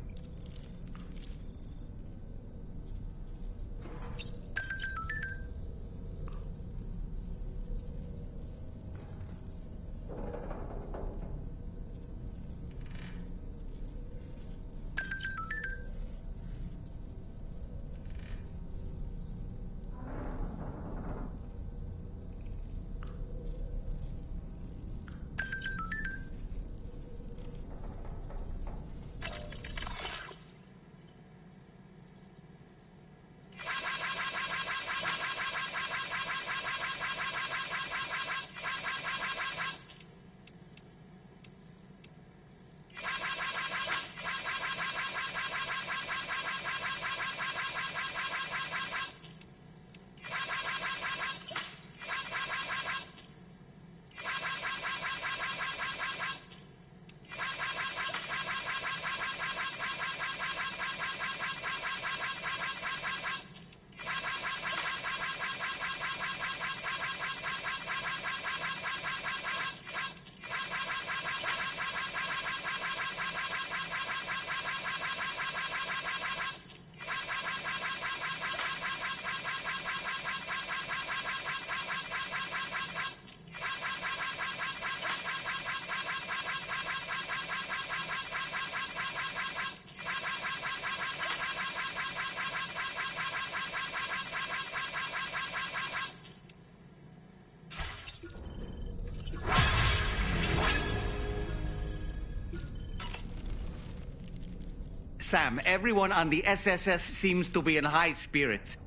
Sam, everyone on the SSS seems to be in high spirits.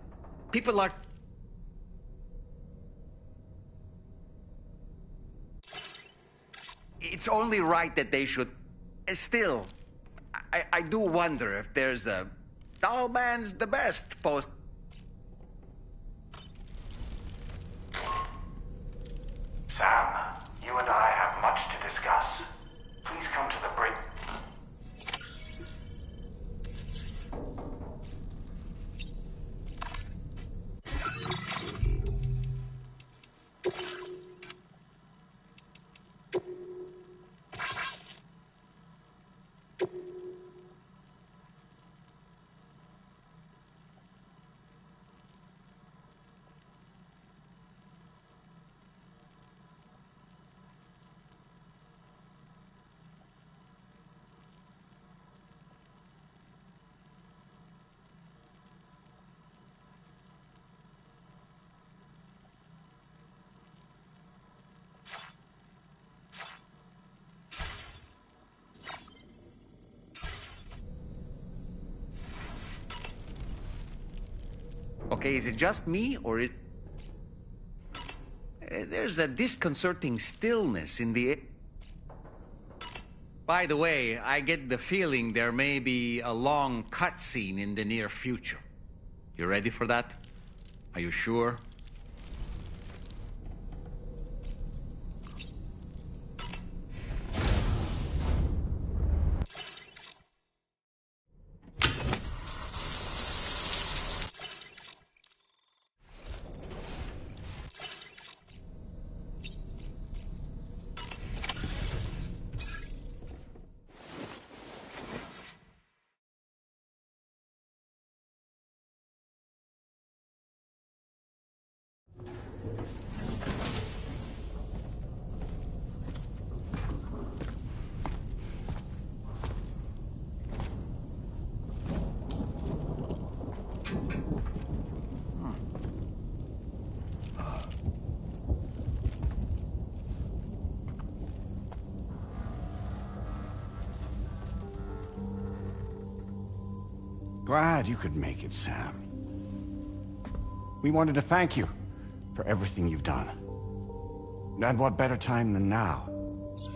People are... It's only right that they should... Still, I do wonder if there's a... All man's the best post... Sam, you and I have much to discuss. Please come to the break. Okay, is it just me, or it... There's a disconcerting stillness in the... By the way, I get the feeling there may be a long cutscene in the near future. You ready for that? Are you sure? Glad you could make it, Sam. We wanted to thank you for everything you've done. And what better time than now,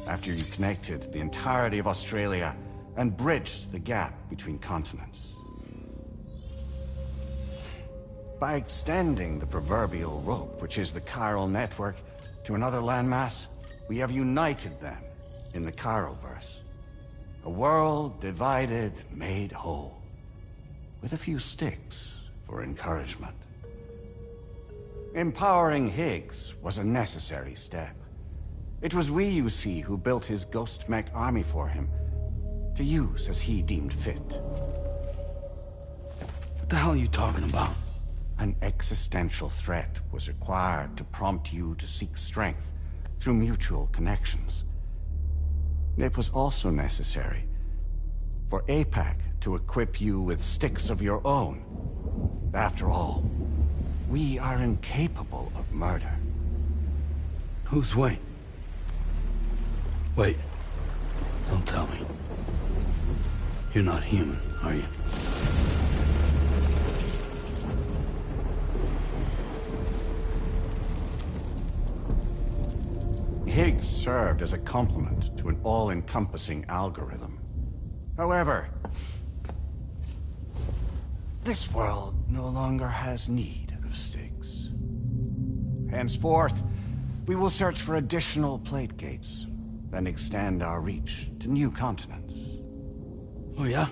after you connected the entirety of Australia and bridged the gap between continents. By extending the proverbial rope, which is the chiral network, to another landmass, we have united them in the Chiroverse. A world divided, made whole. With a few sticks for encouragement. Empowering Higgs was a necessary step. It was we, you see, who built his ghost mech army for him, to use as he deemed fit. What the hell are you talking about? An existential threat was required to prompt you to seek strength through mutual connections. It was also necessary for APAC to equip you with sticks of your own. After all, we are incapable of murder. Who's we? Wait. Don't tell me. You're not human, are you? Higgs served as a complement to an all-encompassing algorithm. However, this world no longer has need of sticks. Henceforth, we will search for additional plate gates, and extend our reach to new continents. Oh yeah?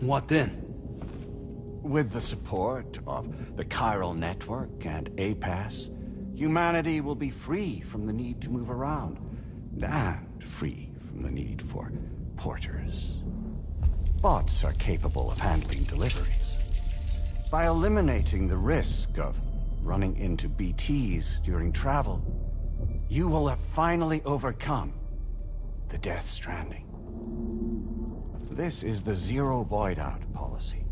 What then? With the support of the chiral network and APAS, humanity will be free from the need to move around, and free from the need for porters. Bots are capable of handling deliveries. By eliminating the risk of running into BTs during travel, you will have finally overcome the Death Stranding. This is the zero void out policy.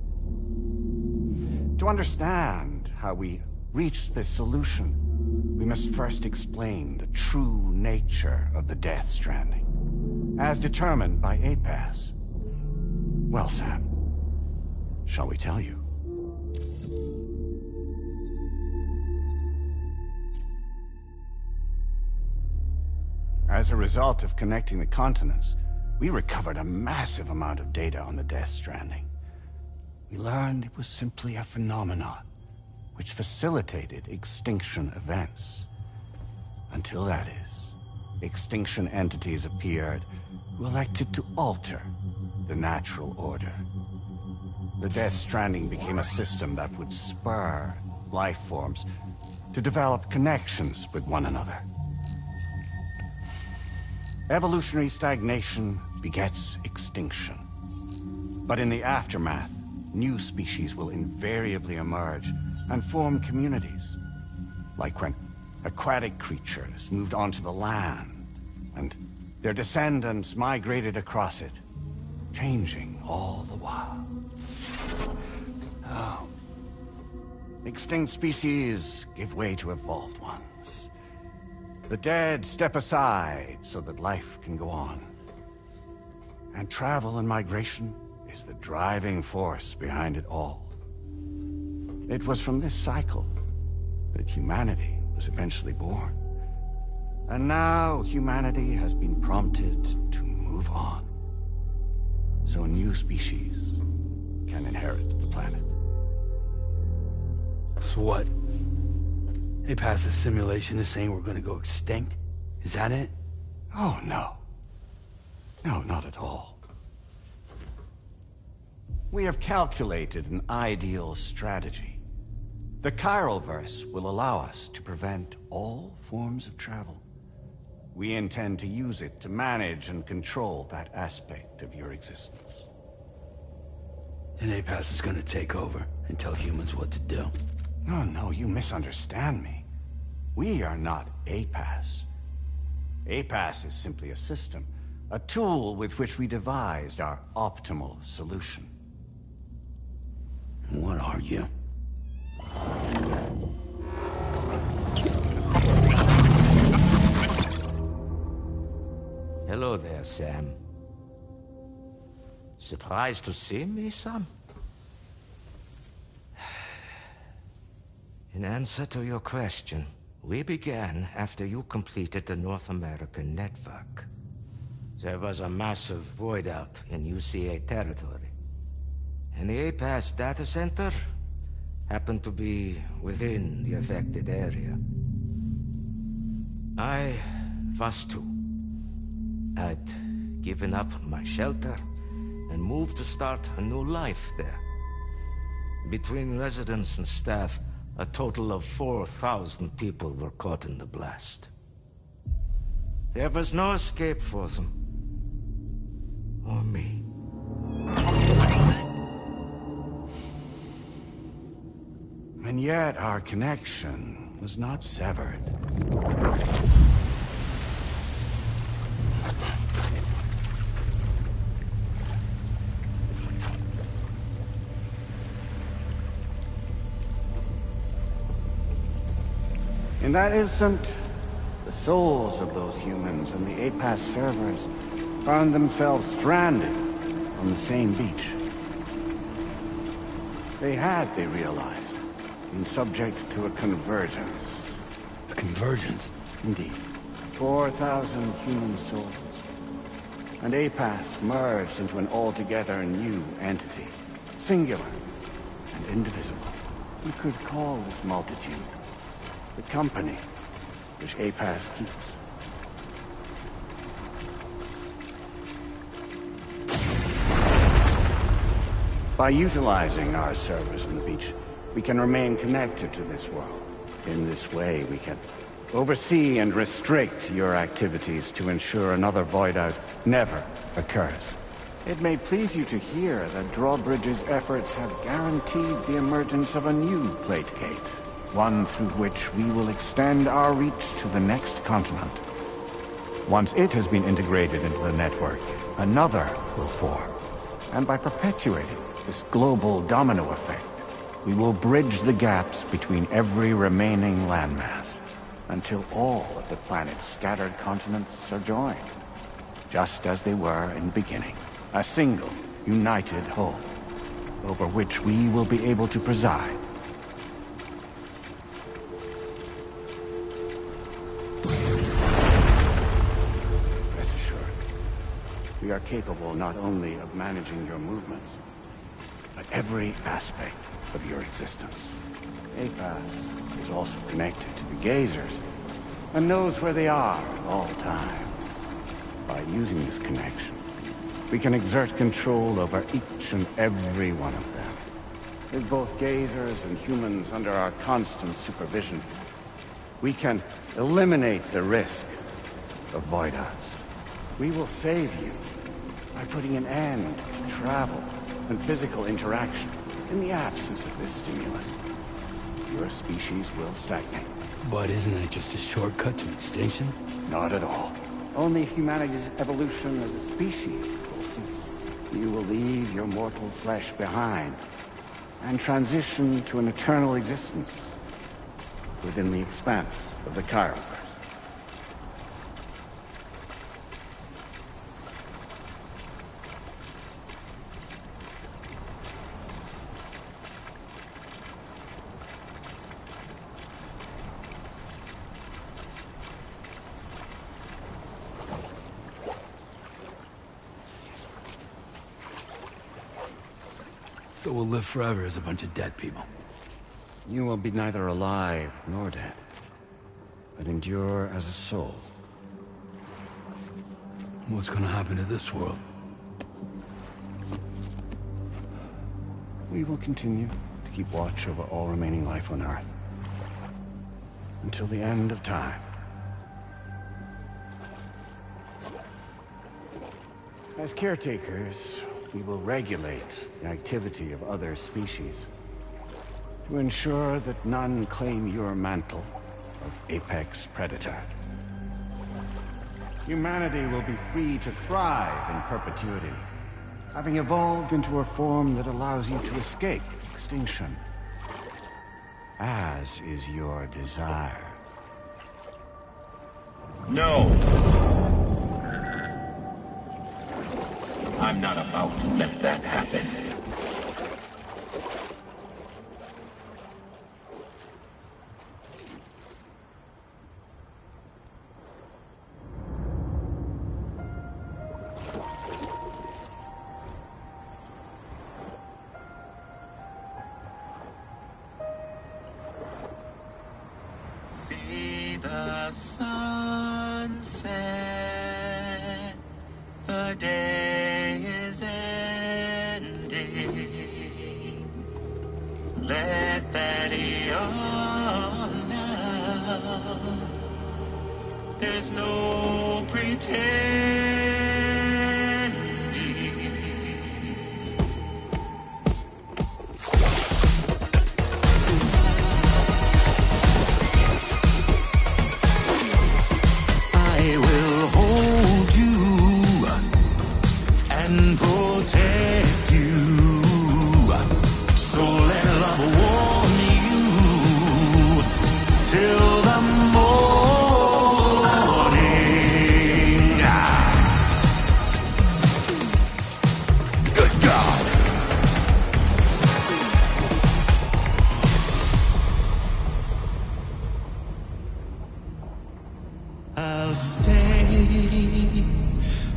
To understand how we reached this solution, we must first explain the true nature of the Death Stranding, as determined by APAS. Well, Sam, shall we tell you? As a result of connecting the continents, we recovered a massive amount of data on the Death Stranding. We learned it was simply a phenomenon which facilitated extinction events. Until that is, extinction entities appeared who elected to alter the natural order. The Death Stranding became a system that would spur life forms to develop connections with one another. Evolutionary stagnation begets extinction. But in the aftermath, new species will invariably emerge and form communities. Like when aquatic creatures moved onto the land, and their descendants migrated across it, changing all the while. Oh. Extinct species give way to evolved ones. The dead step aside so that life can go on. And travel and migration is the driving force behind it all. It was from this cycle that humanity was eventually born. And now humanity has been prompted to move on. So new species can inherit the planet. So what? They passed a simulation is saying we're gonna go extinct? Is that it? Oh, no. No, not at all. We have calculated an ideal strategy. The Chiralverse will allow us to prevent all forms of travel. We intend to use it to manage and control that aspect of your existence. And APAS is gonna take over and tell humans what to do. No, no, you misunderstand me. We are not APAS. APAS is simply a system, a tool with which we devised our optimal solution. What are you? Hello there, Sam. Surprised to see me, son? In answer to your question, we began after you completed the North American network. There was a massive void out in UCA territory. And the APAS data center happened to be within the affected area. I was too. I'd given up my shelter and moved to start a new life there. Between residents and staff, a total of 4,000 people were caught in the blast. There was no escape for them. Or me. And yet our connection was not severed. In that instant, the souls of those humans and the APAS servers found themselves stranded on the same beach. They had, they realized, been subject to a convergence. A convergence? Indeed. 4,000 human souls. And APAS merged into an altogether new entity. Singular and indivisible. We could call this multitude the company which APAS keeps. By utilizing our servers on the beach, we can remain connected to this world. In this way, we can oversee and restrict your activities to ensure another void out never occurs. It may please you to hear that Drawbridge's efforts have guaranteed the emergence of a new plate gate, one through which we will extend our reach to the next continent. Once it has been integrated into the network, another will form. And by perpetuating this global domino effect, we will bridge the gaps between every remaining landmass, until all of the planet's scattered continents are joined, just as they were in the beginning. A single, united whole, over which we will be able to preside. Rest assured, we are capable not only of managing your movements, but every aspect of your existence. APAS is also connected to the Gazers, and knows where they are at all times. By using this connection, we can exert control over each and every one of them. With both Gazers and humans under our constant supervision, we can eliminate the risk of void-outs. We will save you by putting an end to travel and physical interaction in the absence of this stimulus. Your species will stagnate. But isn't that just a shortcut to extinction? Not at all. Only humanity's evolution as a species will cease. You will leave your mortal flesh behind and transition to an eternal existence within the expanse of the Chiroverse. So we'll live forever as a bunch of dead people. You will be neither alive nor dead, but endure as a soul. What's gonna happen to this world? We will continue to keep watch over all remaining life on Earth until the end of time. As caretakers, we will regulate the activity of other species to ensure that none claim your mantle of apex predator. Humanity will be free to thrive in perpetuity, having evolved into a form that allows you to escape extinction, as is your desire. No! I'm not about to let that happen. See the sunset, the day is ending. Let that yawn now. There's no pretending. I will hold you and protect you. So let love warm you till the morning. Good God. I'll stay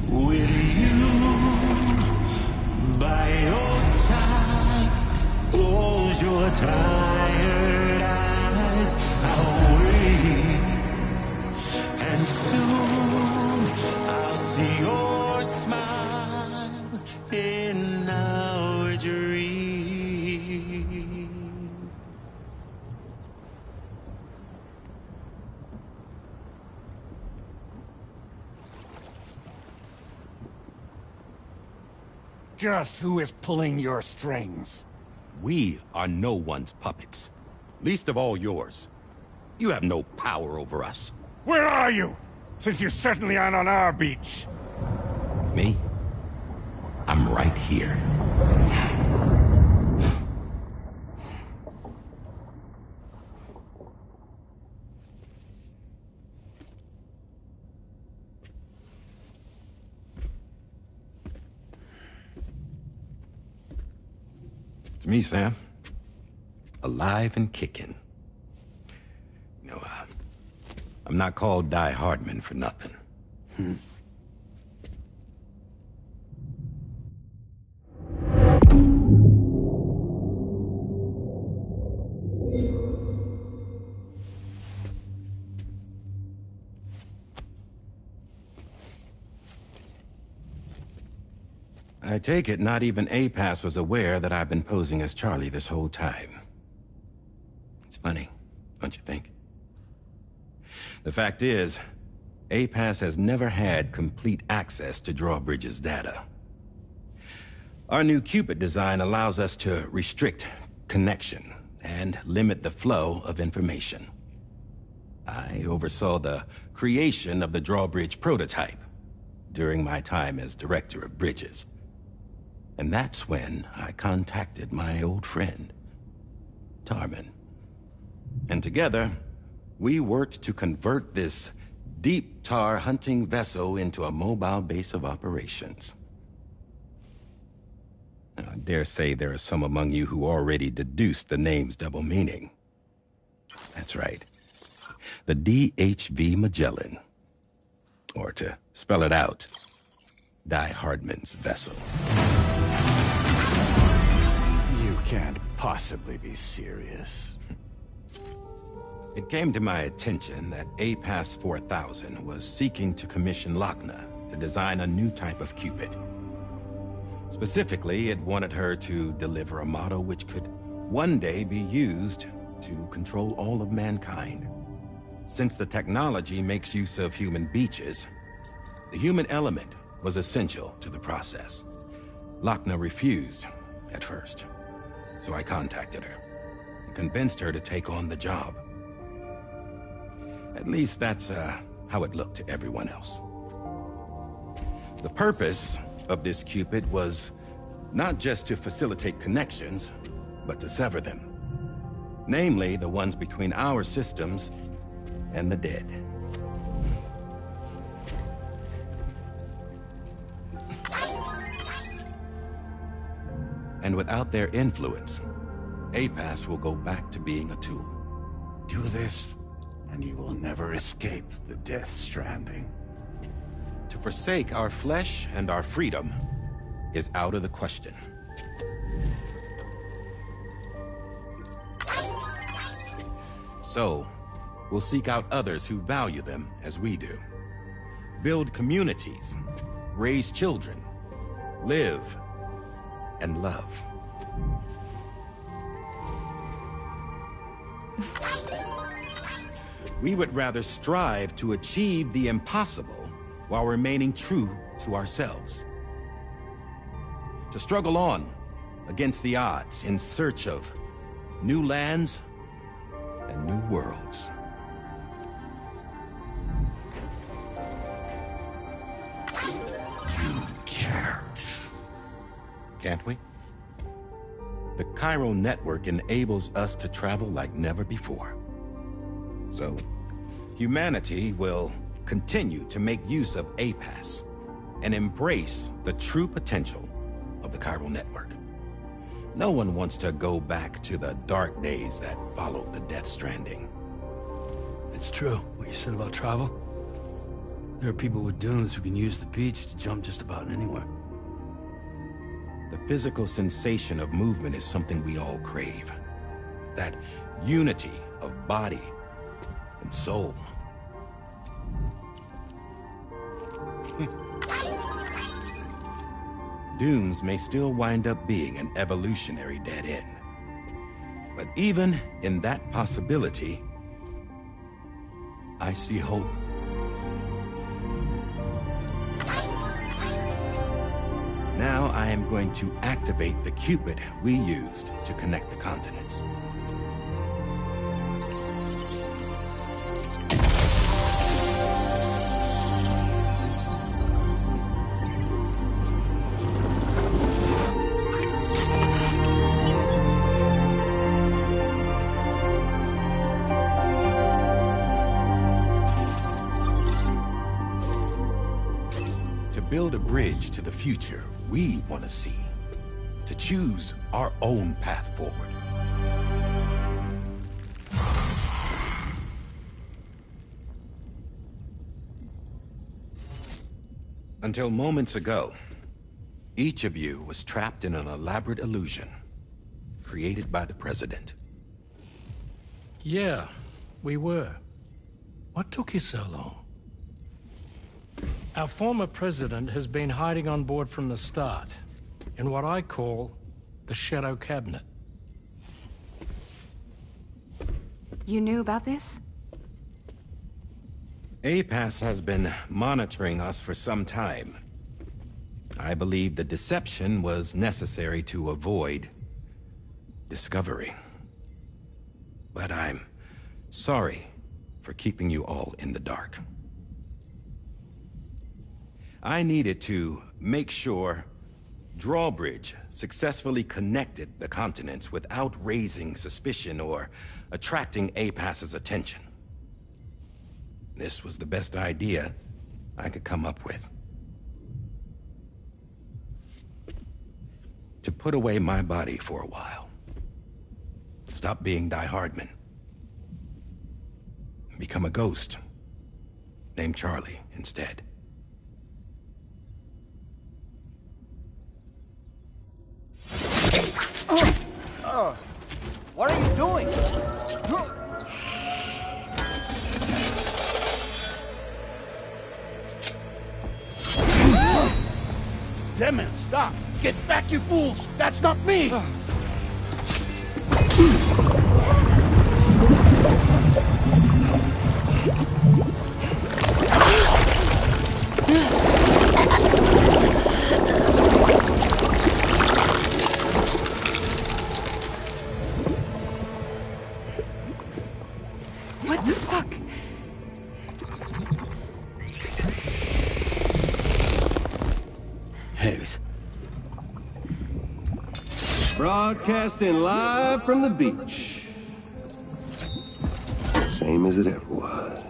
with you by your side. Close your tired eyes. I'll wait, and soon I'll see your smile in our dream. Just who is pulling your strings? We are no one's puppets. Least of all yours. You have no power over us. Where are you? Since you certainly aren't on our beach. Me? I'm right here. It's me, Sam. Alive and kicking. I'm not called Die Hardman for nothing. I take it not even APAS was aware that I've been posing as Charlie this whole time. It's funny, don't you think? The fact is, APAS has never had complete access to Drawbridge's data. Our new Cupid design allows us to restrict connection and limit the flow of information. I oversaw the creation of the Drawbridge prototype during my time as Director of Bridges. And that's when I contacted my old friend, Tarman. And together, we worked to convert this deep tar hunting vessel into a mobile base of operations. I dare say there are some among you who already deduced the name's double meaning. That's right. The DHV Magellan. Or to spell it out, Die Hardman's vessel. You can't possibly be serious. It came to my attention that APAS 4000 was seeking to commission Lochna to design a new type of Cupid. Specifically, it wanted her to deliver a model which could one day be used to control all of mankind. Since the technology makes use of human beaches, the human element was essential to the process. Lochna refused at first, so I contacted her and convinced her to take on the job. At least that's how it looked to everyone else. The purpose of this Cupid was not just to facilitate connections, but to sever them. Namely, the ones between our systems and the dead. And without their influence, APAS will go back to being a tool. Do this, and you will never escape the death stranding. To forsake our flesh and our freedom is out of the question. So, we'll seek out others who value them as we do. Build communities, raise children, live, and love. We would rather strive to achieve the impossible while remaining true to ourselves. To struggle on against the odds in search of new lands and new worlds. You can't. Can't we? The chiral network enables us to travel like never before. So, humanity will continue to make use of APAS and embrace the true potential of the chiral network. No one wants to go back to the dark days that followed the death stranding. It's true, what you said about travel. There are people with dunes who can use the beach to jump just about anywhere. The physical sensation of movement is something we all crave. That unity of body and soul. Dunes may still wind up being an evolutionary dead end. But even in that possibility, I see hope. Now I am going to activate the Cupid we used to connect the continents. To build a bridge to the future we want to see, to choose our own path forward. Until moments ago, each of you was trapped in an elaborate illusion created by the President. Yeah, we were. What took you so long? Our former president has been hiding on board from the start, in what I call the Shadow Cabinet. You knew about this? APAS has been monitoring us for some time. I believe the deception was necessary to avoid discovery. But I'm sorry for keeping you all in the dark. I needed to make sure Drawbridge successfully connected the continents without raising suspicion or attracting APAS's attention. This was the best idea I could come up with. To put away my body for a while. Stop being Die Hardman. Become a ghost. Named Charlie instead. What are you doing? Damn it, stop! Get back, you fools! That's not me! What the fuck? Hayes. Broadcasting live from the beach. Same as it ever was.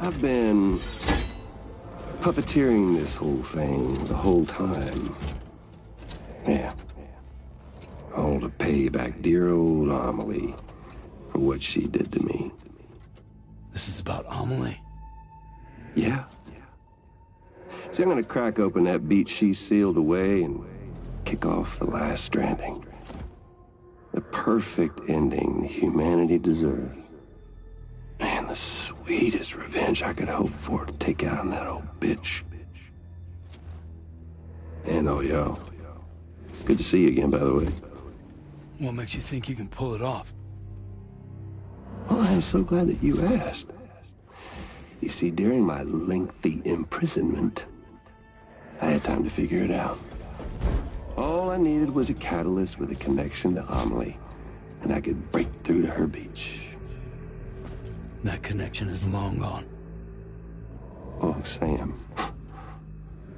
I've been puppeteering this whole thing the whole time. Yeah. All to pay back dear old Amelie for what she did to me. This is about Amelie? Yeah. See, I'm gonna crack open that beach she sealed away and kick off the last Stranding. The perfect ending humanity deserves. And the sweetest revenge I could hope for to take out on that old bitch. And oh, y'all. Good to see you again, by the way. What makes you think you can pull it off? Well, I'm so glad that you asked. You see, during my lengthy imprisonment, I had time to figure it out. All I needed was a catalyst with a connection to Amelie, and I could break through to her beach. That connection is long gone. Oh, Sam.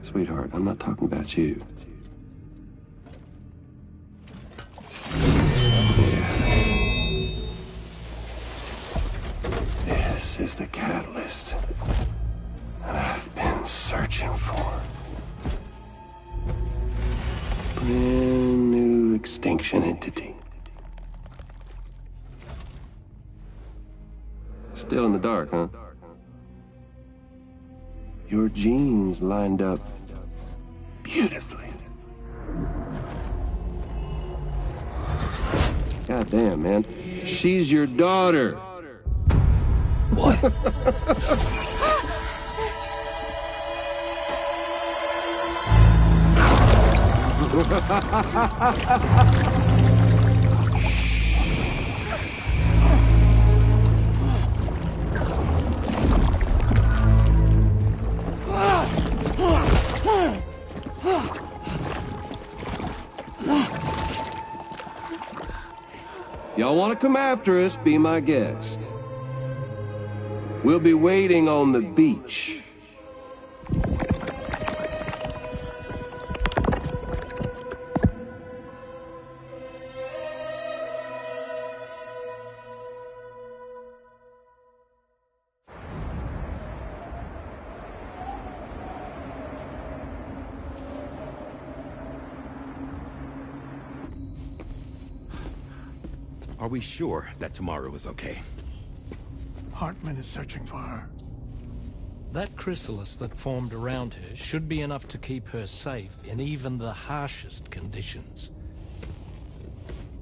Sweetheart, I'm not talking about you. This is the catalyst that I've been searching for. Brand new extinction entity. Still in the dark, huh? Your genes lined up beautifully. God damn, man. She's your daughter. What? Y'all want to come after us, be my guest. We'll be waiting on the beach. Are we sure that tomorrow is okay? Hartman is searching for her. That chrysalis that formed around her should be enough to keep her safe in even the harshest conditions.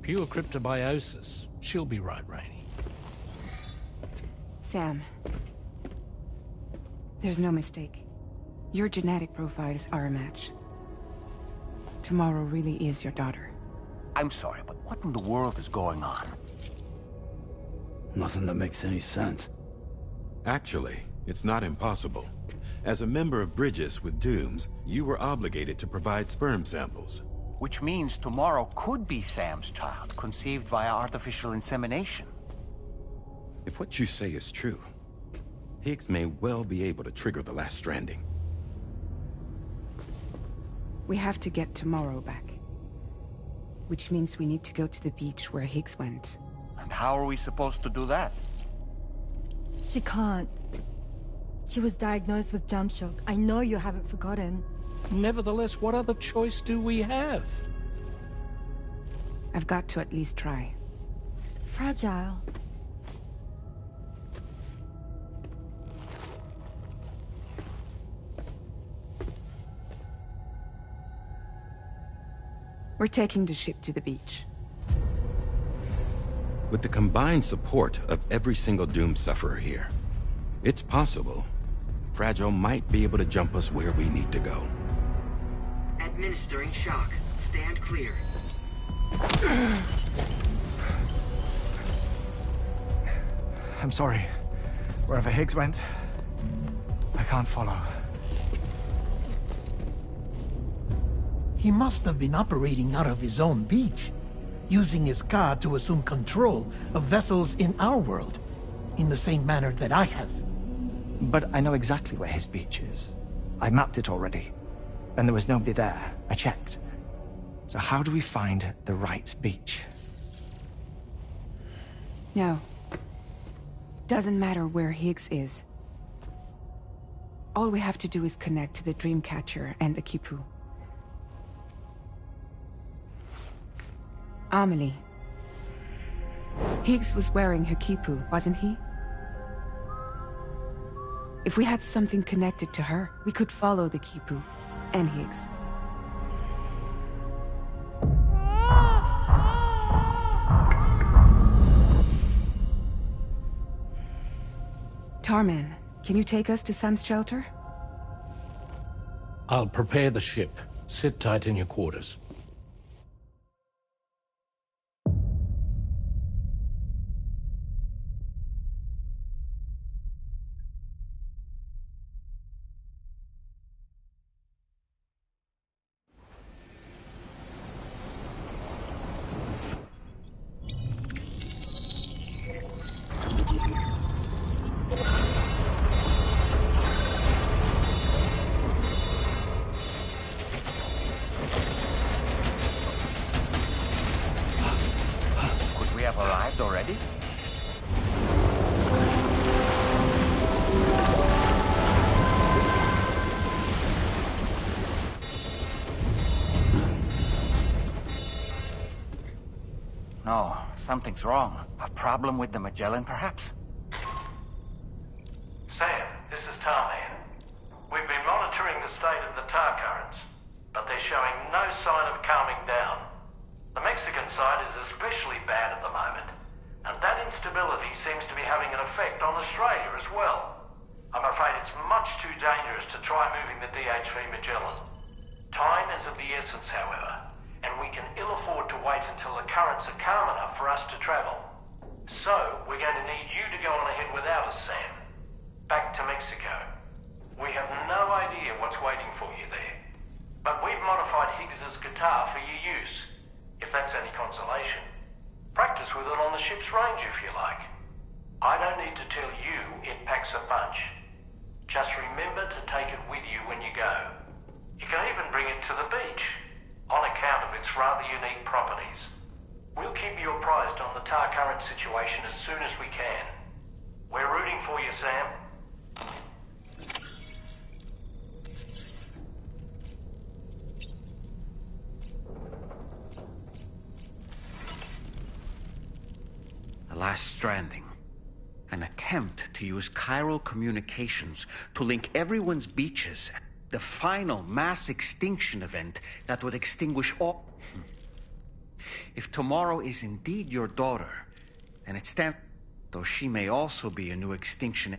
Pure cryptobiosis. She'll be right, Rainey. Sam. There's no mistake. Your genetic profiles are a match. Tomorrow really is your daughter. I'm sorry, but what in the world is going on? Nothing that makes any sense. Actually, it's not impossible. As a member of Bridges with Dooms, you were obligated to provide sperm samples. Which means tomorrow could be Sam's child, conceived via artificial insemination. If what you say is true, Higgs may well be able to trigger the last Stranding. We have to get tomorrow back. Which means we need to go to the beach where Higgs went. And how are we supposed to do that? She can't. She was diagnosed with jump shock. I know you haven't forgotten. Nevertheless, what other choice do we have? I've got to at least try. Fragile. We're taking the ship to the beach. With the combined support of every single Doom sufferer here, it's possible Fragile might be able to jump us where we need to go. Administering shock. Stand clear. I'm sorry. Wherever Higgs went, I can't follow. He must have been operating out of his own beach, using his car to assume control of vessels in our world, in the same manner that I have. But I know exactly where his beach is. I mapped it already, and there was nobody there. I checked. So how do we find the right beach? No. Doesn't matter where Higgs is. All we have to do is connect to the Dreamcatcher and the Kipu. Amelie. Higgs was wearing her Kipu, wasn't he? If we had something connected to her, we could follow the Kipu and Higgs. Tarman, can you take us to Sam's shelter? I'll prepare the ship. Sit tight in your quarters. Already? No, something's wrong. A problem with the Magellan, perhaps? Sam, this is Tarman. We've been monitoring the state of the tar currents, but they're showing no sign of calming down. The Mexican side is especially bad at the moment, and that instability seems to be having an effect on Australia as well. I'm afraid it's much too dangerous to try moving the DHV Magellan. Time is of the essence, however, and we can ill afford to wait until the currents are calm enough for us to travel. So, we're going to need you to go on ahead without us, Sam. Back to Mexico. We have no idea what's waiting for you there, but we've modified Higgs's guitar for your use, if that's any consolation. Practice with it on the ship's range if you like. I don't need to tell you it packs a punch. Just remember to take it with you when you go. You can even bring it to the beach, on account of its rather unique properties. We'll keep you apprised on the tar current situation as soon as we can. We're rooting for you, Sam. last Stranding. An attempt to use chiral communications to link everyone's beaches. The final mass extinction event that would extinguish all... If tomorrow is indeed your daughter, then it stands... Though she may also be a new extinction...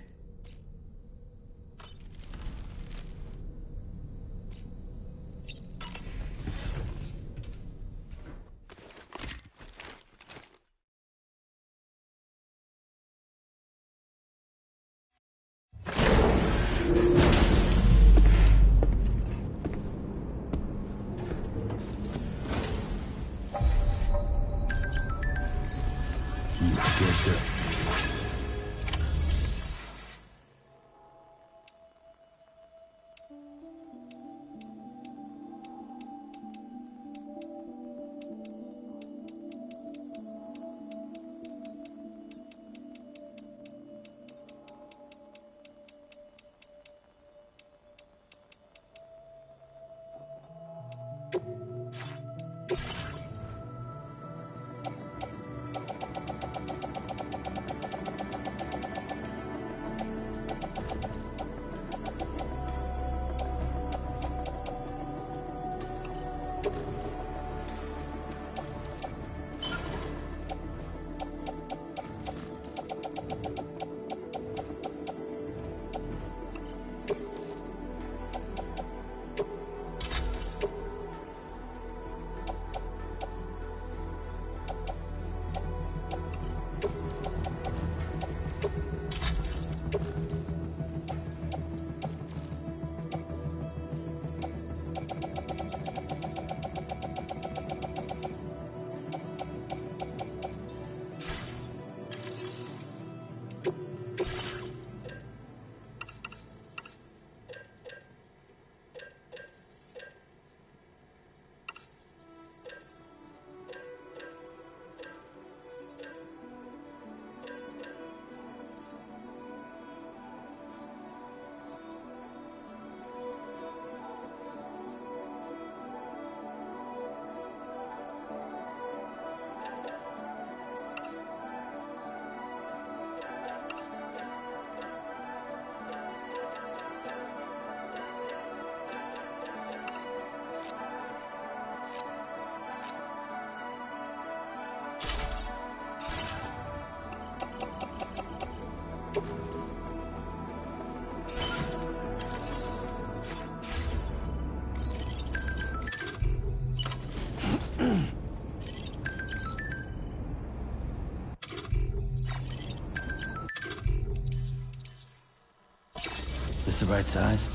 This the right size?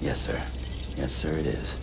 Yes, sir. Yes, sir, it is.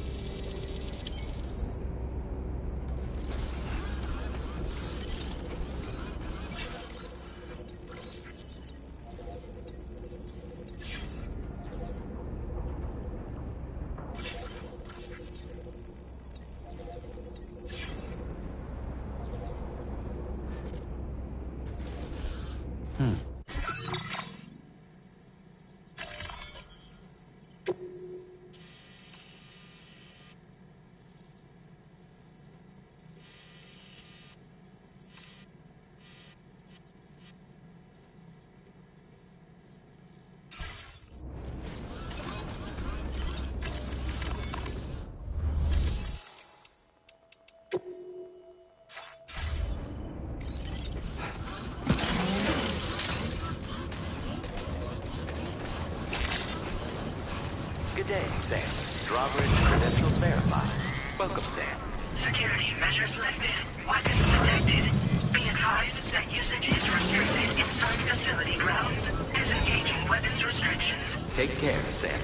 Good day, Sam. Drawbridge credentials verified. Welcome, Sam. Security measures lifted. Weapons detected. Be advised that usage is restricted inside facility grounds. Disengaging weapons restrictions. Take care, Sam.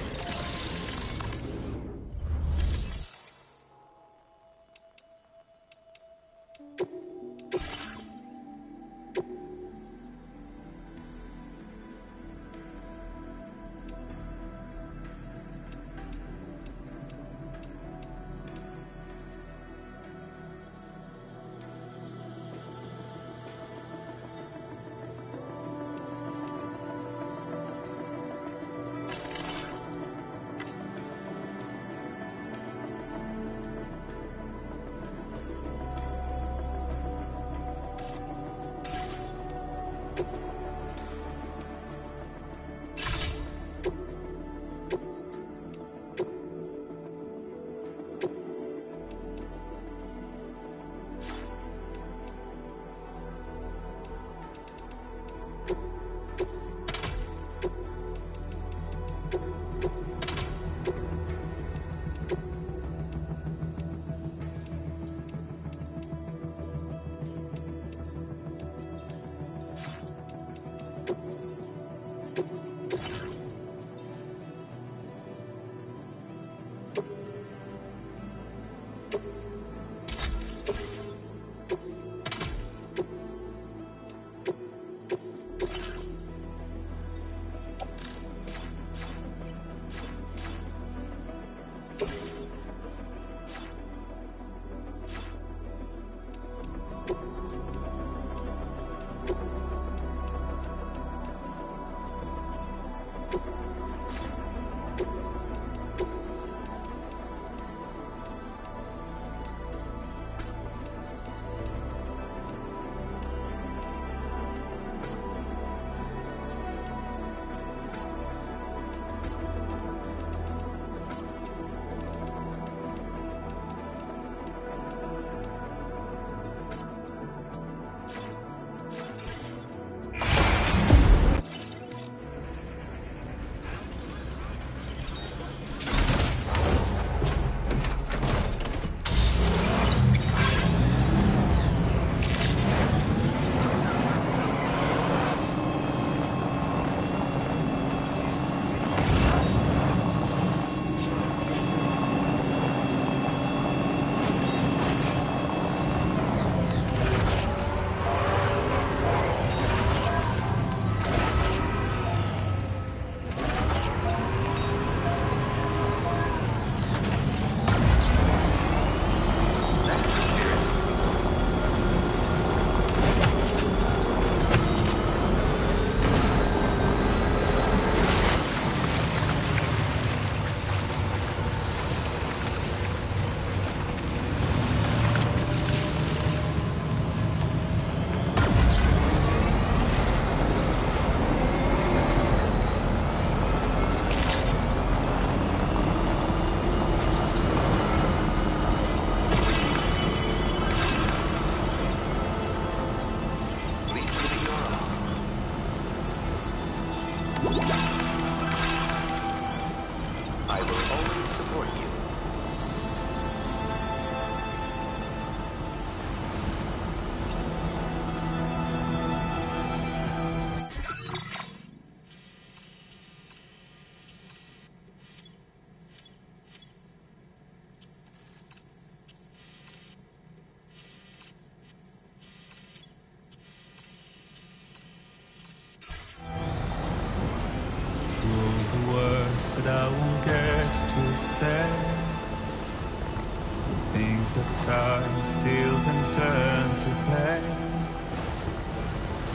things that time steals and turns to pain.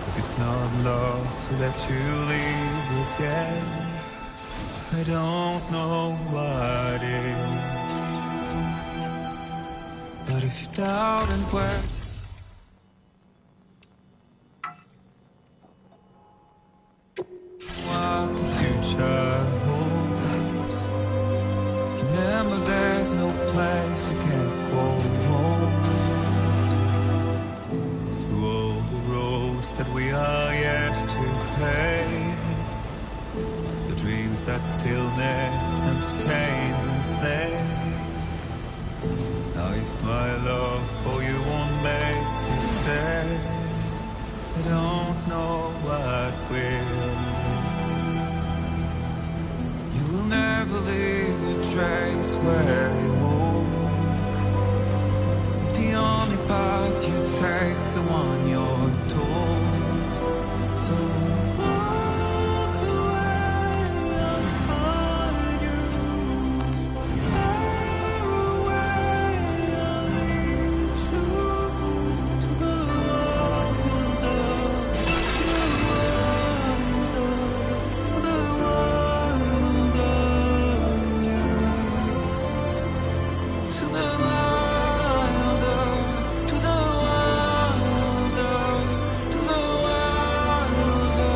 If it's not love to let you leave again, I don't know what is. But if you doubt and question, what the future holds, remember there's no place you can't go home. Through all the roads that we are yet to pave, the dreams that stillness entertains and slays. Now if my love for you won't make you stay, I don't know what will. You will never leave a trace where you move. If the only path you take's the one you're told, so walk away and find you. Far away I'll lead you to the world of, to the world of, to the world of you. To the wild of, to the wild of, to the wild of.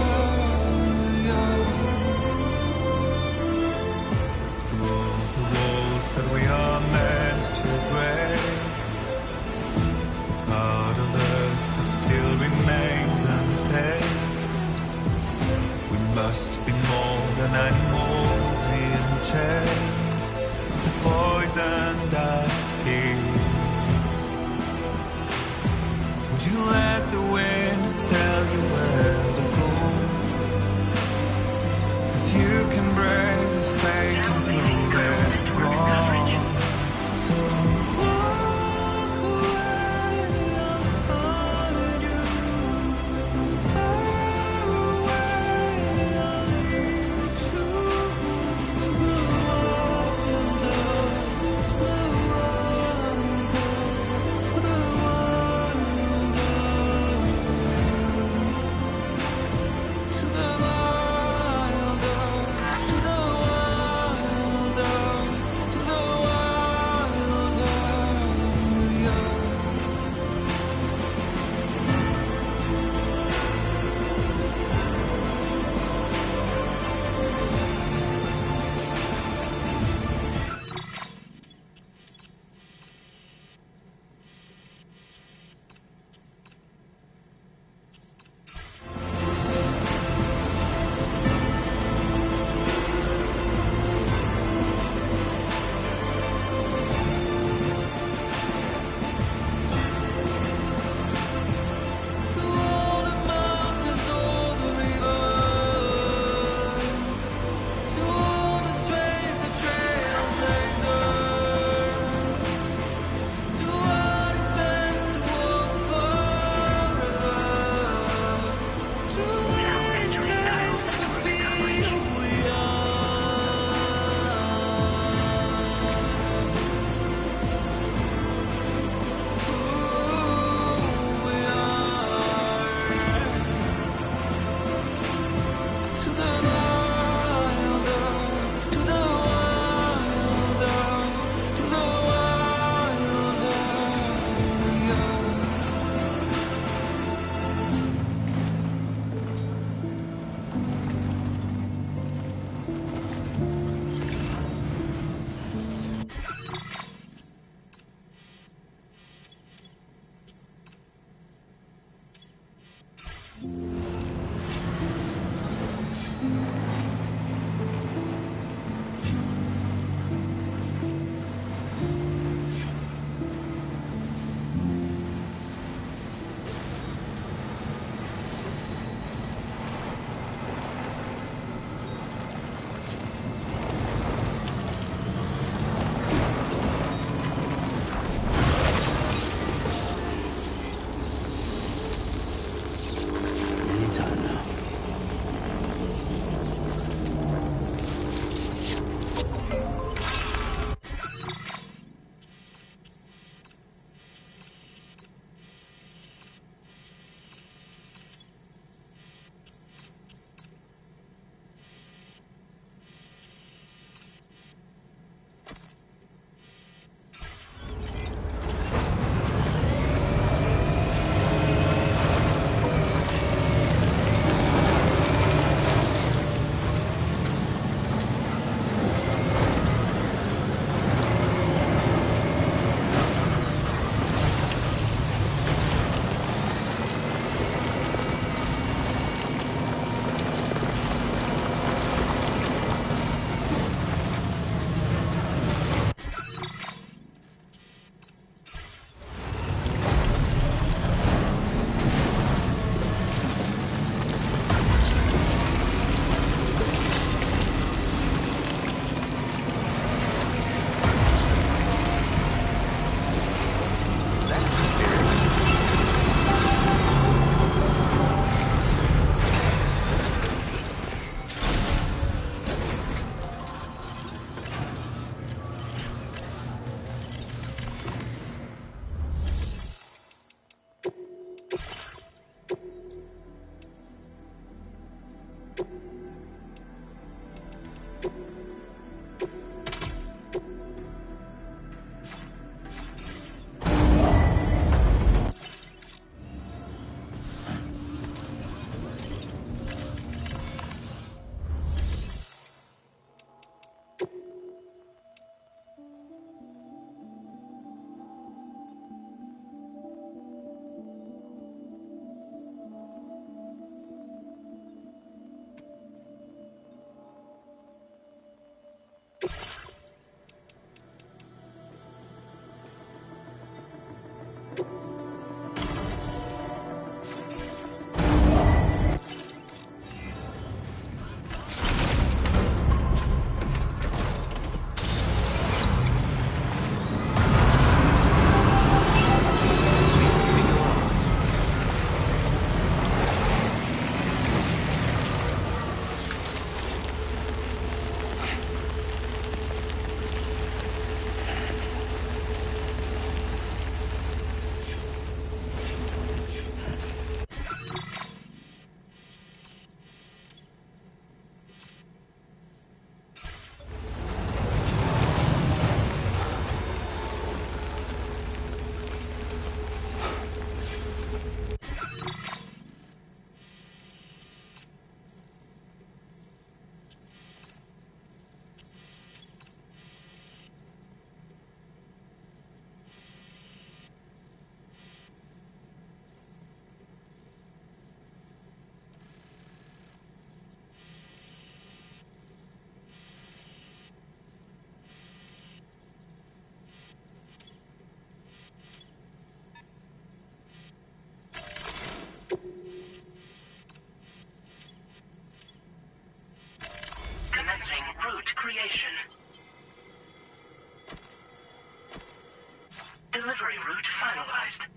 route finalized.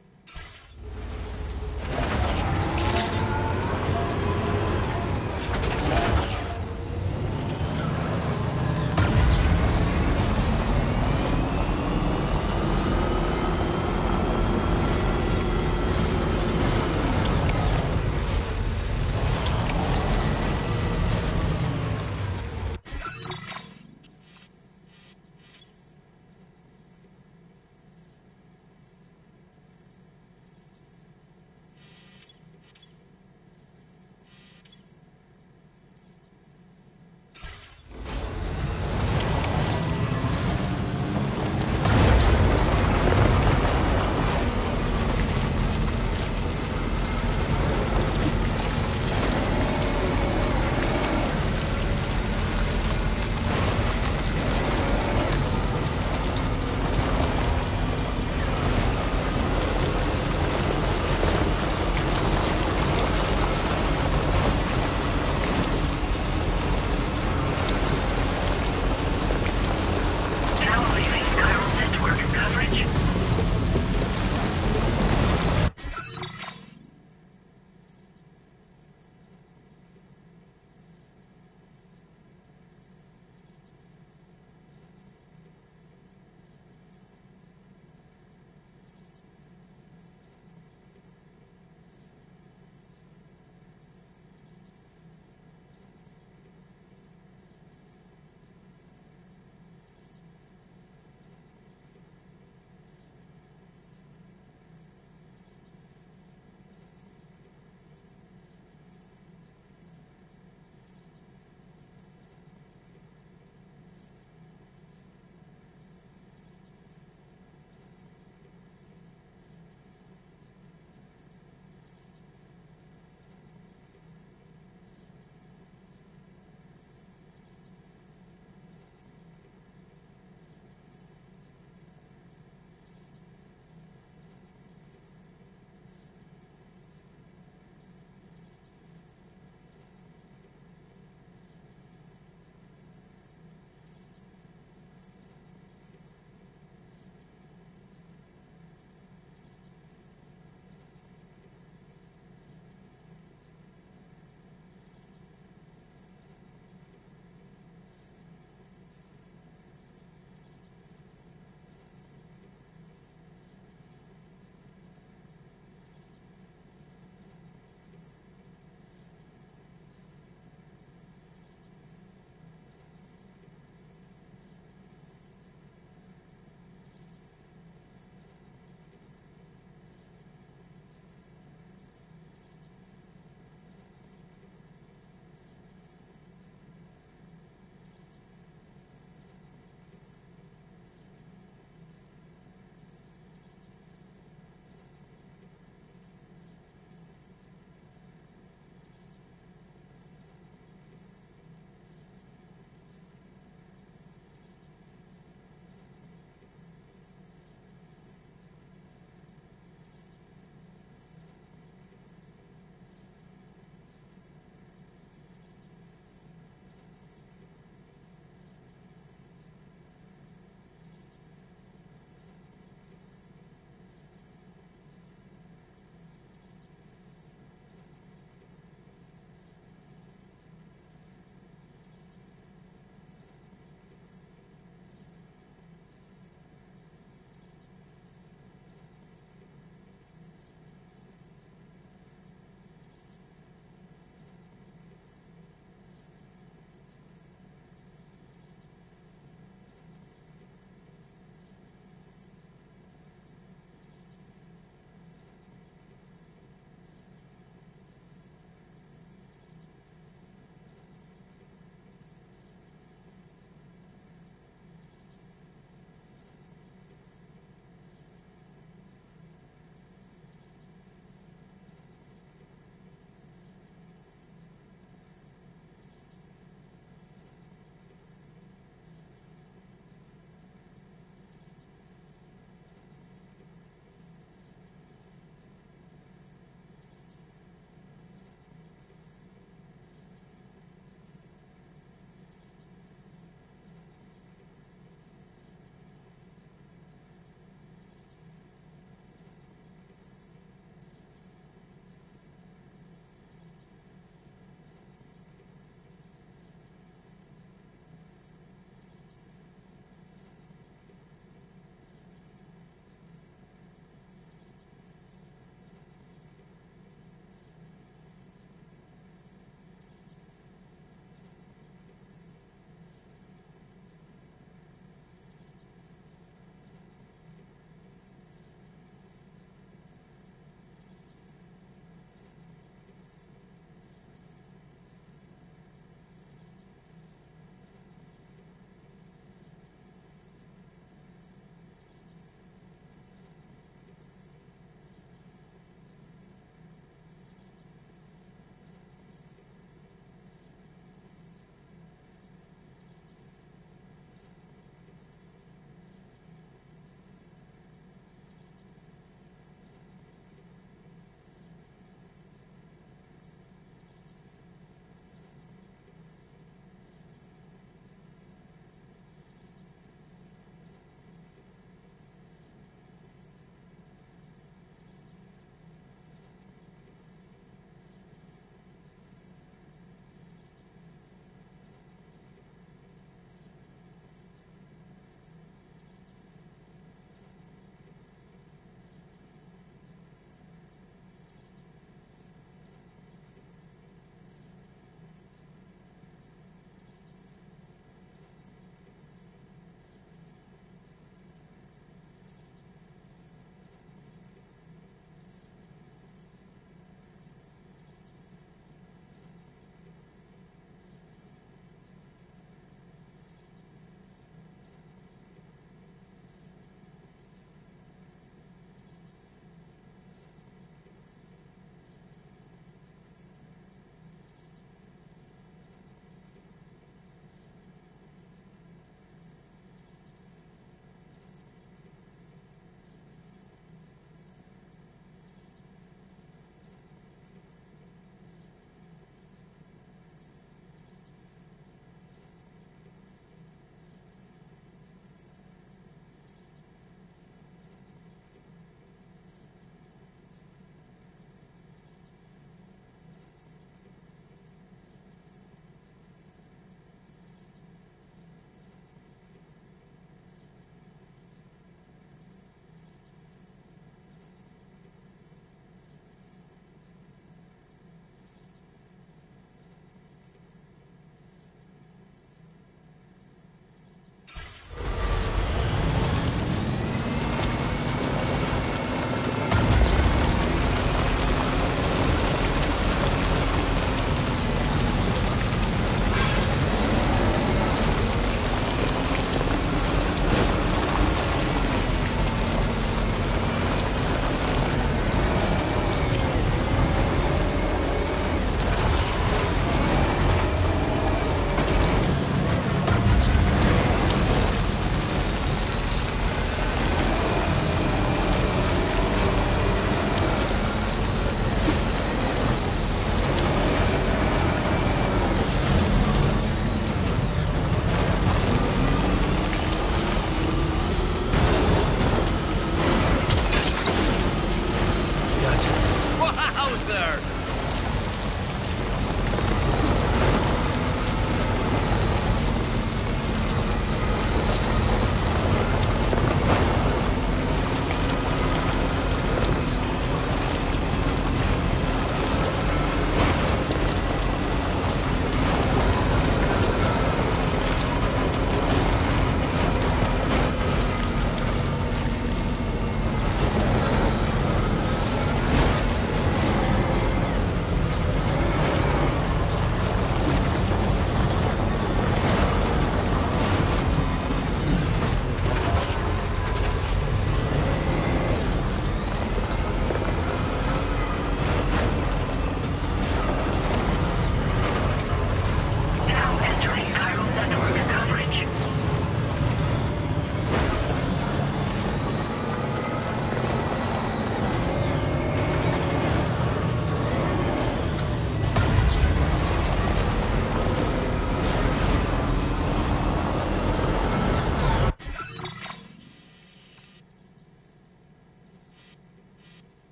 Wowzer!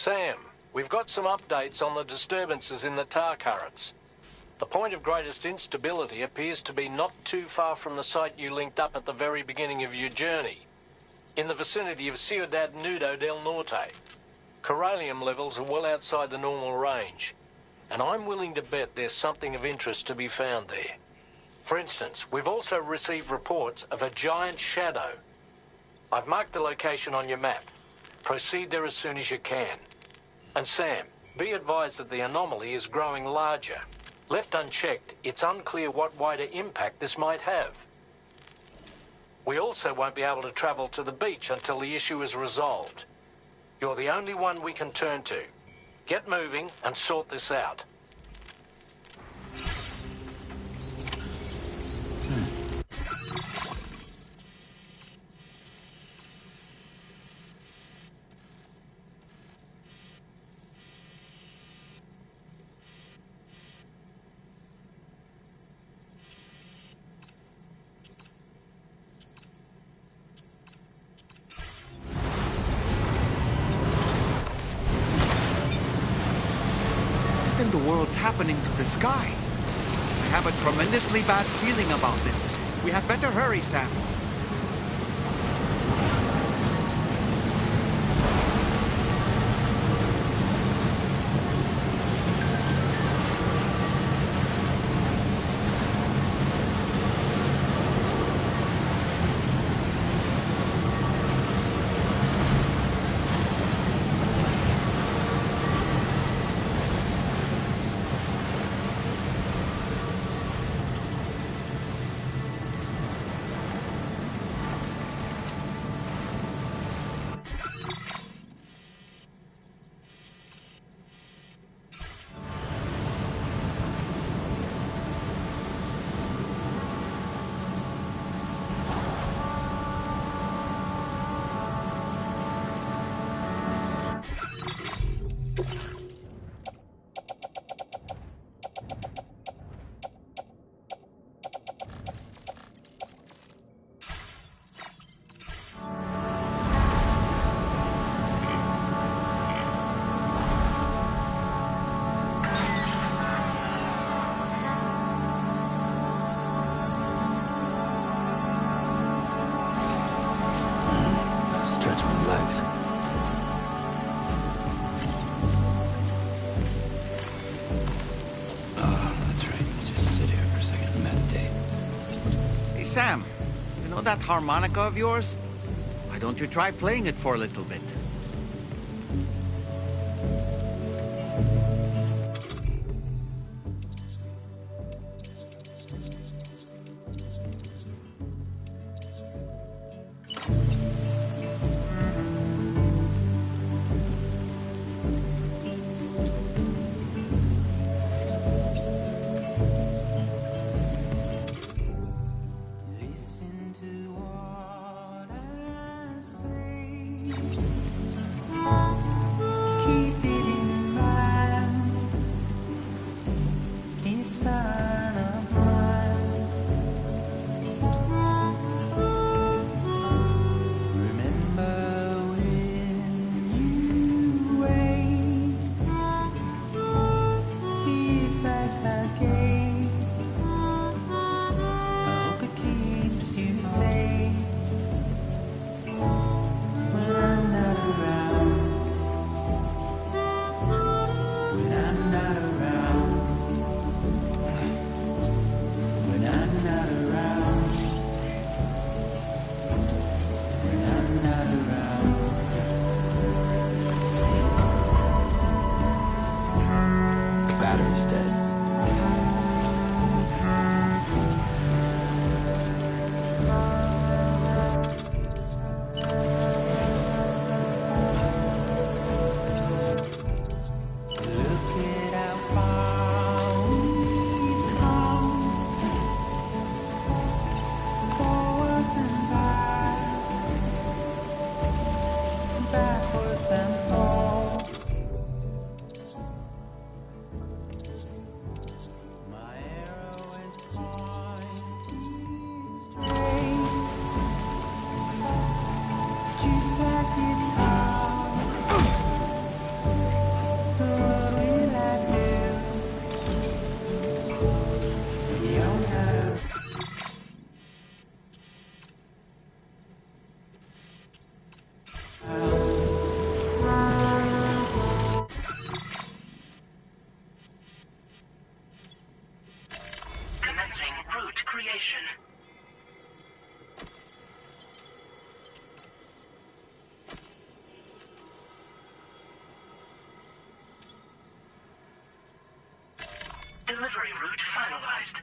Sam, we've got some updates on the disturbances in the tar currents. The point of greatest instability appears to be not too far from the site you linked up at the very beginning of your journey, in the vicinity of Ciudad Nudo del Norte. Corallium levels are well outside the normal range, and I'm willing to bet there's something of interest to be found there. For instance, we've also received reports of a giant shadow. I've marked the location on your map. Proceed there as soon as you can. And Sam, be advised that the anomaly is growing larger. Left unchecked, it's unclear what wider impact this might have. We also won't be able to travel to the beach until the issue is resolved. You're the only one we can turn to. Get moving and sort this out. What in the world's happening to the sky? I have a tremendously bad feeling about this. We had better hurry, Sam. Sam, you know that harmonica of yours? Why don't you try playing it for a little bit? Son of mine. mission. Delivery route finalized.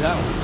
that one.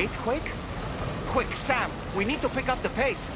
gatequake? Quick, Sam, we need to pick up the pace.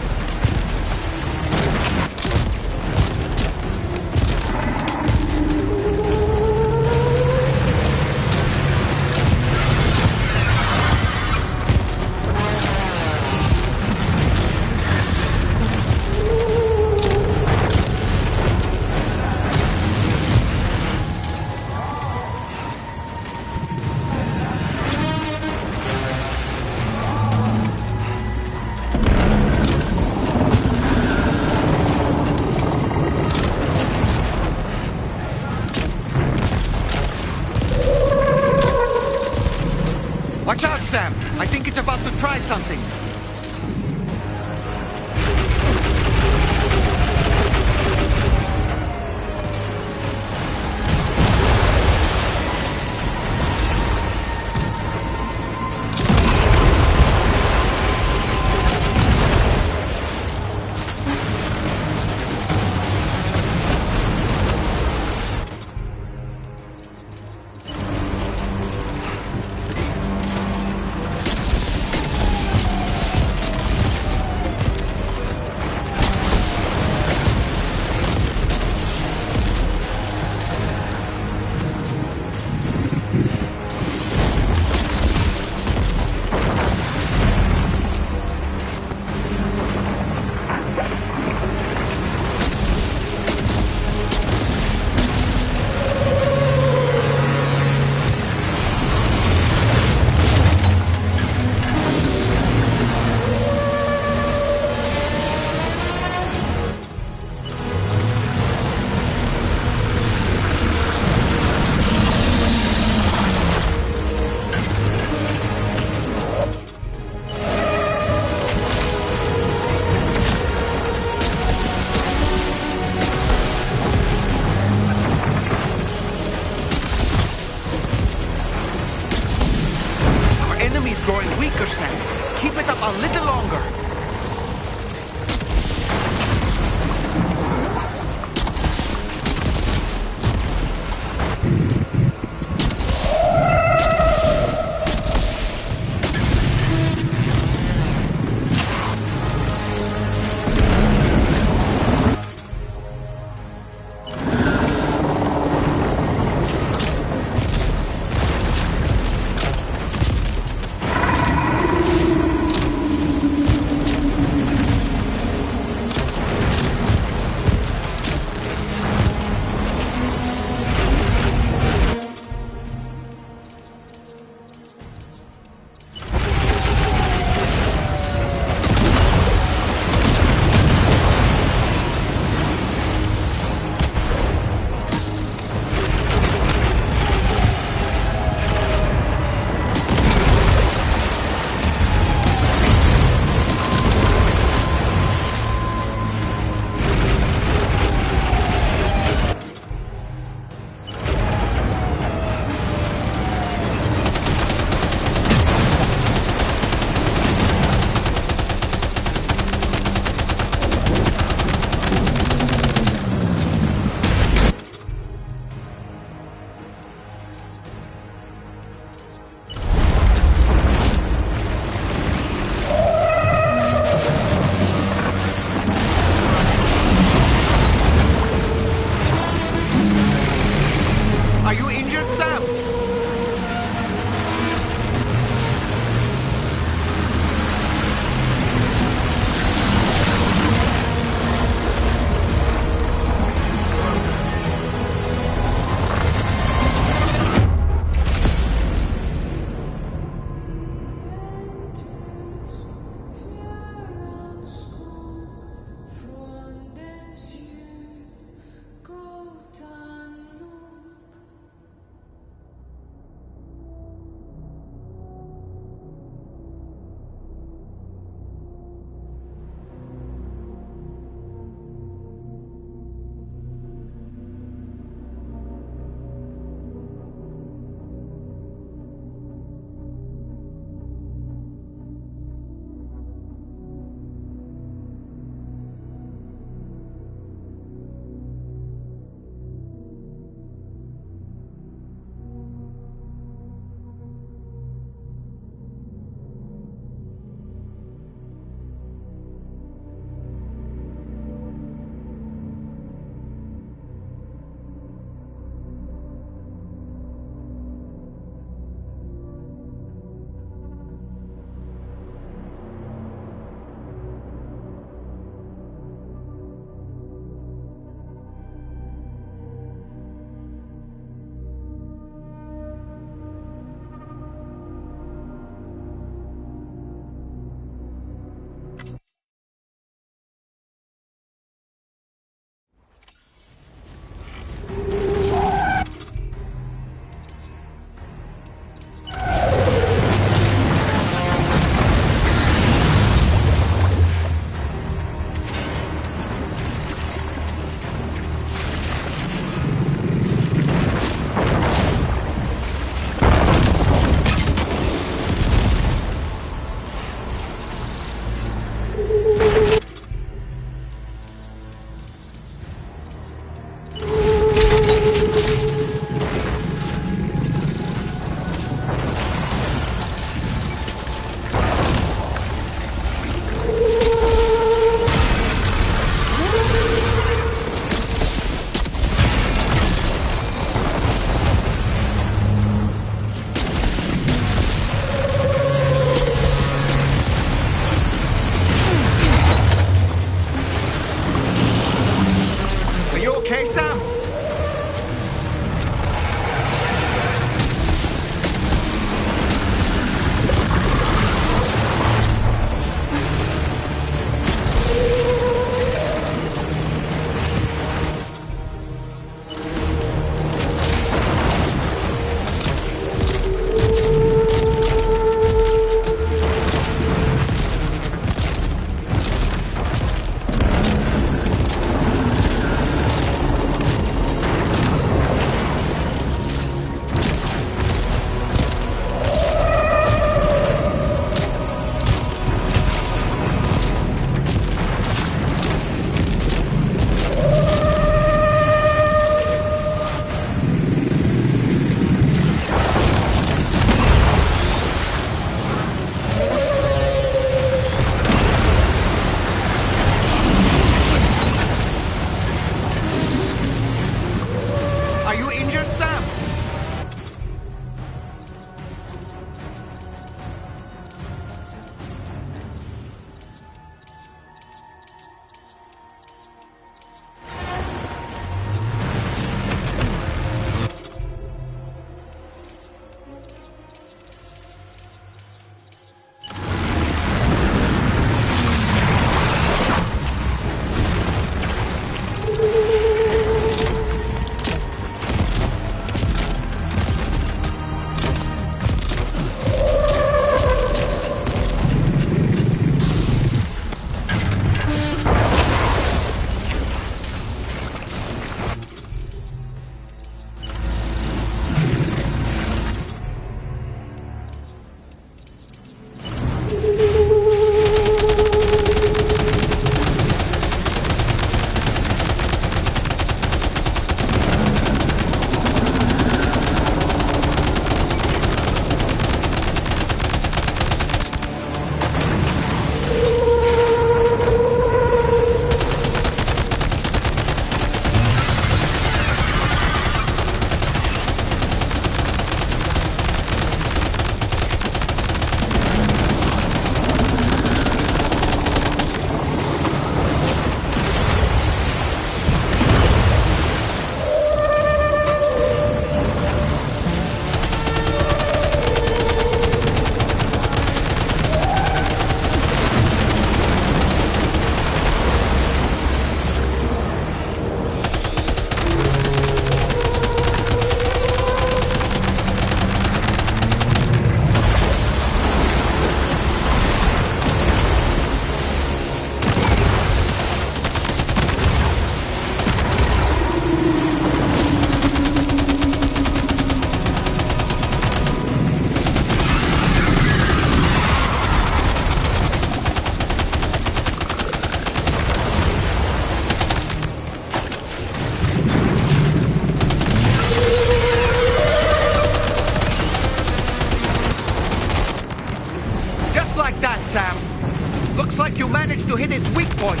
like you managed to hit its weak point.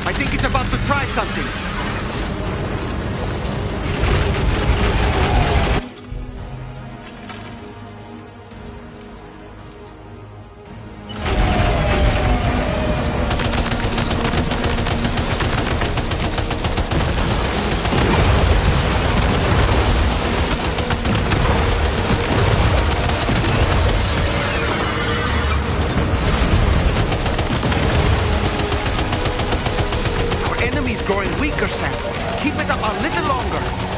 I think it's about to try something. Growing weaker, Sam. Keep it up a little longer.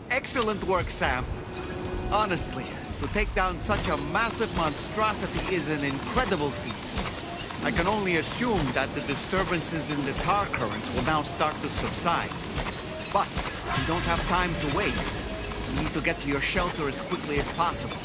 Excellent work, Sam. Honestly, to take down such a massive monstrosity is an incredible feat. I can only assume that the disturbances in the tar currents will now start to subside. But we don't have time to wait. You need to get to your shelter as quickly as possible.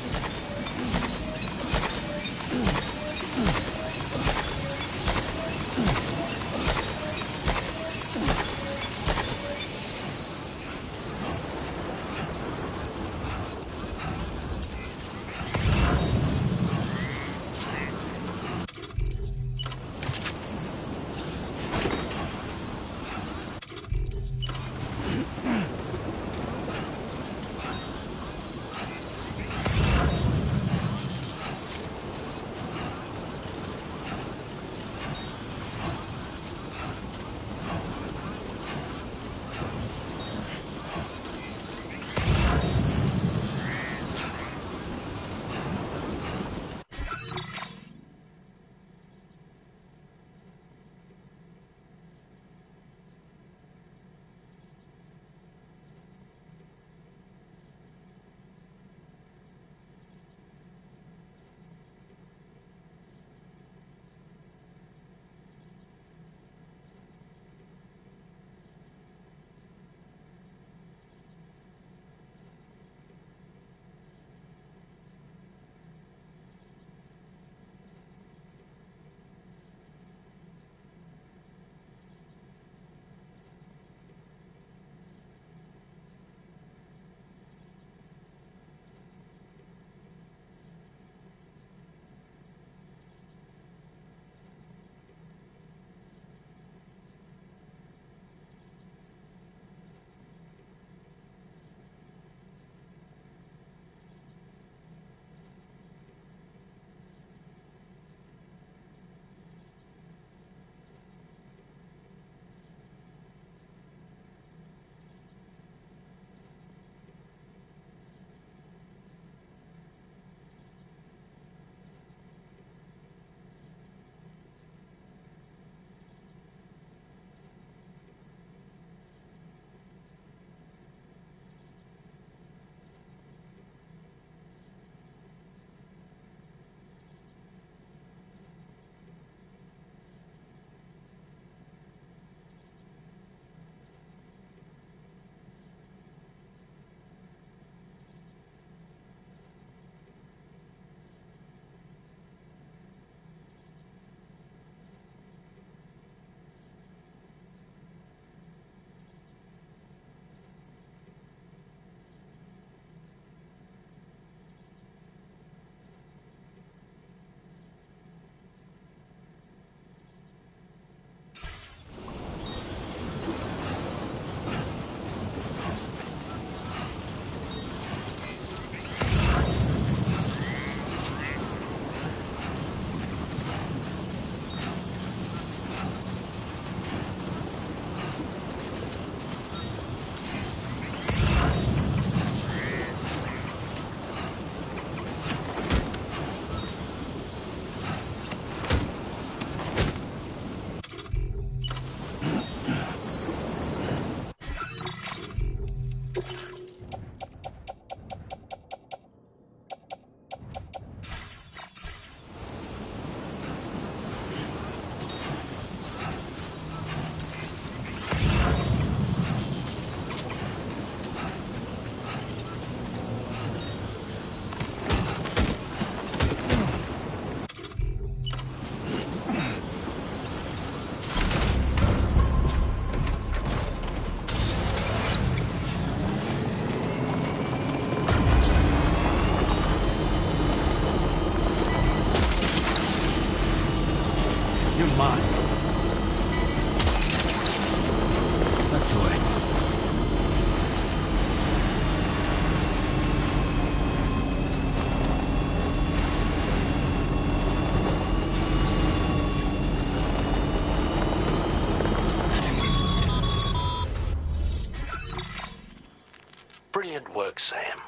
Brilliant work, Sam.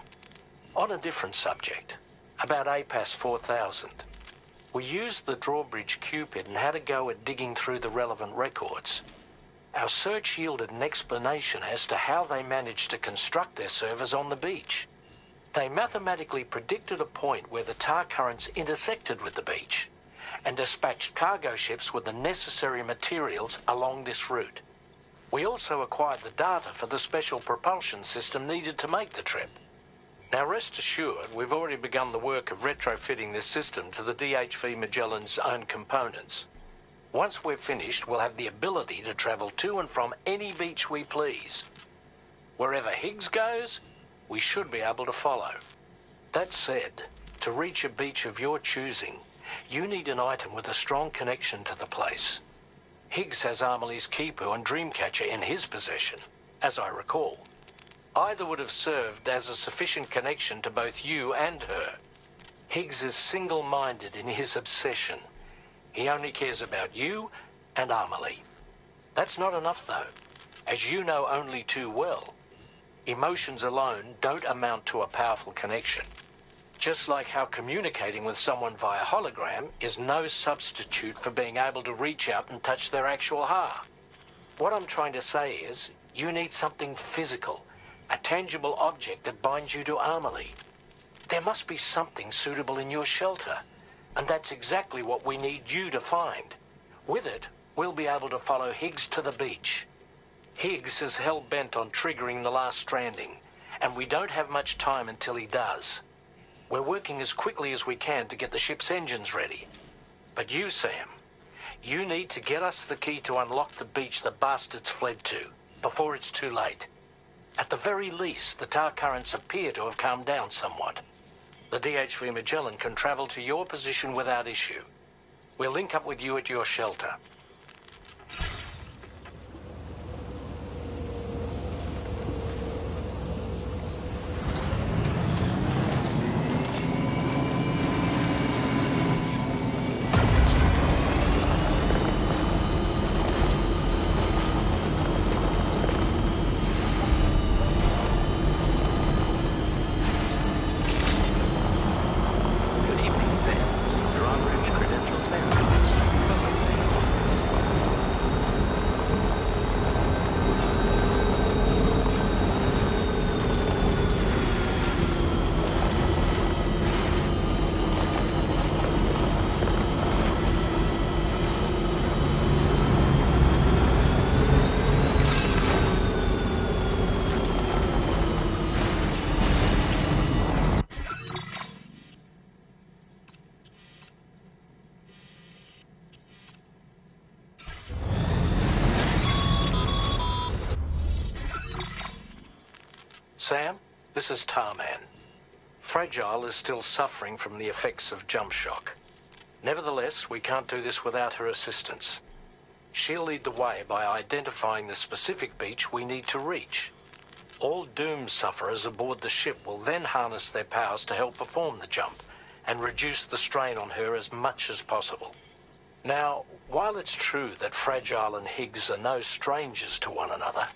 On a different subject, about APAS 4000. We used the drawbridge Cupid and had a go at digging through the relevant records. Our search yielded an explanation as to how they managed to construct their servers on the beach. They mathematically predicted a point where the tar currents intersected with the beach and dispatched cargo ships with the necessary materials along this route. We also acquired the data for the special propulsion system needed to make the trip. Now rest assured, we've already begun the work of retrofitting this system to the DHV Magellan's own components. Once we're finished, we'll have the ability to travel to and from any beach we please. Wherever Higgs goes, we should be able to follow. That said, to reach a beach of your choosing, you need an item with a strong connection to the place. Higgs has Amelie's Kipu and Dreamcatcher in his possession, as I recall. Either would have served as a sufficient connection to both you and her. Higgs is single-minded in his obsession. He only cares about you and Amelie. That's not enough, though. As you know only too well, emotions alone don't amount to a powerful connection. Just like how communicating with someone via hologram is no substitute for being able to reach out and touch their actual heart. What I'm trying to say is, you need something physical, a tangible object that binds you to Amelie. There must be something suitable in your shelter, and that's exactly what we need you to find. With it, we'll be able to follow Higgs to the beach. Higgs is hell-bent on triggering the last stranding, and we don't have much time until he does. We're working as quickly as we can to get the ship's engines ready. But you, Sam, you need to get us the key to unlock the beach the bastards fled to, before it's too late. At the very least, the tar currents appear to have calmed down somewhat. The DHV Magellan can travel to your position without issue. We'll link up with you at your shelter. Sam, this is Tarman. Fragile is still suffering from the effects of jump shock. Nevertheless, we can't do this without her assistance. She'll lead the way by identifying the specific beach we need to reach. All doom sufferers aboard the ship will then harness their powers to help perform the jump and reduce the strain on her as much as possible. Now, while it's true that Fragile and Higgs are no strangers to one another,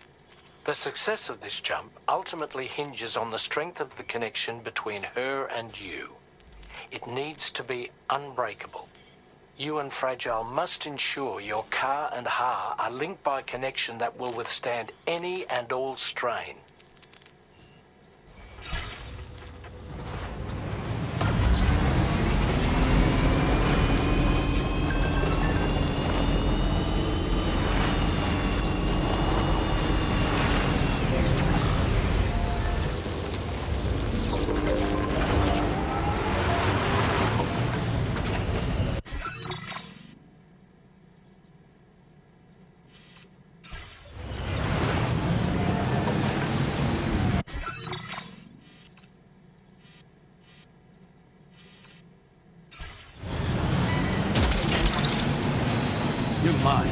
the success of this jump ultimately hinges on the strength of the connection between her and you. It needs to be unbreakable. You and Fragile must ensure your Ka and Ha are linked by a connection that will withstand any and all strain. You're mine.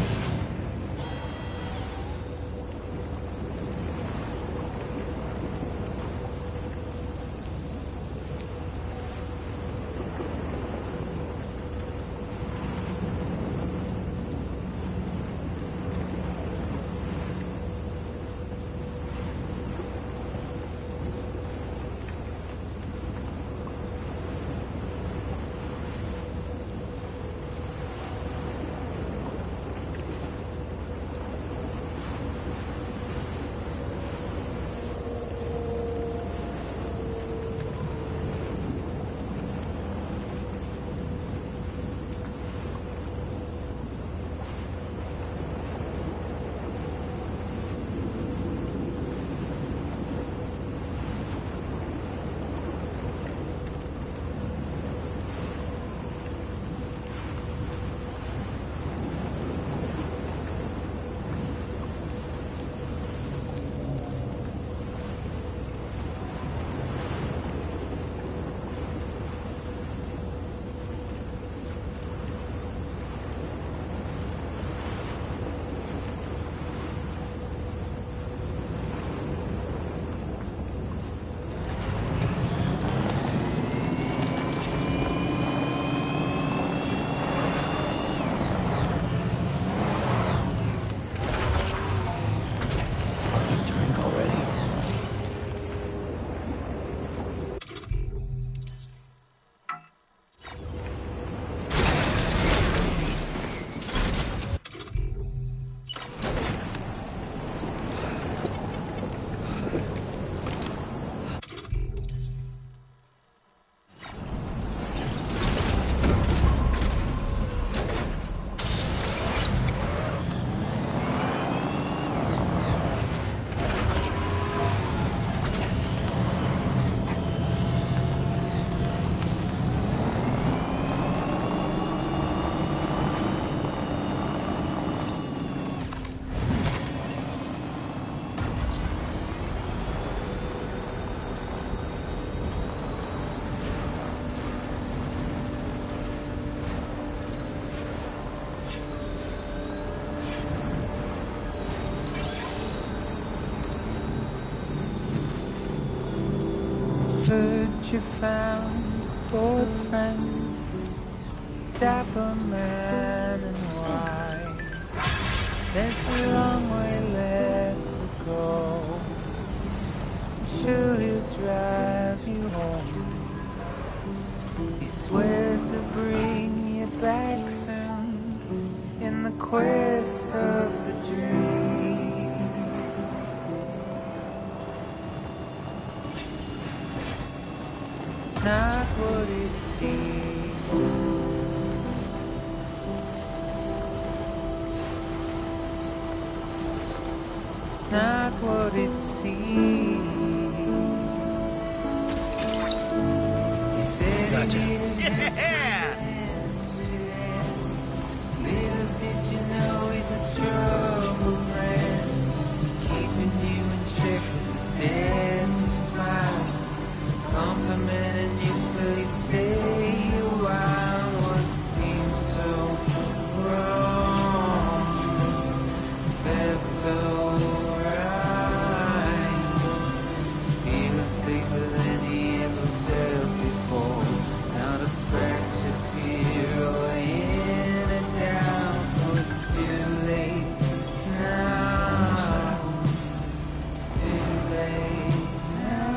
you found a bored friend, dapper man in white. There's a long way left to go. I'm sure he'll drive you home. He swears to bring you back soon in the quest of the dream. It's not what it seems. It's not what it seems. He said Gotcha. yeah. Little did you know he's a trouble man, keeping you in check with his deadly smile, complimenting you so you'd stay a while. What seems so wrong felt so right, feeling safer than he ever felt before. Not a scratch of fear or any doubt, but it's too late now. It's too late now.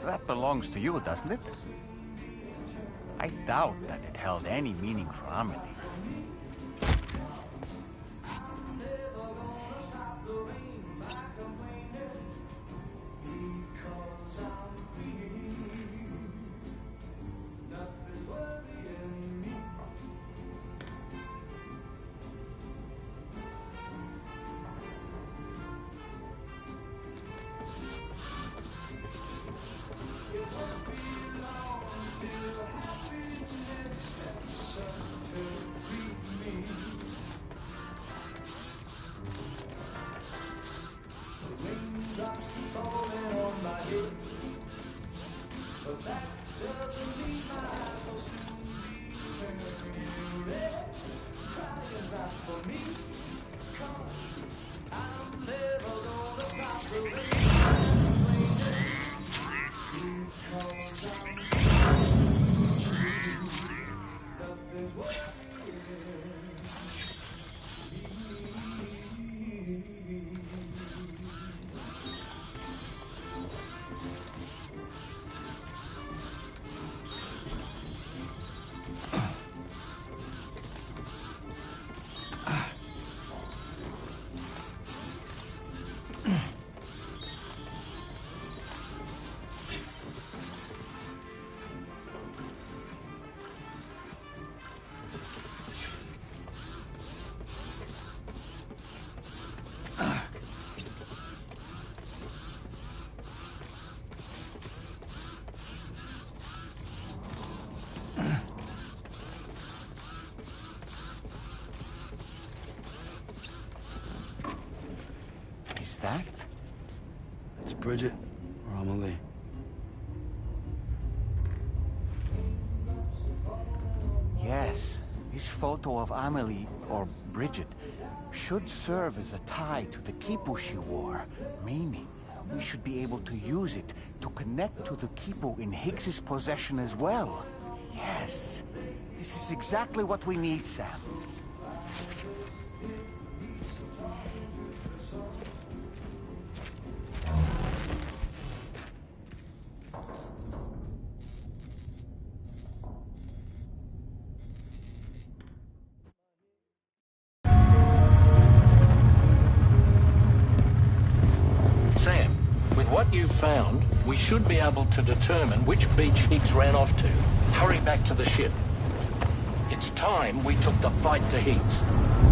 That belongs to you, doesn't it? I doubt that it held any meaning for Amelie. that? It's Bridget or Amelie. Yes, this photo of Amelie, or Bridget, should serve as a tie to the Kipu she wore, meaning we should be able to use it to connect to the Kipu in Higgs's possession as well. Yes, this is exactly what we need, Sam. Sam, with what you've found, we should be able to determine which beach Higgs ran off to. Hurry back to the ship. It's time we took the fight to Higgs.